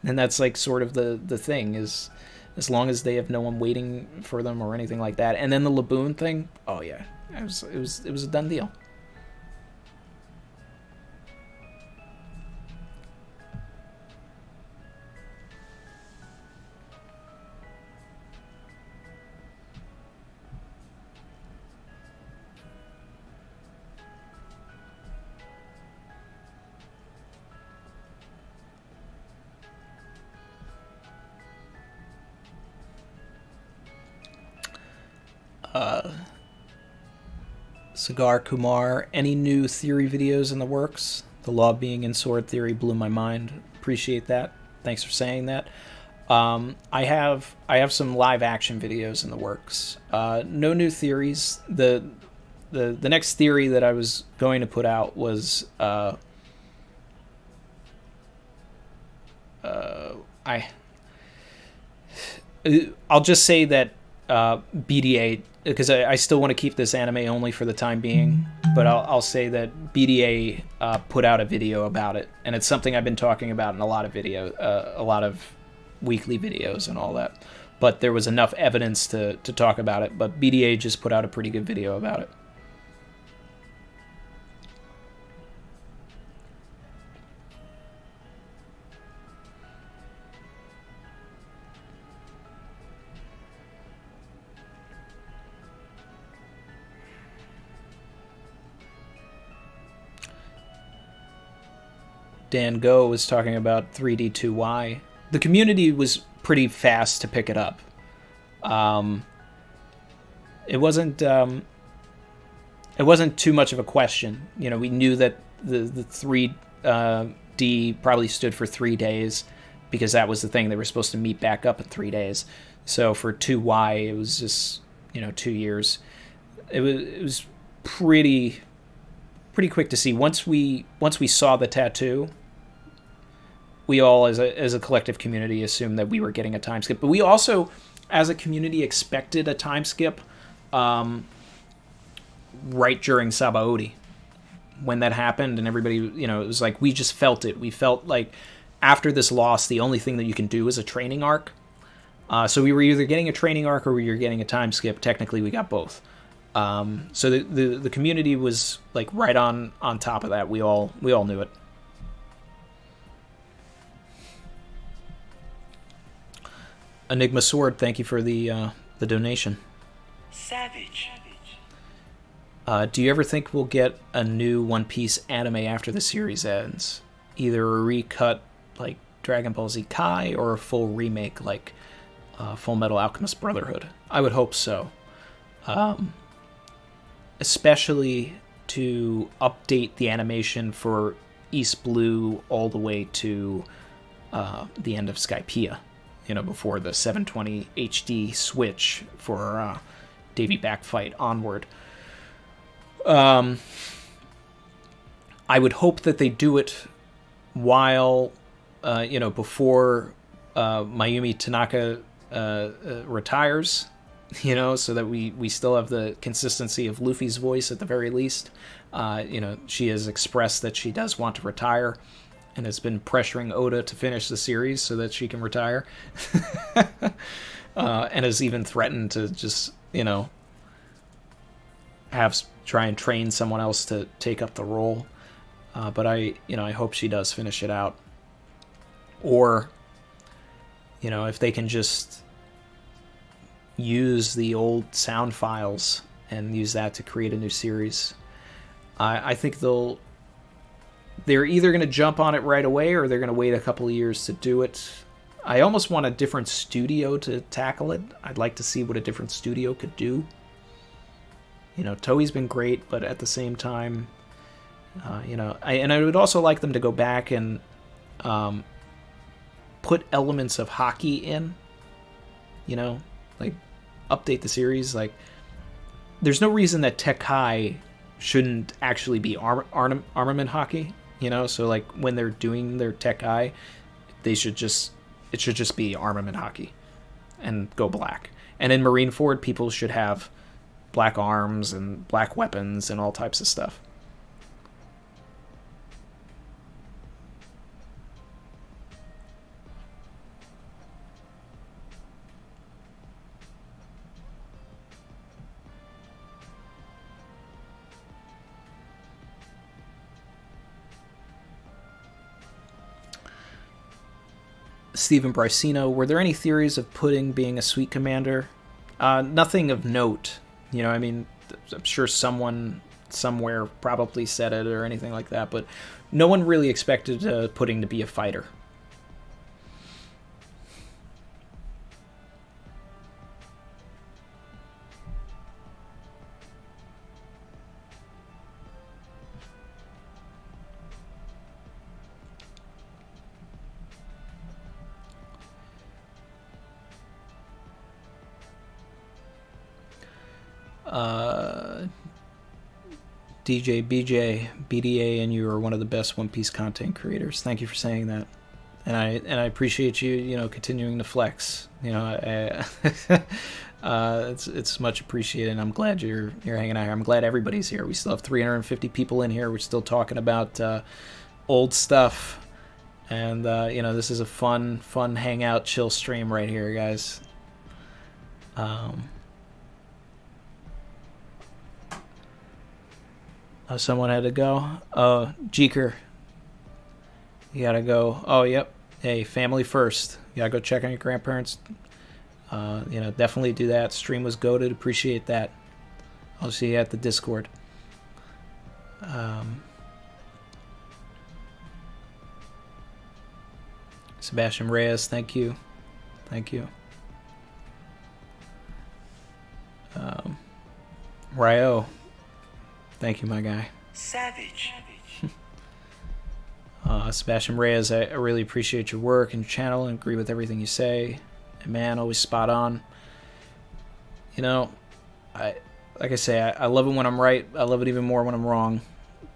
And that's like sort of the thing, is as long as they have no one waiting for them or anything like that. And then the Laboon thing, oh yeah, it was a done deal. Cigar Kumar, any new theory videos in the works? The law being in sword theory blew my mind. Appreciate that. Thanks for saying that. I have some live action videos in the works. No new theories. The next theory that I was going to put out was I'll just say that BDA, because I still want to keep this anime only for the time being, but I'll say that BDA put out a video about it, and it's something I've been talking about in a lot of a lot of weekly videos and all that. But there was enough evidence to talk about it, but BDA just put out a pretty good video about it. Dan Go was talking about 3D2Y. The community was pretty fast to pick it up. It wasn't too much of a question. We knew that the 3D probably stood for 3 days, because that was the thing. They were supposed to meet back up in 3 days. So for 2Y, it was just 2 years. It was pretty quick to see. Once we saw the tattoo, we all, as a collective community, assumed that we were getting a time skip. But we also, as a community, expected a time skip right during Sabaody. When that happened, and everybody, it was like, we just felt it. We felt like after this loss, the only thing that you can do is a training arc. So we were either getting a training arc or we were getting a time skip. Technically, we got both. So the community was like right on top of that. We all knew it. Enigma Sword, thank you for the donation. Savage. Do you ever think we'll get a new One Piece anime after the series ends? Either a recut like Dragon Ball Z Kai or a full remake like Full Metal Alchemist Brotherhood? I would hope so. Especially to update the animation for East Blue all the way to the end of Skypiea. Before the 720 HD switch for Davey Back fight onward. I would hope that they do it while, before Mayumi Tanaka retires, so that we still have the consistency of Luffy's voice at the very least. She has expressed that she does want to retire, and has been pressuring Oda to finish the series so that she can retire. And has even threatened to just, try and train someone else to take up the role. But I hope she does finish it out. Or, if they can just use the old sound files and use that to create a new series. I think they're either going to jump on it right away or they're going to wait a couple of years to do it. I almost want a different studio to tackle it. I'd like to see what a different studio could do. You know, Toei's been great, but at the same time, you know, I would also like them to go back and put elements of hockey in. You know, like update the series. Like, there's no reason that Tekkai shouldn't actually be armament hockey. You know, so like when they're doing their Tekkai, it should just be armament hockey and go black. And in Marineford, people should have black arms and black weapons and all types of stuff. Stephen Bricino, were there any theories of Pudding being a sweet commander? Nothing of note. You know, I mean, I'm sure someone somewhere probably said it or anything like that, but no one really expected Pudding to be a fighter. DJ, BJ, BDA, and you are one of the best One Piece content creators. Thank you for saying that, and I appreciate you, you know, continuing to flex. You know, it's much appreciated. And I'm glad you're hanging out here. I'm glad everybody's here. We still have 350 people in here. We're still talking about old stuff, and you know, this is a fun hangout, chill stream right here, guys. Someone had to go. Oh, Jeeker. You gotta go. Oh, yep. Hey, family first. You gotta go check on your grandparents. You know, definitely do that. Stream was goated. Appreciate that. I'll see you at the Discord. Sebastian Reyes, thank you. Thank you. Ryo. Thank you, my guy. Savage. Sebastian Reyes, I really appreciate your work and your channel and agree with everything you say. And man, always spot on. You know, I love it when I'm right. I love it even more when I'm wrong,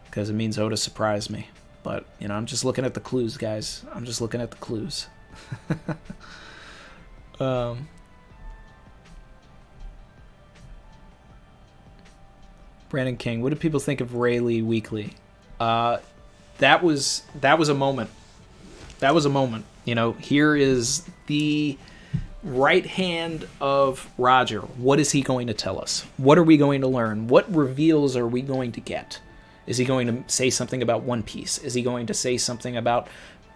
because it means Oda surprised me. But, you know, I'm just looking at the clues, guys. I'm just looking at the clues. Brandon King, what did people think of Rayleigh Weekly? That was a moment. That was a moment. You know, here is the right hand of Roger. What is he going to tell us? What are we going to learn? What reveals are we going to get? Is he going to say something about One Piece? Is he going to say something about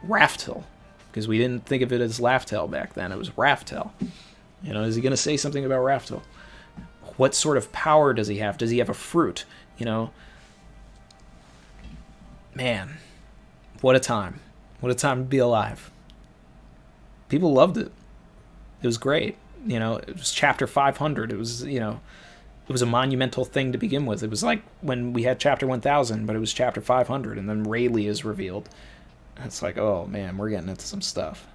Raftel? Because we didn't think of it as Laftel back then. It was Raftel. You know, is he going to say something about Raftel? What sort of power does he have? Does he have a fruit? You know, man, what a time. What a time to be alive. People loved it. It was great. You know, it was chapter 500. It was, you know, it was a monumental thing to begin with. It was like when we had chapter 1000, but it was chapter 500, and then Rayleigh is revealed. And it's like, oh man, we're getting into some stuff.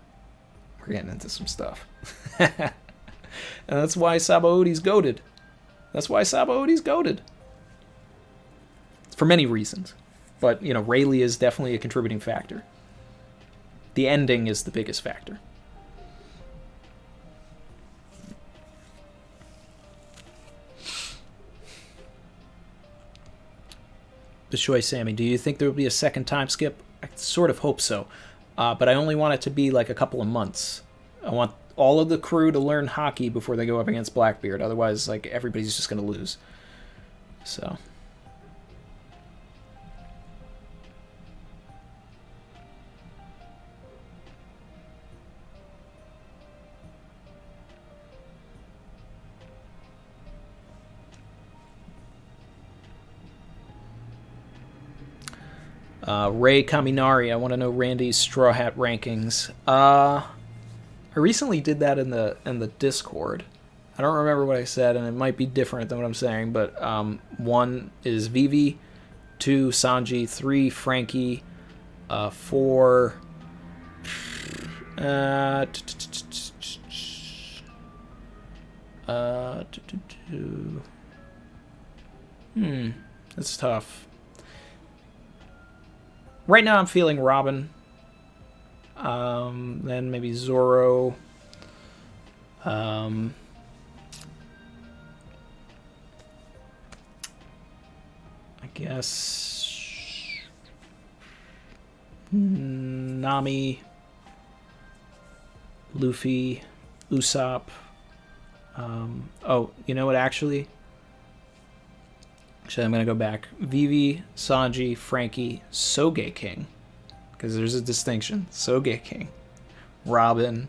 We're getting into some stuff. And that's why Sabaody's goated. That's why Sabaody's goated. For many reasons. But, you know, Rayleigh is definitely a contributing factor. The ending is the biggest factor. Bishoy Sammy, do you think there will be a second time skip? I sort of hope so. But I only want it to be like a couple of months. I want all of the crew to learn hockey before they go up against Blackbeard. Otherwise, like, everybody's just going to lose. So. Ray Kaminari, I want to know Randy's Straw Hat rankings. I recently did that in the Discord. I don't remember what I said, and it might be different than what I'm saying, but 1 is Vivi, 2 Sanji, 3 Frankie, 4 that's tough. Right now I'm feeling Robin. Then maybe Zoro. I guess Nami, Luffy, Usopp. Oh, you know what? Actually, I'm gonna go back. Vivi, Sanji, Frankie, Soge King, because there's a distinction. Soge King, Robin,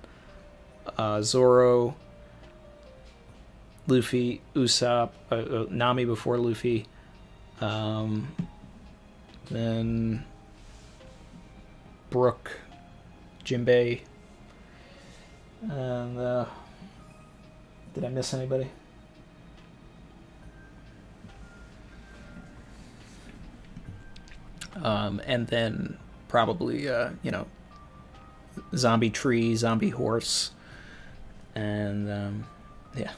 Zoro, Luffy, Usopp, Nami before Luffy, then Brook, Jinbei, and did I miss anybody? And then probably zombie tree, zombie horse, and yeah.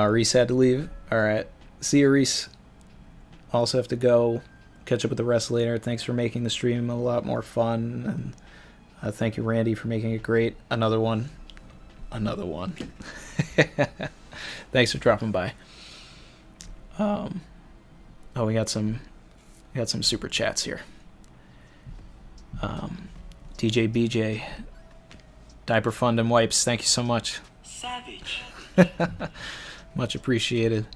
Reese had to leave. All right, see you, Reese. Also have to go catch up with the rest later. Thanks for making the stream a lot more fun, and thank you, Randy, for making it great. Another one. Thanks for dropping by. We got some super chats here. DJ BJ, Diaper Fund and Wipes, thank you so much. Savage. Much appreciated.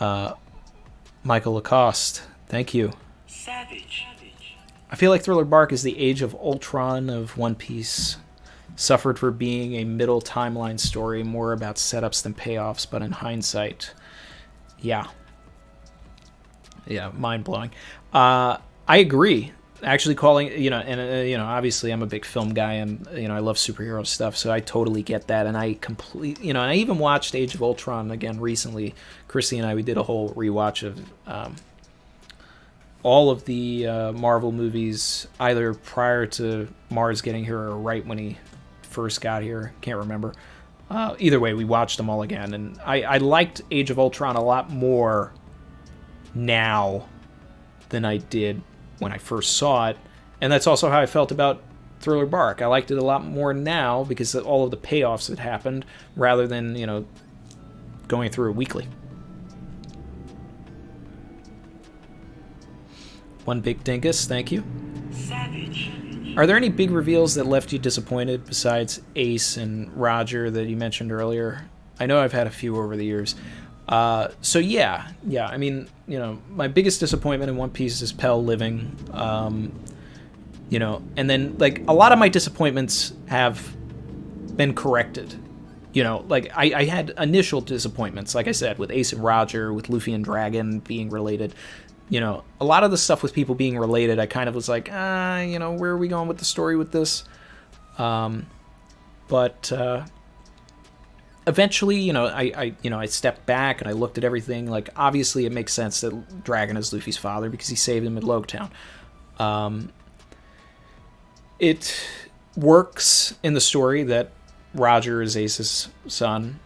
Michael Lacoste, thank you. Savage. I feel like Thriller Bark is the Age of Ultron of One Piece. Suffered for being a middle timeline story, more about setups than payoffs, but in hindsight, yeah, mind-blowing. I agree. Actually calling, obviously I'm a big film guy, and, I love superhero stuff, so I totally get that, and I and I even watched Age of Ultron again recently. Chrissy and I, we did a whole rewatch of all of the Marvel movies, either prior to Mars getting here or right when he first got here. Can't remember. Either way, we watched them all again, and I liked Age of Ultron a lot more now than I did when I first saw it, and that's also how I felt about Thriller Bark. I liked it a lot more now because of all of the payoffs that happened, rather than going through it weekly. One Big Dingus, thank you. Savage. Are there any big reveals that left you disappointed besides Ace and Roger that you mentioned earlier? I know I've had a few over the years. So yeah. I mean, my biggest disappointment in One Piece is Pell living. And then like a lot of my disappointments have been corrected. I had initial disappointments, like I said, with Ace and Roger, with Luffy and Dragon being related. A lot of the stuff with people being related, I kind of was like, where are we going with the story with this? But eventually, I stepped back and I looked at everything. Like, obviously, it makes sense that Dragon is Luffy's father because he saved him at Logtown. It works in the story that Roger is Ace's son.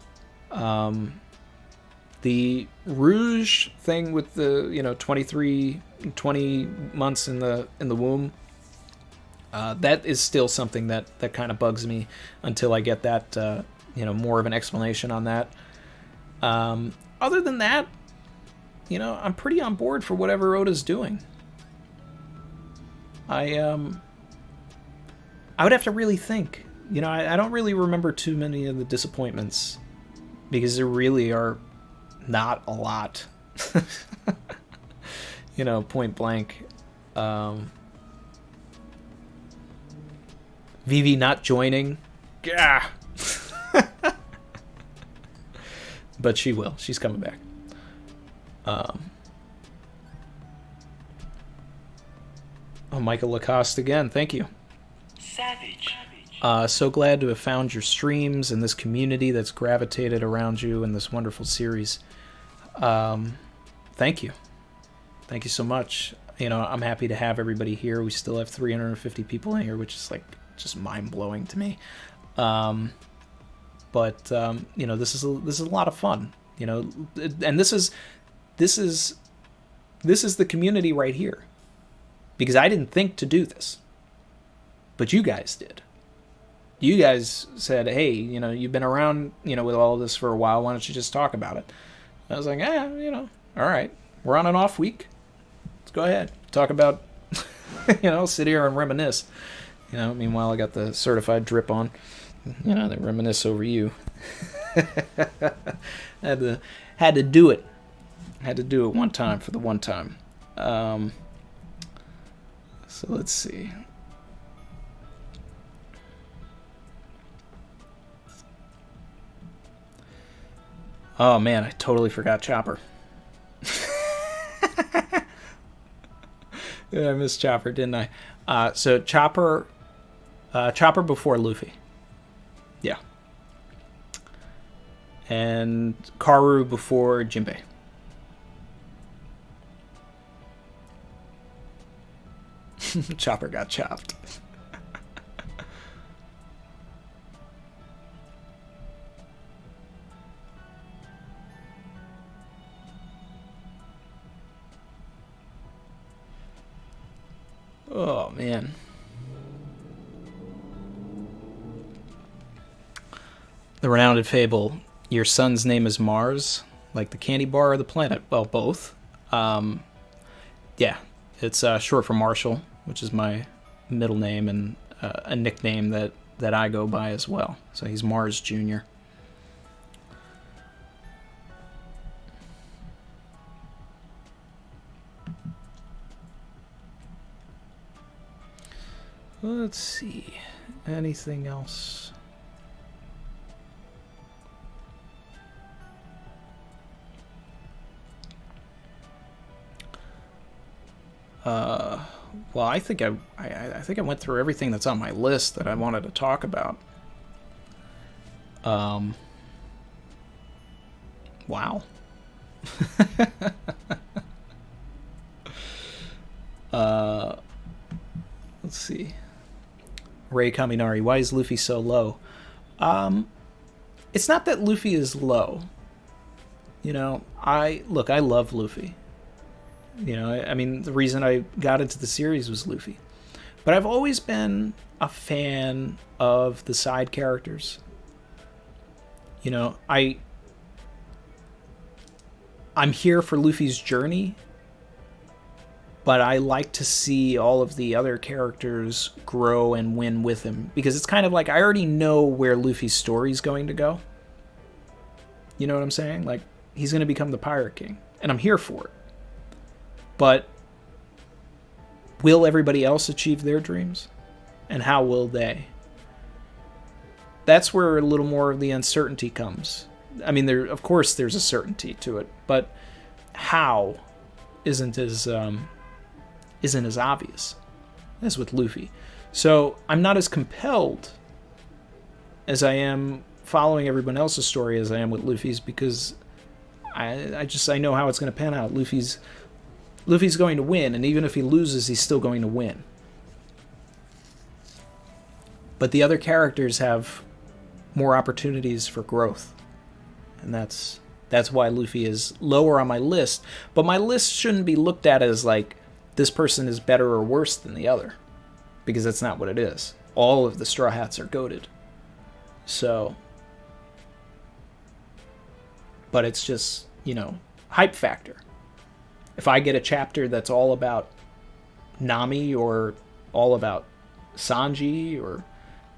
The Rouge thing with the 20 months in the womb, that is still something that kind of bugs me until I get that more of an explanation on that. Other than that, I'm pretty on board for whatever Oda's doing. I would have to really think. I don't really remember too many of the disappointments because there really are not a lot. Point blank. Vivi not joining. Gah. But she will. She's coming back. Oh Oh, Michael Lacoste again. Thank you. Savage. So glad to have found your streams and this community that's gravitated around you in this wonderful series. Thank you. Thank you so much. You know, I'm happy to have everybody here. We still have 350 people in here, which is like just mind-blowing to me. But you know, this is a lot of fun. You know, and this is the community right here. Because I didn't think to do this, but you guys did. You guys said, "Hey, you know, you've been around, you know, with all of this for a while. Why don't you just talk about it?" I was like, you know, all right. We're on an off week. Let's go ahead. Talk about, you know, sit here and reminisce. You know, meanwhile, I got the certified drip on. You know, they reminisce over you. Had to do it. Had to do it one time for the one time. So let's see. Oh man, I totally forgot Chopper. Yeah, I missed Chopper, didn't I? So Chopper before Luffy. Yeah. And Karu before Jinbei. Chopper got chopped. Oh, man. The renowned fable, your son's name is Mars, like the candy bar or the planet? Well, both. Yeah, it's short for Marshall, which is my middle name and a nickname that I go by as well. So he's Mars Jr. Let's see. Anything else? Well, I think I think I went through everything that's on my list that I wanted to talk about. Wow. Let's see. Ray Kaminari, why is Luffy so low? It's not that Luffy is low. You know, I love Luffy. You know, I mean, the reason I got into the series was Luffy. But I've always been a fan of the side characters. You know, I'm here for Luffy's journey, but I like to see all of the other characters grow and win with him. Because it's kind of like I already know where Luffy's story's going to go. You know what I'm saying? Like, he's going to become the Pirate King. And I'm here for it. But will everybody else achieve their dreams? And how will they? That's where a little more of the uncertainty comes. I mean, of course there's a certainty to it, but how isn't as obvious as with Luffy. So I'm not as compelled as I am following everyone else's story as I am with Luffy's, because I know how it's going to pan out. Luffy's going to win, and even if he loses, he's still going to win. But the other characters have more opportunities for growth. And that's why Luffy is lower on my list. But my list shouldn't be looked at as like, this person is better or worse than the other. Because that's not what it is. All of the Straw Hats are goated. So, but it's just, you know, hype factor. If I get a chapter that's all about Nami or all about Sanji, or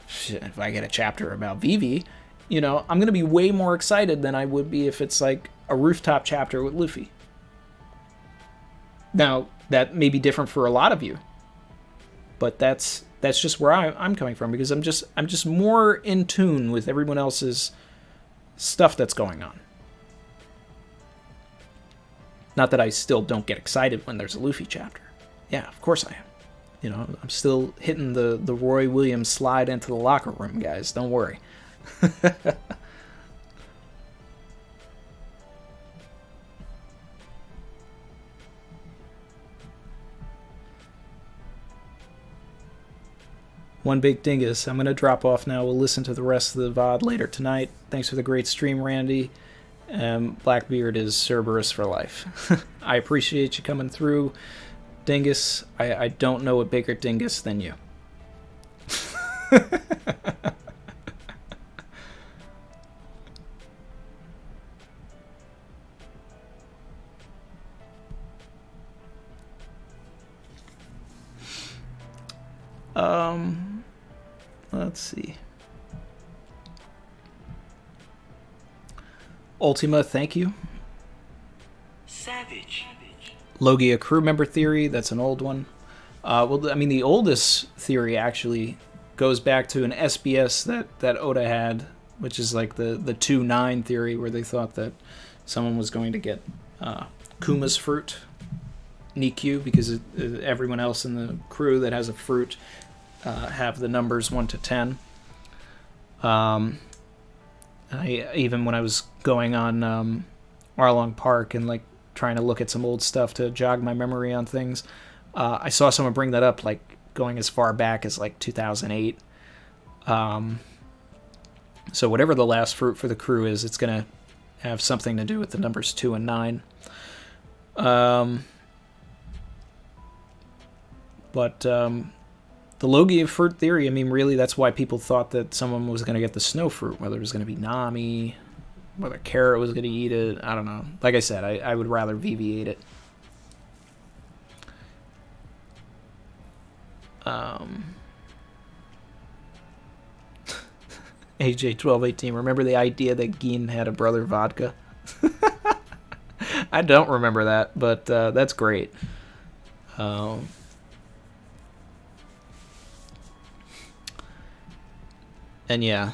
shit, if I get a chapter about Vivi, you know, I'm going to be way more excited than I would be if it's like a rooftop chapter with Luffy. Now, that may be different for a lot of you, but that's just where I'm coming from, because I'm just more in tune with everyone else's stuff that's going on. Not that I still don't get excited when there's a Luffy chapter. Yeah, of course I am. I'm still hitting the Roy Williams slide into the locker room, guys. Don't worry. One big dingus. I'm going to drop off now. We'll listen to the rest of the VOD later tonight. Thanks for the great stream, Randy. Blackbeard is Cerberus for life. I appreciate you coming through, dingus. I don't know a bigger dingus than you. Let's see. Ultima, thank you. Savage. Logia crew member theory, that's an old one. Well, I mean, the oldest theory actually goes back to an SBS that Oda had, which is like the 2-9 theory, where they thought that someone was going to get Kuma's fruit, Nikyu, because everyone else in the crew that has a fruit have the numbers 1 to 10. Even when I was going on Arlong Park and like trying to look at some old stuff to jog my memory on things, I saw someone bring that up, like going as far back as like 2008. So whatever the last fruit for the crew is, it's gonna have something to do with the numbers 2 and 9. But the Logia fruit theory, I mean, really, that's why people thought that someone was going to get the snow fruit, whether it was going to be Nami, whether Carrot was going to eat it. I don't know. Like I said, I would rather VV8 it. AJ1218, remember the idea that Gin had a brother Vodka? I don't remember that, but that's great. And yeah,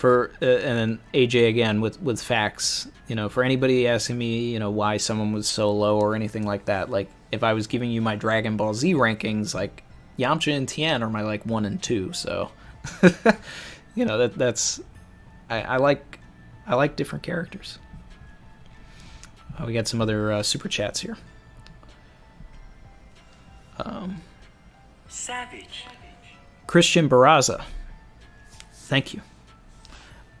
and then AJ again with facts. For anybody asking me, why someone was so low or anything like that, like if I was giving you my Dragon Ball Z rankings, like Yamcha and Tien are my like 1 and 2. So, that's I like different characters. We got some other super chats here. Savage. Christian Barraza. Thank you.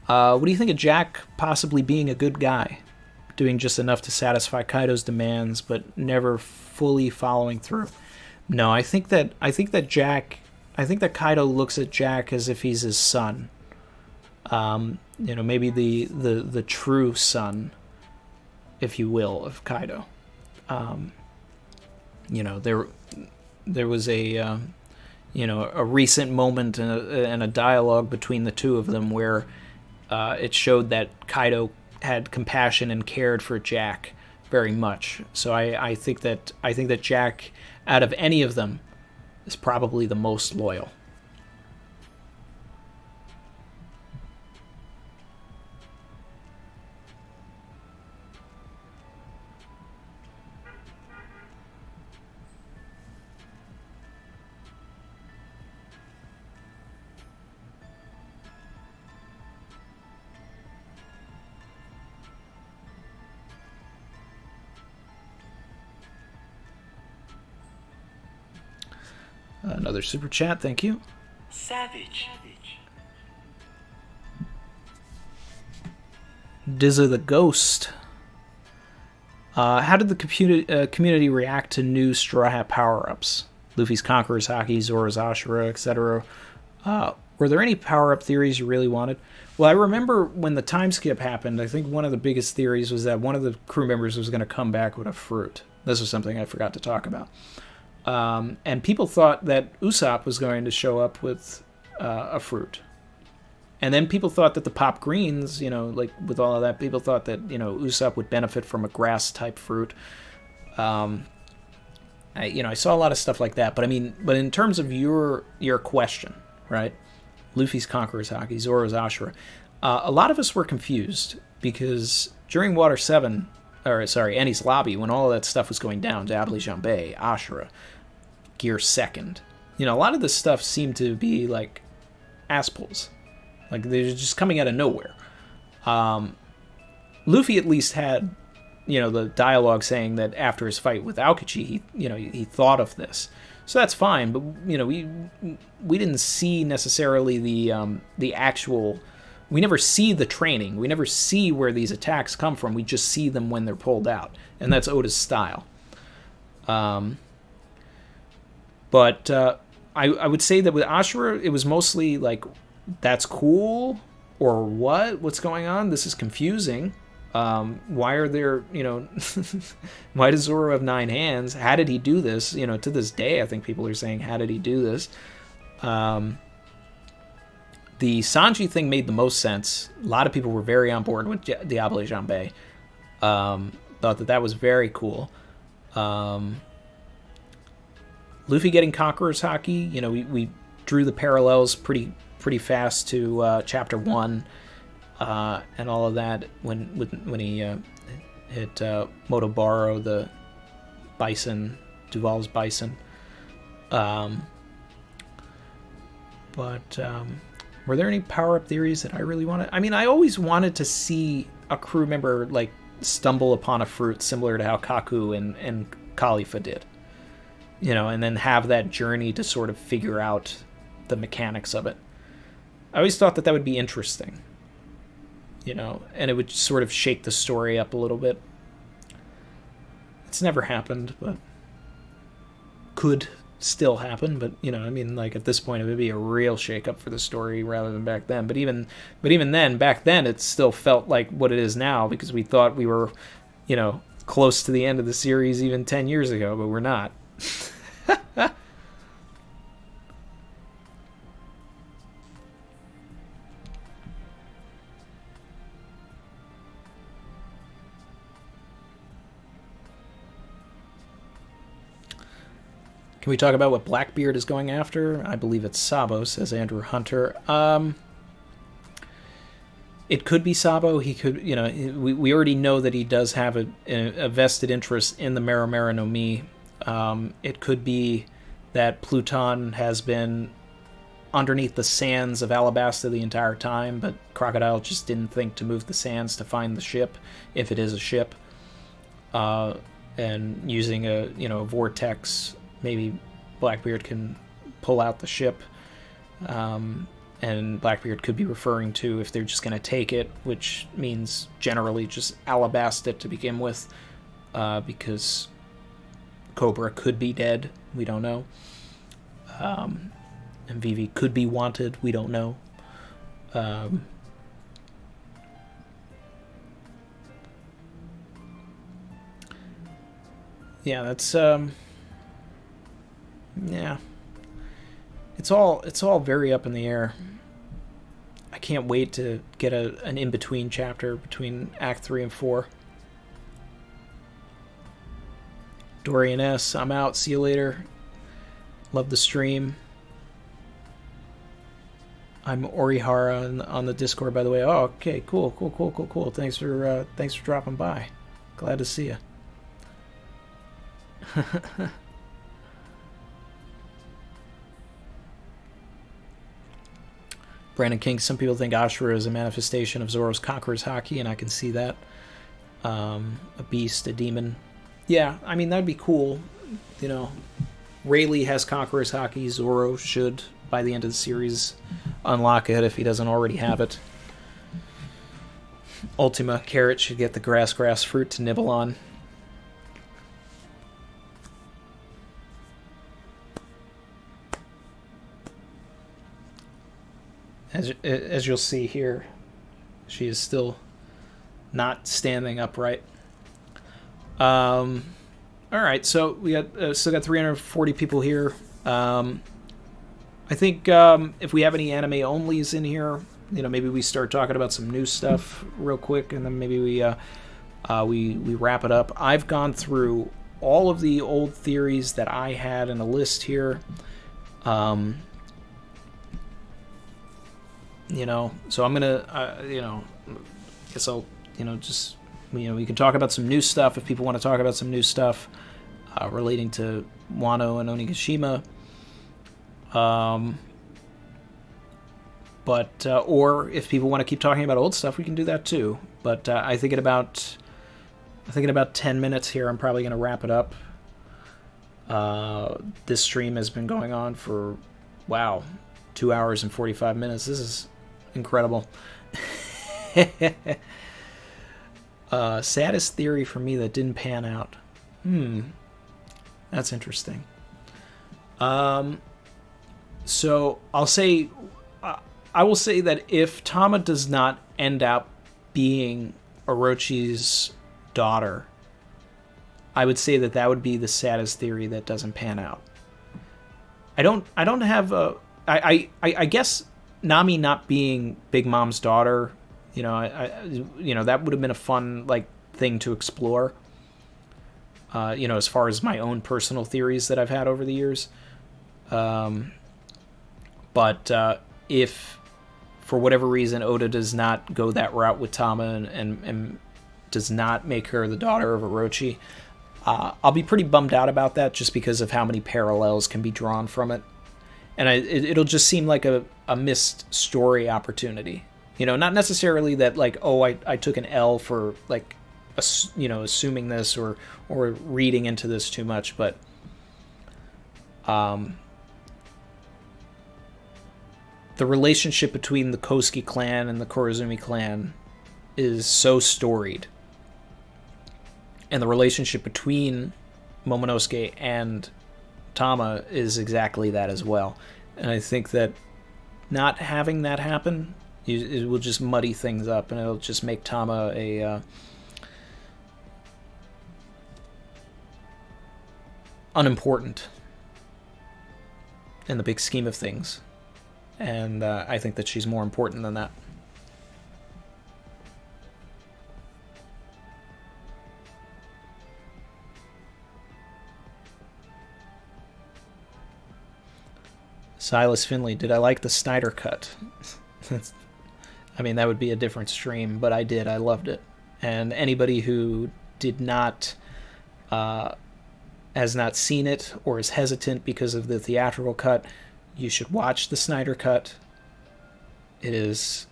What do you think of Jack possibly being a good guy, doing just enough to satisfy Kaido's demands, but never fully following through? No, I think that Kaido looks at Jack as if he's his son. Maybe the true son, if you will, of Kaido. There was a recent moment and a dialogue between the two of them where it showed that Kaido had compassion and cared for Jack very much. So I think that Jack, out of any of them, is probably the most loyal. Another super chat, thank you. Savage. Dizza the Ghost. How did the community react to new Straw Hat power-ups? Luffy's Conqueror's Haki, Zoro's Ashura, etc. Were there any power-up theories you really wanted? Well, I remember when the time skip happened, I think one of the biggest theories was that one of the crew members was going to come back with a fruit. This was something I forgot to talk about. And people thought that Usopp was going to show up with a fruit. And then people thought that the Pop Greens, like with all of that, people thought that, Usopp would benefit from a grass-type fruit. I saw a lot of stuff like that. But in terms of your question, right? Luffy's Conqueror's Haki, Zoro's Ashura. A lot of us were confused because during Water 7, Eni's Lobby, when all of that stuff was going down, Dabbly Jambay, Ashura, Gear 2nd, You know, a lot of this stuff seemed to be like ass pulls. Like they're just coming out of nowhere. Luffy at least had, you know, the dialogue saying that after his fight with Aokiji, he thought of this. So that's fine, but you know, we didn't see necessarily the actual. We never see the training. We never see where these attacks come from. We just see them when they're pulled out, and that's Oda's style. But I would say that with Ashura, it was mostly like, that's cool, or what's going on? This is confusing. Why are there, you know, why does Zoro have 9 hands? How did he do this? You know, to this day, I think people are saying, how did he do this? The Sanji thing made the most sense. A lot of people were very on board with Diable Jambe. Thought that was very cool. Luffy getting Conqueror's Haki, you know, we drew the parallels pretty fast to Chapter 1 and all of that when he hit Motobaro, the bison, Duval's bison. But were there any power-up theories that I really wanted? I mean, I always wanted to see a crew member like stumble upon a fruit similar to how Kaku and Khalifa did. You know, and then have that journey to sort of figure out the mechanics of it. I always thought that would be interesting. You know, and it would sort of shake the story up a little bit. It's never happened, but could still happen. But, you know, I mean, like at this point, it would be a real shake-up for the story rather than back then. But even then, back then, it still felt like what it is now because we thought we were, you know, close to the end of the series even 10 years ago, but we're not. Can we talk about what Blackbeard is going after? I believe it's Sabo, says Andrew Hunter. It could be Sabo. He could, you know, we already know that he does have a vested interest in the Mera Mera no Mi. It could be that Pluton has been underneath the sands of Alabasta the entire time, but Crocodile just didn't think to move the sands to find the ship, if it is a ship. And using a vortex, maybe Blackbeard can pull out the ship. And Blackbeard could be referring to if they're just going to take it, which means generally just alabast it to begin with, because Cobra could be dead. We don't know. And Vivi could be wanted. We don't know. Yeah, that's yeah. It's all very up in the air. I can't wait to get an in-between chapter between Act 3 and 4. Dorian S., I'm out. See you later. Love the stream. I'm Orihara on the Discord, by the way. Oh, okay, cool. Thanks for dropping by. Glad to see you. Brandon King, some people think Ashura is a manifestation of Zoro's Conqueror's Haki, and I can see that. A beast, a demon. Yeah, I mean, that'd be cool. You know, Rayleigh has Conqueror's Haki. Zoro should, by the end of the series, unlock it if he doesn't already have it. Ultima, Carrot should get the grass fruit to nibble on. As you'll see here, she is still not standing upright. All right, so we got still got 340 people here. I think if we have any anime onlys in here, you know, maybe we start talking about some new stuff real quick, and then maybe we wrap it up. I've gone through all of the old theories that I had in a list here. You know, so I'm gonna, you know, guess I'll, you know, just, you know, we can talk about some new stuff if people want to talk about some new stuff relating to Wano and Onigashima. But or if people want to keep talking about old stuff, we can do that too. But I think in about 10 minutes here, I'm probably going to wrap it up. This stream has been going on for, wow, 2 hours and 45 minutes. This is incredible. Saddest theory for me that didn't pan out. That's interesting. So I'll say, I will say that if Tama does not end up being Orochi's daughter, I would say that would be the saddest theory that doesn't pan out. I don't have a, I guess Nami not being Big Mom's daughter, you know, that would have been a fun, like, thing to explore. As far as my own personal theories that I've had over the years. But if for whatever reason Oda does not go that route with Tama and does not make her the daughter of Orochi, I'll be pretty bummed out about that, just because of how many parallels can be drawn from it. And it'll just seem like a missed story opportunity. You know, not necessarily that, like, oh, I took an L for, like, assuming this or reading into this too much, but the relationship between the Kosuke clan and the Kurozumi clan is so storied, and the relationship between Momonosuke and Tama is exactly that as well. And I think that not having that happen, it will just muddy things up, and it'll just make Tama a unimportant in the big scheme of things. And I think that she's more important than that. Silas Finley, did I like the Snyder Cut? I mean, that would be a different stream, but I did. I loved it. And anybody who did not, has not seen it or is hesitant because of the theatrical cut, you should watch the Snyder Cut. It is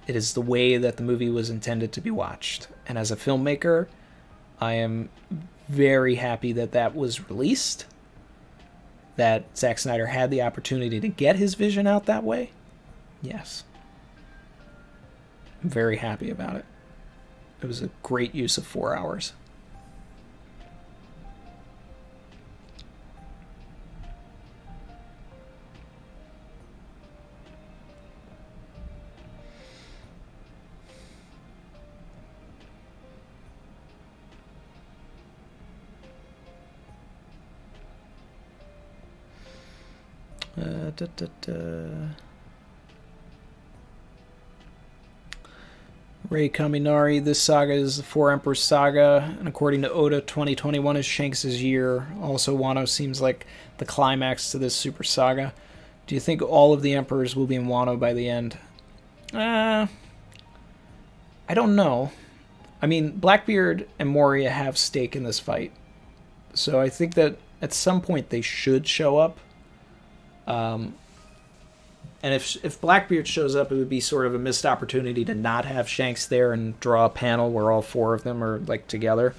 the way that the movie was intended to be watched. And as a filmmaker, I am very happy that that was released, that Zack Snyder had the opportunity to get his vision out that way. Yes. I'm very happy about it. It was a great use of 4 hours. Rei Kaminari, this saga is the Four Emperors saga, and according to Oda, 2021 is Shanks' year. Also, Wano seems like the climax to this super saga. Do you think all of the Emperors will be in Wano by the end? I don't know. I mean, Blackbeard and Moria have stake in this fight, so I think that at some point they should show up. And if Blackbeard shows up, it would be sort of a missed opportunity to not have Shanks there and draw a panel where all four of them are, like, together.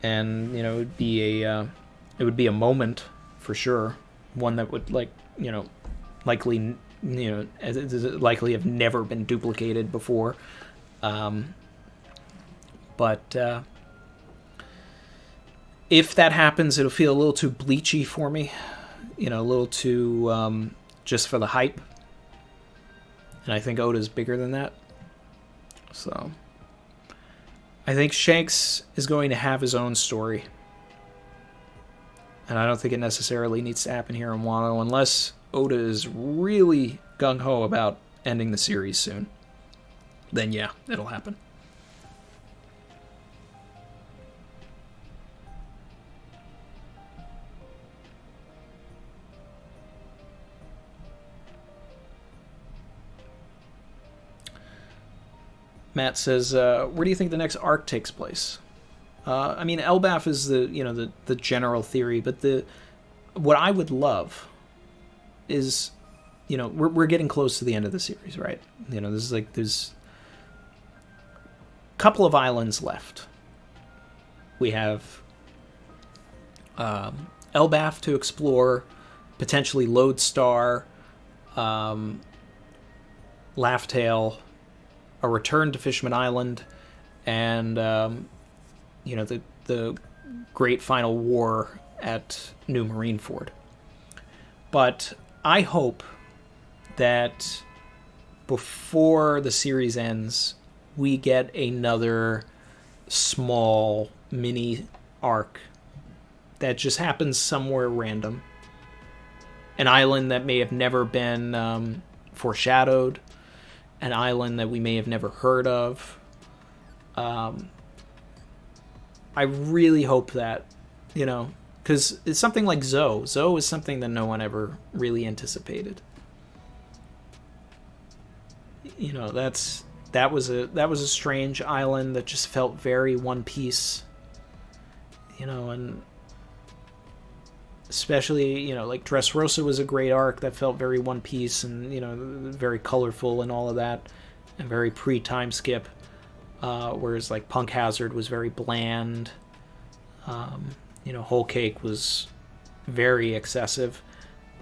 And, it would be a moment for sure, one that would, like, likely have never been duplicated before. But if that happens, it'll feel a little too bleachy for me. A little too just for the hype. And I think Oda's bigger than that. So I think Shanks is going to have his own story. And I don't think it necessarily needs to happen here in Wano unless Oda is really gung-ho about ending the series soon. Then yeah, it'll happen. Matt says, where do you think the next arc takes place? I mean, Elbaf is the general theory, but what I would love is, we're getting close to the end of the series, right? This is like, there's a couple of islands left. We have Elbaf to explore, potentially Lodestar, Laughtail, a return to Fishman Island, and the great final war at New Marineford. But I hope that before the series ends, we get another small mini arc that just happens somewhere random. An island that may have never been foreshadowed. An island that we may have never heard of. I really hope that, because it's something like Zoe. Zoe is something that no one ever really anticipated. That was a strange island that just felt very One Piece. And especially, like Dressrosa was a great arc that felt very One Piece and, very colorful and all of that, and very pre-time skip. Whereas like Punk Hazard was very bland. Whole Cake was very excessive.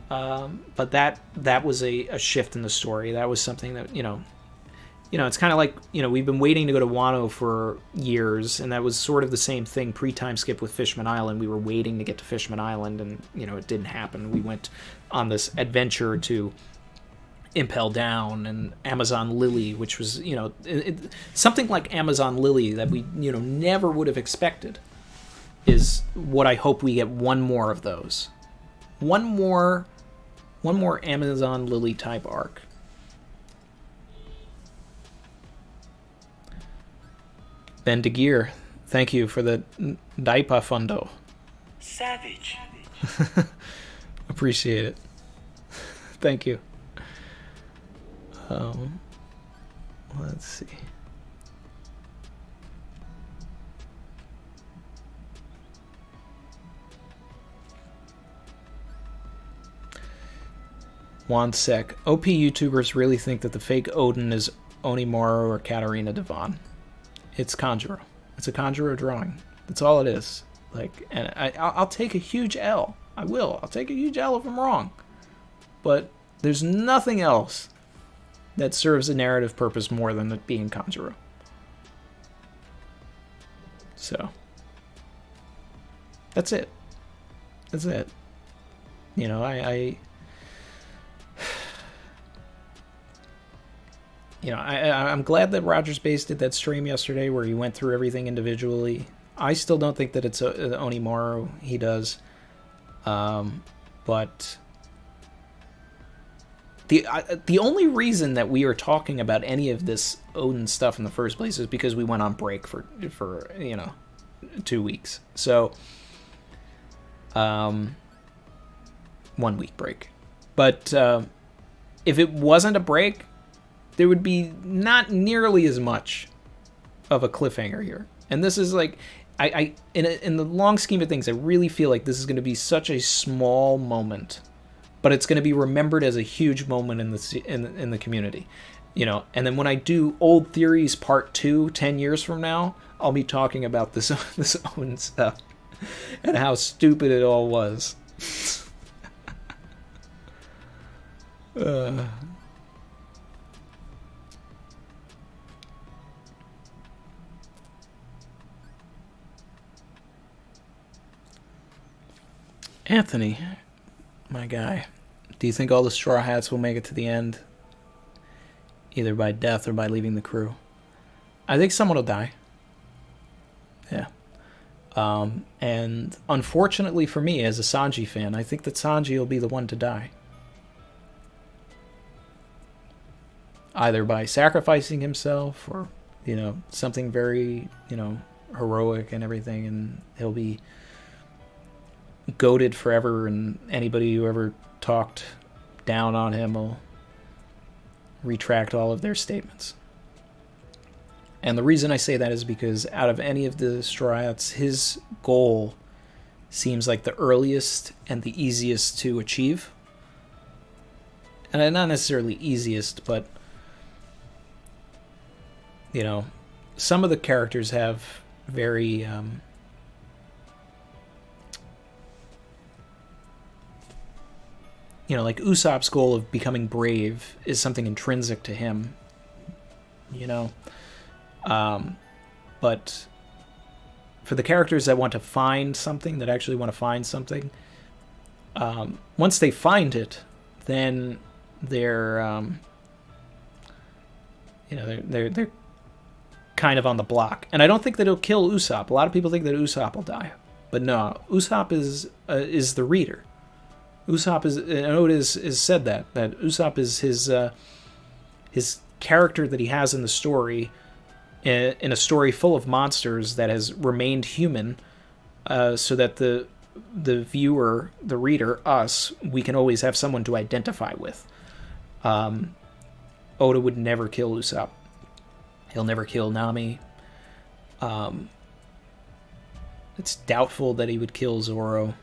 But that was a shift in the story. That was something that, it's kind of like, we've been waiting to go to Wano for years, and that was sort of the same thing pre-time skip with Fishman Island. We were waiting to get to Fishman Island, and, it didn't happen. We went on this adventure to Impel Down and Amazon Lily, which was, something like Amazon Lily that we, never would have expected, is what I hope we get one more of those. One more Amazon Lily type arc. Ben DeGear, thank you for the diaper fundo. Savage. Appreciate it. Thank you. Let's see. Juan Sec. OP YouTubers really think that the fake Odin is Onimaru or Katarina Devon. It's Conjuro. It's a Conjuro drawing. That's all it is. And I'll take a huge L. I will. I'll take a huge L if I'm wrong. But there's nothing else that serves a narrative purpose more than it being Conjuro. So, that's it. That's it. I'm glad that Rogers Base did that stream yesterday where he went through everything individually. I still don't think that it's Onimaru. He does. But the only reason that we are talking about any of this Odin stuff in the first place is because we went on break for 2 weeks. So, 1 week break. But if it wasn't a break, there would be not nearly as much of a cliffhanger here. And this is like, in the long scheme of things, I really feel like this is going to be such a small moment, but it's going to be remembered as a huge moment in the community, And then when I do Old Theories Part 2, 10 years from now, I'll be talking about this own stuff and how stupid it all was. Anthony, my guy, do you think all the Straw Hats will make it to the end, either by death or by leaving the crew? I think someone will die. Yeah. And unfortunately for me, as a Sanji fan, I think that Sanji will be the one to die. Either by sacrificing himself or, something very, heroic and everything, and he'll be goated forever, and anybody who ever talked down on him will retract all of their statements. And the reason I say that is because out of any of the Straw Hats, his goal seems like the earliest and the easiest to achieve. and not necessarily easiest, but you know, some of the characters have very you know, like Usopp's goal of becoming brave is something intrinsic to him, you know. But for the characters that want to find something, that actually want to find something, once they find it, then they're you know, they're kind of on the block. And I don't think that he'll kill Usopp. A lot of people think that Usopp will die, but no, Usopp is the reader. Usopp is, and Oda is said that Usopp is his character that he has in the story, in a story full of monsters that has remained human, so that the viewer, the reader, us, we can always have someone to identify with. Oda would never kill Usopp. He'll never kill Nami. It's doubtful that he would kill Zoro.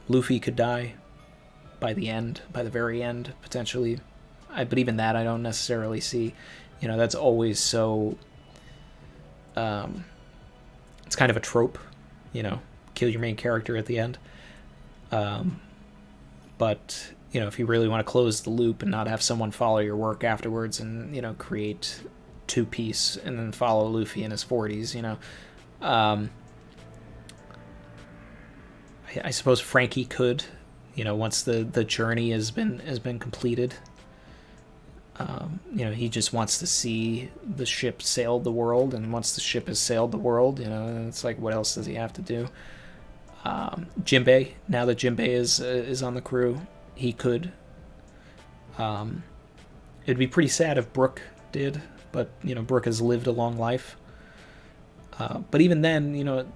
Luffy could die by the very end, potentially. But even that I don't necessarily see. You know, that's always so... it's kind of a trope, you know, kill your main character at the end. But, you know, if you really want to close the loop and not have someone follow your work afterwards and, you know, create Two Piece and then follow Luffy in his 40s, you know. I suppose Frankie could, you know, once the journey has been completed. You know, he just wants to see the ship sail the world, and once the ship has sailed the world, you know, it's like, what else does he have to do? Jinbei, now that Jinbei is on the crew, he could. It'd be pretty sad if Brook did, but, you know, Brook has lived a long life. But even then, you know,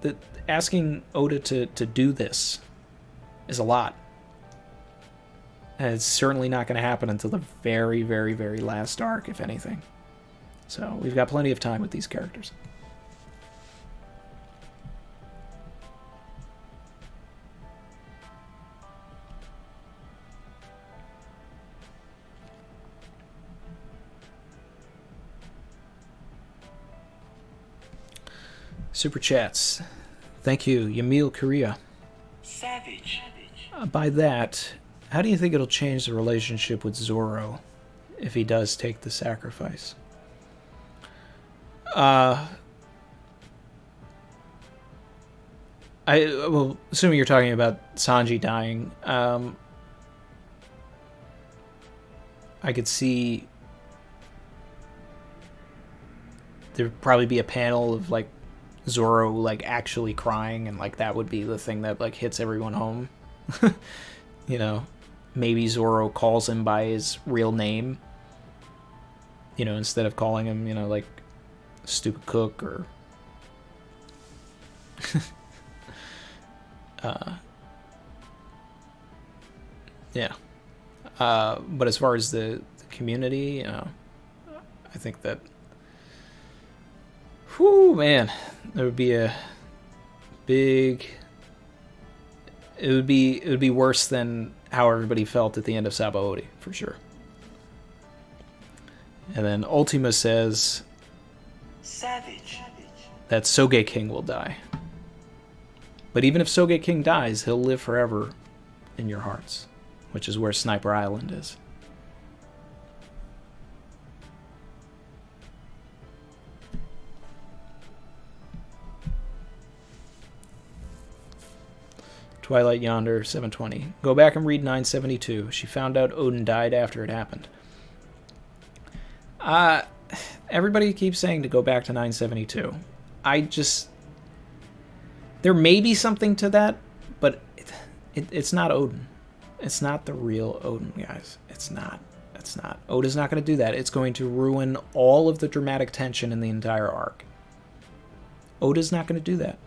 asking Oda to do this is a lot. And it's certainly not going to happen until the very, very, very last arc, if anything. So we've got plenty of time with these characters. Super chats. Thank you, Yamil Korea. Savage. By that, how do you think it'll change the relationship with Zoro if he does take the sacrifice? Well, assuming you're talking about Sanji dying, I could see there'd probably be a panel of like Zoro like actually crying, and like that would be the thing that like hits everyone home. You know, maybe Zoro calls him by his real name, you know, instead of calling him, you know, like stupid cook or yeah. But as far as the community, you know, I think that, whew, man, there would be a big... It would be worse than how everybody felt at the end of Sabaody, for sure. And then Ultima says Savage. that Soge King will die. But even if Soge King dies, he'll live forever in your hearts, which is where Sniper Island is. Twilight Yonder, 720. Go back and read 972. She found out Odin died after it happened. Everybody keeps saying to go back to 972. There may be something to that, but it's not Odin. It's not the real Odin, guys. It's not. Oda's not going to do that. It's going to ruin all of the dramatic tension in the entire arc. Oda's not going to do that.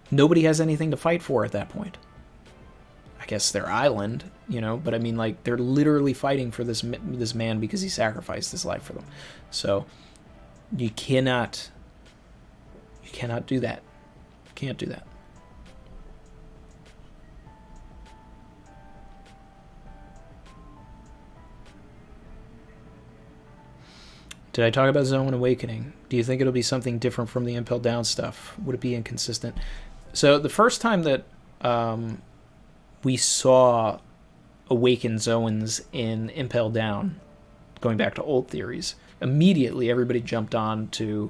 Nobody has anything to fight for at that point. I guess their island, you know, but I mean, like, they're literally fighting for this man because he sacrificed his life for them. So you cannot do that. You can't do that. Did I talk about Zone Awakening? Do you think it'll be something different from the Impel Down stuff? Would it be inconsistent? So the first time that we saw awakened Zoans in Impel Down, going back to old theories, immediately everybody jumped on to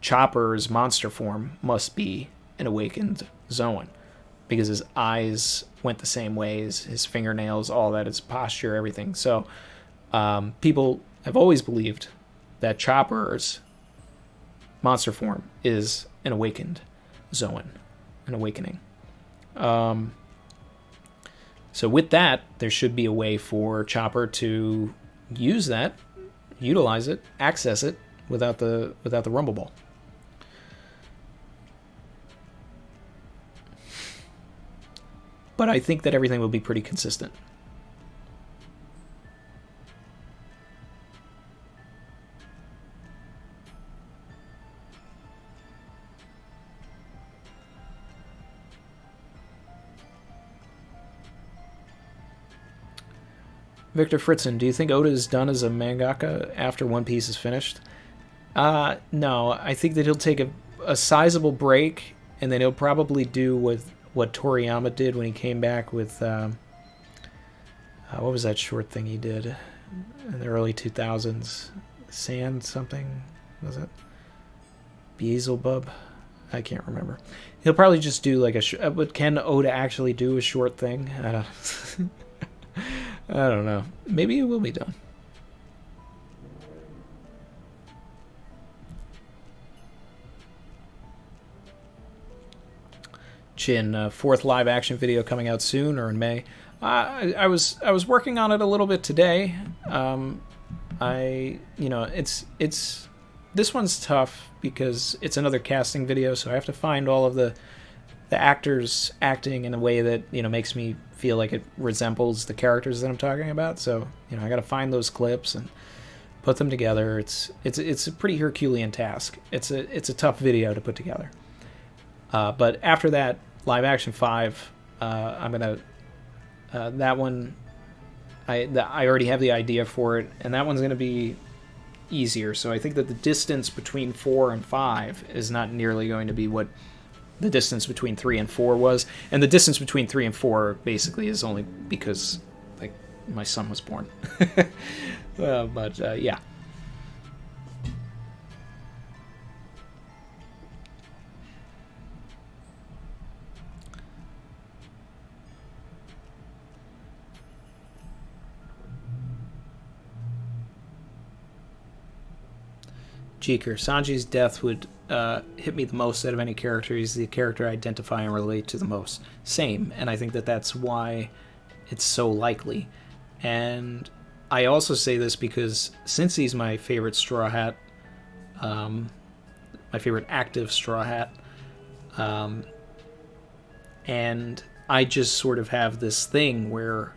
Chopper's monster form must be an awakened Zoan, because his eyes went the same ways, his fingernails, all that, his posture, everything. So people have always believed that Chopper's monster form is an awakened Zoan, an awakening. So with that, there should be a way for Chopper to use that, utilize it, access it without the Rumble Ball. But I think that everything will be pretty consistent. Victor Fritzen, do you think Oda is done as a mangaka after One Piece is finished? No, I think that he'll take a sizable break, and then he'll probably do what Toriyama did when he came back with what was that short thing he did in the early 2000s? Sand something, was it? Beelzebub? I can't remember. He'll probably just do like but can Oda actually do a short thing? I don't know. Maybe it will be done. Chin, fourth live action video coming out soon or in May. I was working on it a little bit today. It's this one's tough because it's another casting video, so I have to find all of the actors acting in a way that makes me feel like it resembles the characters that I'm talking about. So I got to find those clips and put them together. It's a pretty Herculean task. It's a tough video to put together. But after that, live action 5, I'm gonna that one. I already have the idea for it, and that one's gonna be easier. So I think that the distance between 4 and 5 is not nearly going to be what the distance between 3 and 4 was, and the distance between 3 and 4 basically is only because my son was born. But yeah. Jeeker, Sanji's death would hit me the most out of any character. He's the character I identify and relate to the most. Same, and I think that that's why it's so likely. And I also say this because since he's my favorite Straw Hat, my favorite active Straw Hat, and I just sort of have this thing where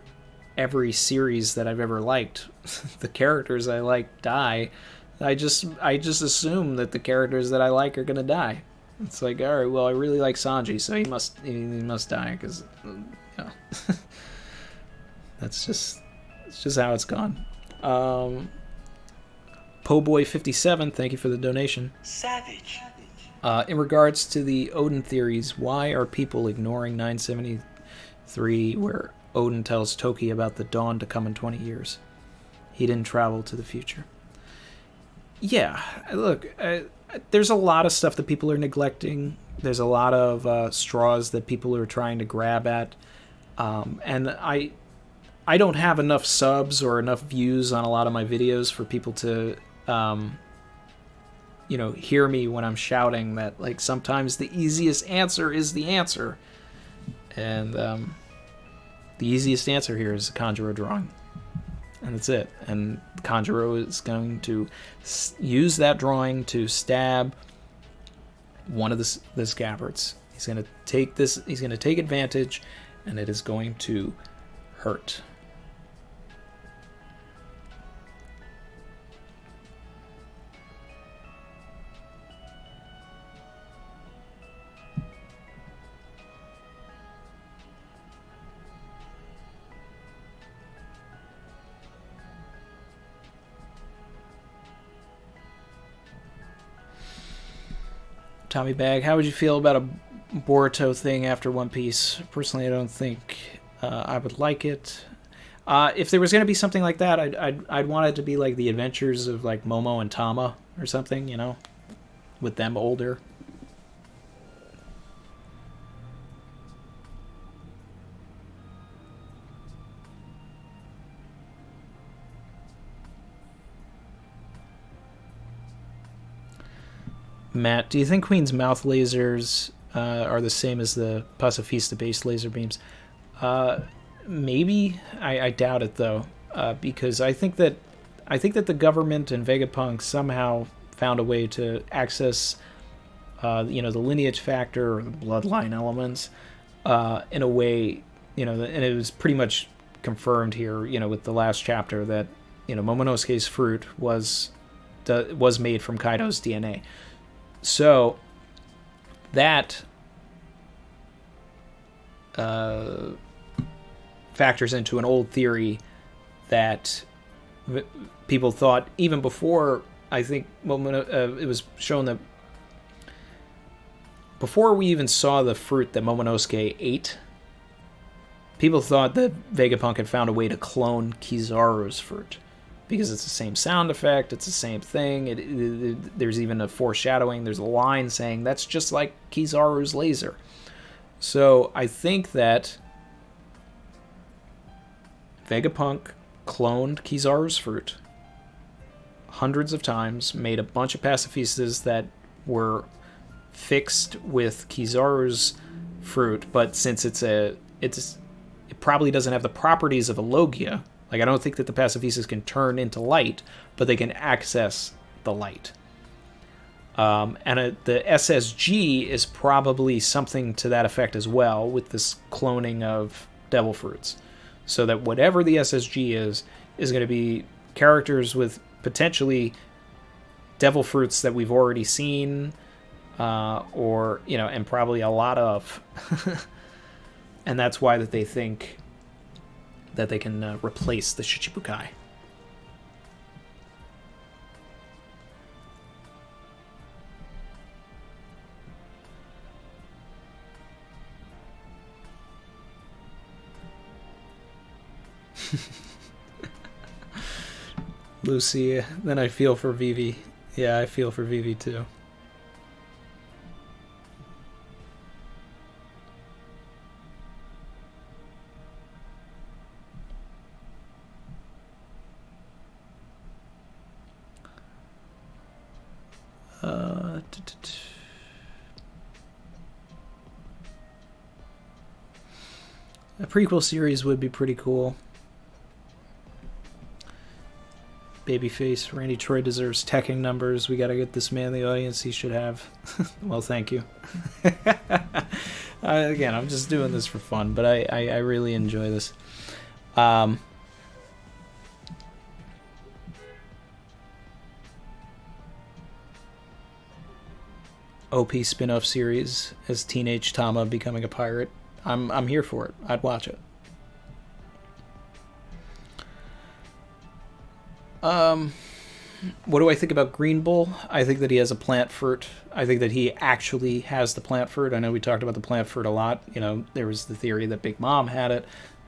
every series that I've ever liked, the characters I like die. I just assume that the characters that I like are gonna die. It's like, all right, well, I really like Sanji, so he must die because it's just how it's gone. Poboy57, thank you for the donation. Savage. In regards to the Odin theories, why are people ignoring 973, where Odin tells Toki about the dawn to come in 20 years? He didn't travel to the future. Yeah, look, there's a lot of stuff that people are neglecting. There's a lot of straws that people are trying to grab at. And I don't have enough subs or enough views on a lot of my videos for people to, hear me when I'm shouting that, sometimes the easiest answer is the answer. And the easiest answer here is a Kanjuro drawing. And that's it. And Kanjuro is going to use that drawing to stab one of the Scabbards. He's going to take this. He's going to take advantage, and it is going to hurt. Tommy Bag, how would you feel about a Boruto thing after One Piece? Personally, I don't think I would like it. If there was going to be something like that, I'd want it to be like the adventures of like Momo and Tama or something, you know, with them older. Matt, do you think Queen's mouth lasers are the same as the pacifista-based laser beams? Maybe. I doubt it though, because I think that the government and Vegapunk somehow found a way to access, the lineage factor or the bloodline elements in a way, and it was pretty much confirmed here, with the last chapter that Momonosuke's fruit was made from Kaido's DNA. So that factors into an old theory that people thought even before, I think it was shown that before we even saw the fruit that Momonosuke ate, people thought that Vegapunk had found a way to clone Kizaru's fruit. Because it's the same sound effect, it's the same thing. There's even a foreshadowing. There's a line saying that's just like Kizaru's laser. So I think that Vegapunk cloned Kizaru's fruit hundreds of times, made a bunch of pacifistas that were fixed with Kizaru's fruit, but since it probably doesn't have the properties of a Logia. Like, I don't think that the pacifistas can turn into light, but they can access the light. The SSG is probably something to that effect as well, with this cloning of devil fruits. So that whatever the SSG is going to be characters with potentially devil fruits that we've already seen, and probably a lot of. And that's why that they think that they can replace the Shichibukai. Lucy, then I feel for Vivi. Yeah, I feel for Vivi too. A prequel series would be pretty cool. Babyface, Randy Troy deserves teching numbers. We gotta get this man the audience he should have. Well, thank you. Again, I'm just doing this for fun, but I really enjoy this. OP spin-off series as teenage Tama becoming a pirate. I'm here for it. I'd watch it. What do I think about Green Bull? I think that he has a plant fruit. I think that he actually has the plant fruit. I know we talked about the plant fruit a lot. There was the theory that Big Mom had it.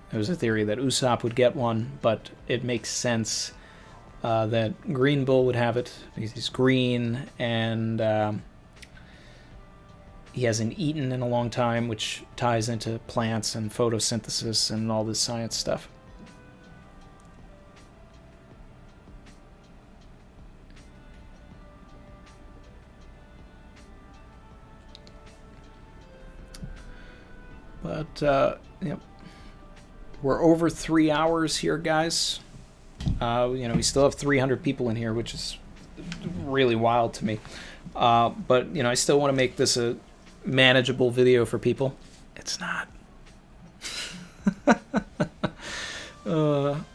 There was a theory that Usopp would get one, but it makes sense that Green Bull would have it because he's green and he hasn't eaten in a long time, which ties into plants and photosynthesis and all this science stuff. But, yep. We're over 3 hours here, guys. We still have 300 people in here, which is really wild to me. But, I still want to make this a manageable video for people. It's not.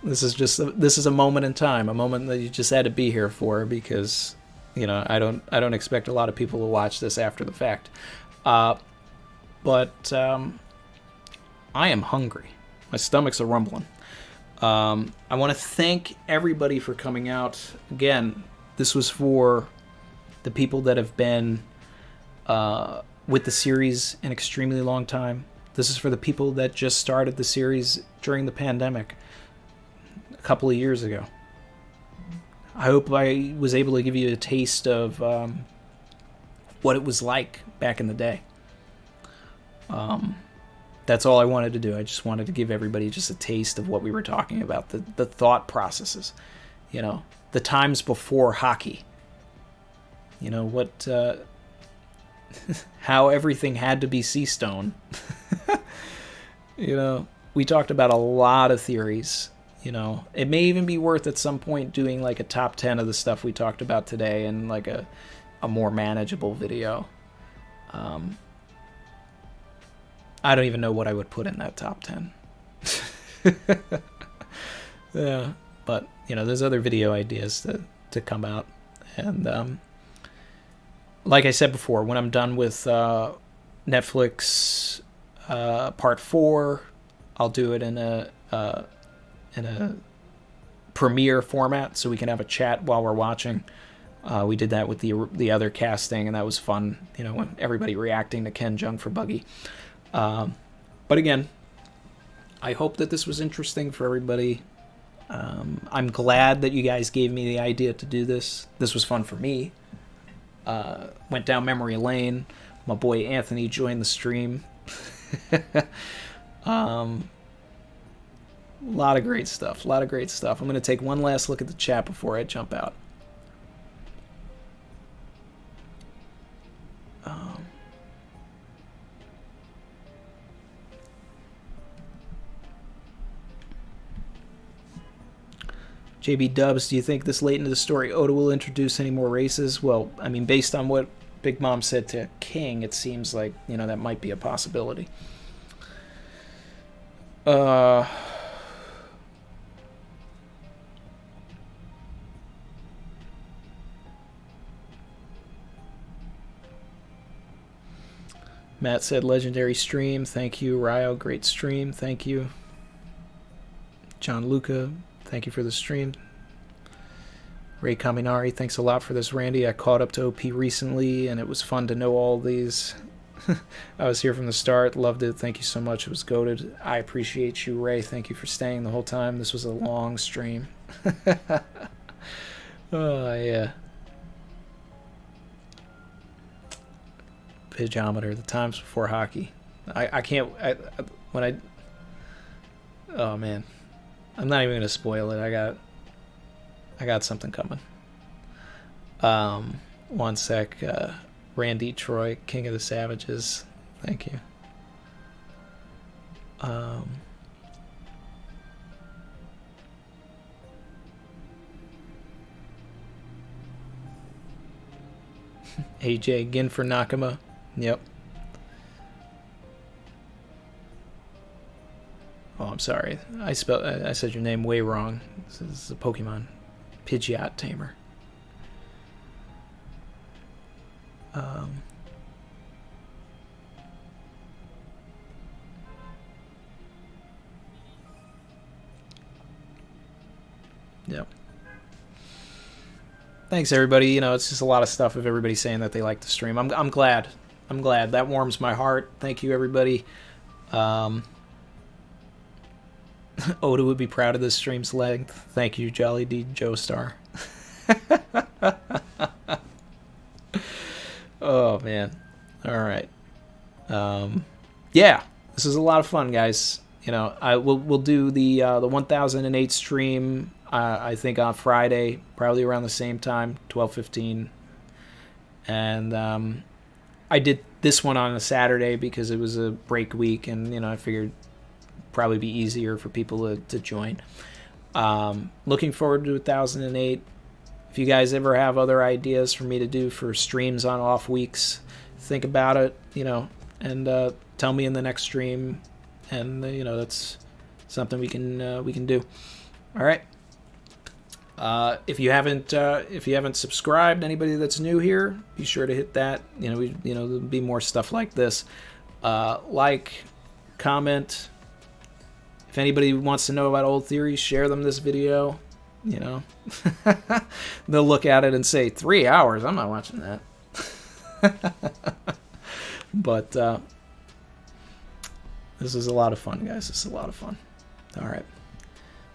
This is a moment in time, a moment that you just had to be here for, because I don't expect a lot of people to watch this after the fact. But I am hungry. My stomach's a rumbling. I want to thank everybody for coming out. Again, this was for the people that have been with the series an extremely long time. This is for the people that just started the series during the pandemic a couple of years ago. I hope I was able to give you a taste of what it was like back in the day. That's all I wanted to do. I just wanted to give everybody just a taste of what we were talking about, the thought processes, you know, the times before hockey. You know, what, how everything had to be Seastone. You know, we talked about a lot of theories. You know, it may even be worth at some point doing like a top 10 of the stuff we talked about today in like a more manageable video. I don't even know what I would put in that top 10. Yeah, but, you know, there's other video ideas to come out. And like I said before, when I'm done with Netflix Part 4, I'll do it in a premiere format so we can have a chat while we're watching. We did that with the other casting, and that was fun, you know, when everybody reacting to Ken Jeong for Buggy. But again, I hope that this was interesting for everybody. I'm glad that you guys gave me the idea to do this. This was fun for me. Went down memory lane. My boy Anthony joined the stream. A lot of great stuff. I'm going to take one last look at the chat before I jump out. JB Dubs, do you think this late into the story Oda will introduce any more races? Well, I mean, based on what Big Mom said to King, it seems like, you know, that might be a possibility. Matt said, legendary stream. Thank you. Ryo, great stream. Thank you. John Luca, thank you for the stream. Ray Kaminari, thanks a lot for this, Randy. I caught up to OP recently, and it was fun to know all these. I was here from the start. Loved it. Thank you so much. It was goated. I appreciate you, Ray. Thank you for staying the whole time. This was a long stream. Oh, yeah. Pidgeometer, the times before hockey. I can't... Oh, man. I'm not even going to spoil it. I got something coming. One sec. Randy Troy, King of the Savages. Thank you. AJ Ginfer Nakama. Yep. Oh, I'm sorry. I said your name way wrong. This is a Pokemon. Pidgeot Tamer. Yep. Thanks, everybody. You know, it's just a lot of stuff of everybody saying that they like the stream. I'm glad. I'm glad. That warms my heart. Thank you, everybody. Oda would be proud of this stream's length. Thank you, Jolly D Joestar. Oh, man. All right. Yeah, this is a lot of fun, guys. You know, we'll do the 1008 stream. I think on Friday, probably around the same time, 12:15. And I did this one on a Saturday because it was a break week, and you know, I figured probably be easier for people to join. Looking forward to 1008. If you guys ever have other ideas for me to do for streams on off weeks, think about it, you know, and tell me in the next stream, and you know, that's something we can do. All right. If you haven't subscribed, anybody that's new here, be sure to hit that. You know, there'll be more stuff like this. Like, comment. If anybody wants to know about old theories, share them this video. You know, they'll look at it and say 3 hours. I'm not watching that. But this is a lot of fun, guys. This is a lot of fun. All right.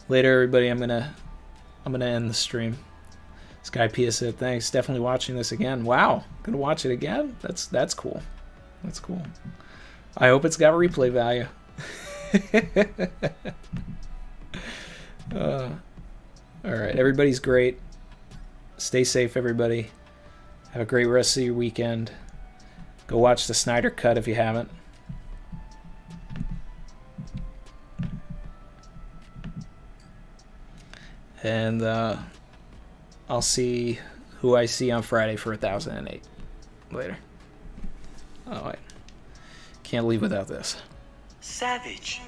Later, everybody. I'm gonna end the stream. Skypiea said, "Thanks. Definitely watching this again." Wow, gonna watch it again? That's cool. That's cool. I hope it's got replay value. All right, everybody's great. Stay safe, everybody. Have a great rest of your weekend. Go watch the Snyder Cut if you haven't. And I'll see who I see on Friday for 1008. Later. Oh, wait. Can't leave without this. Savage.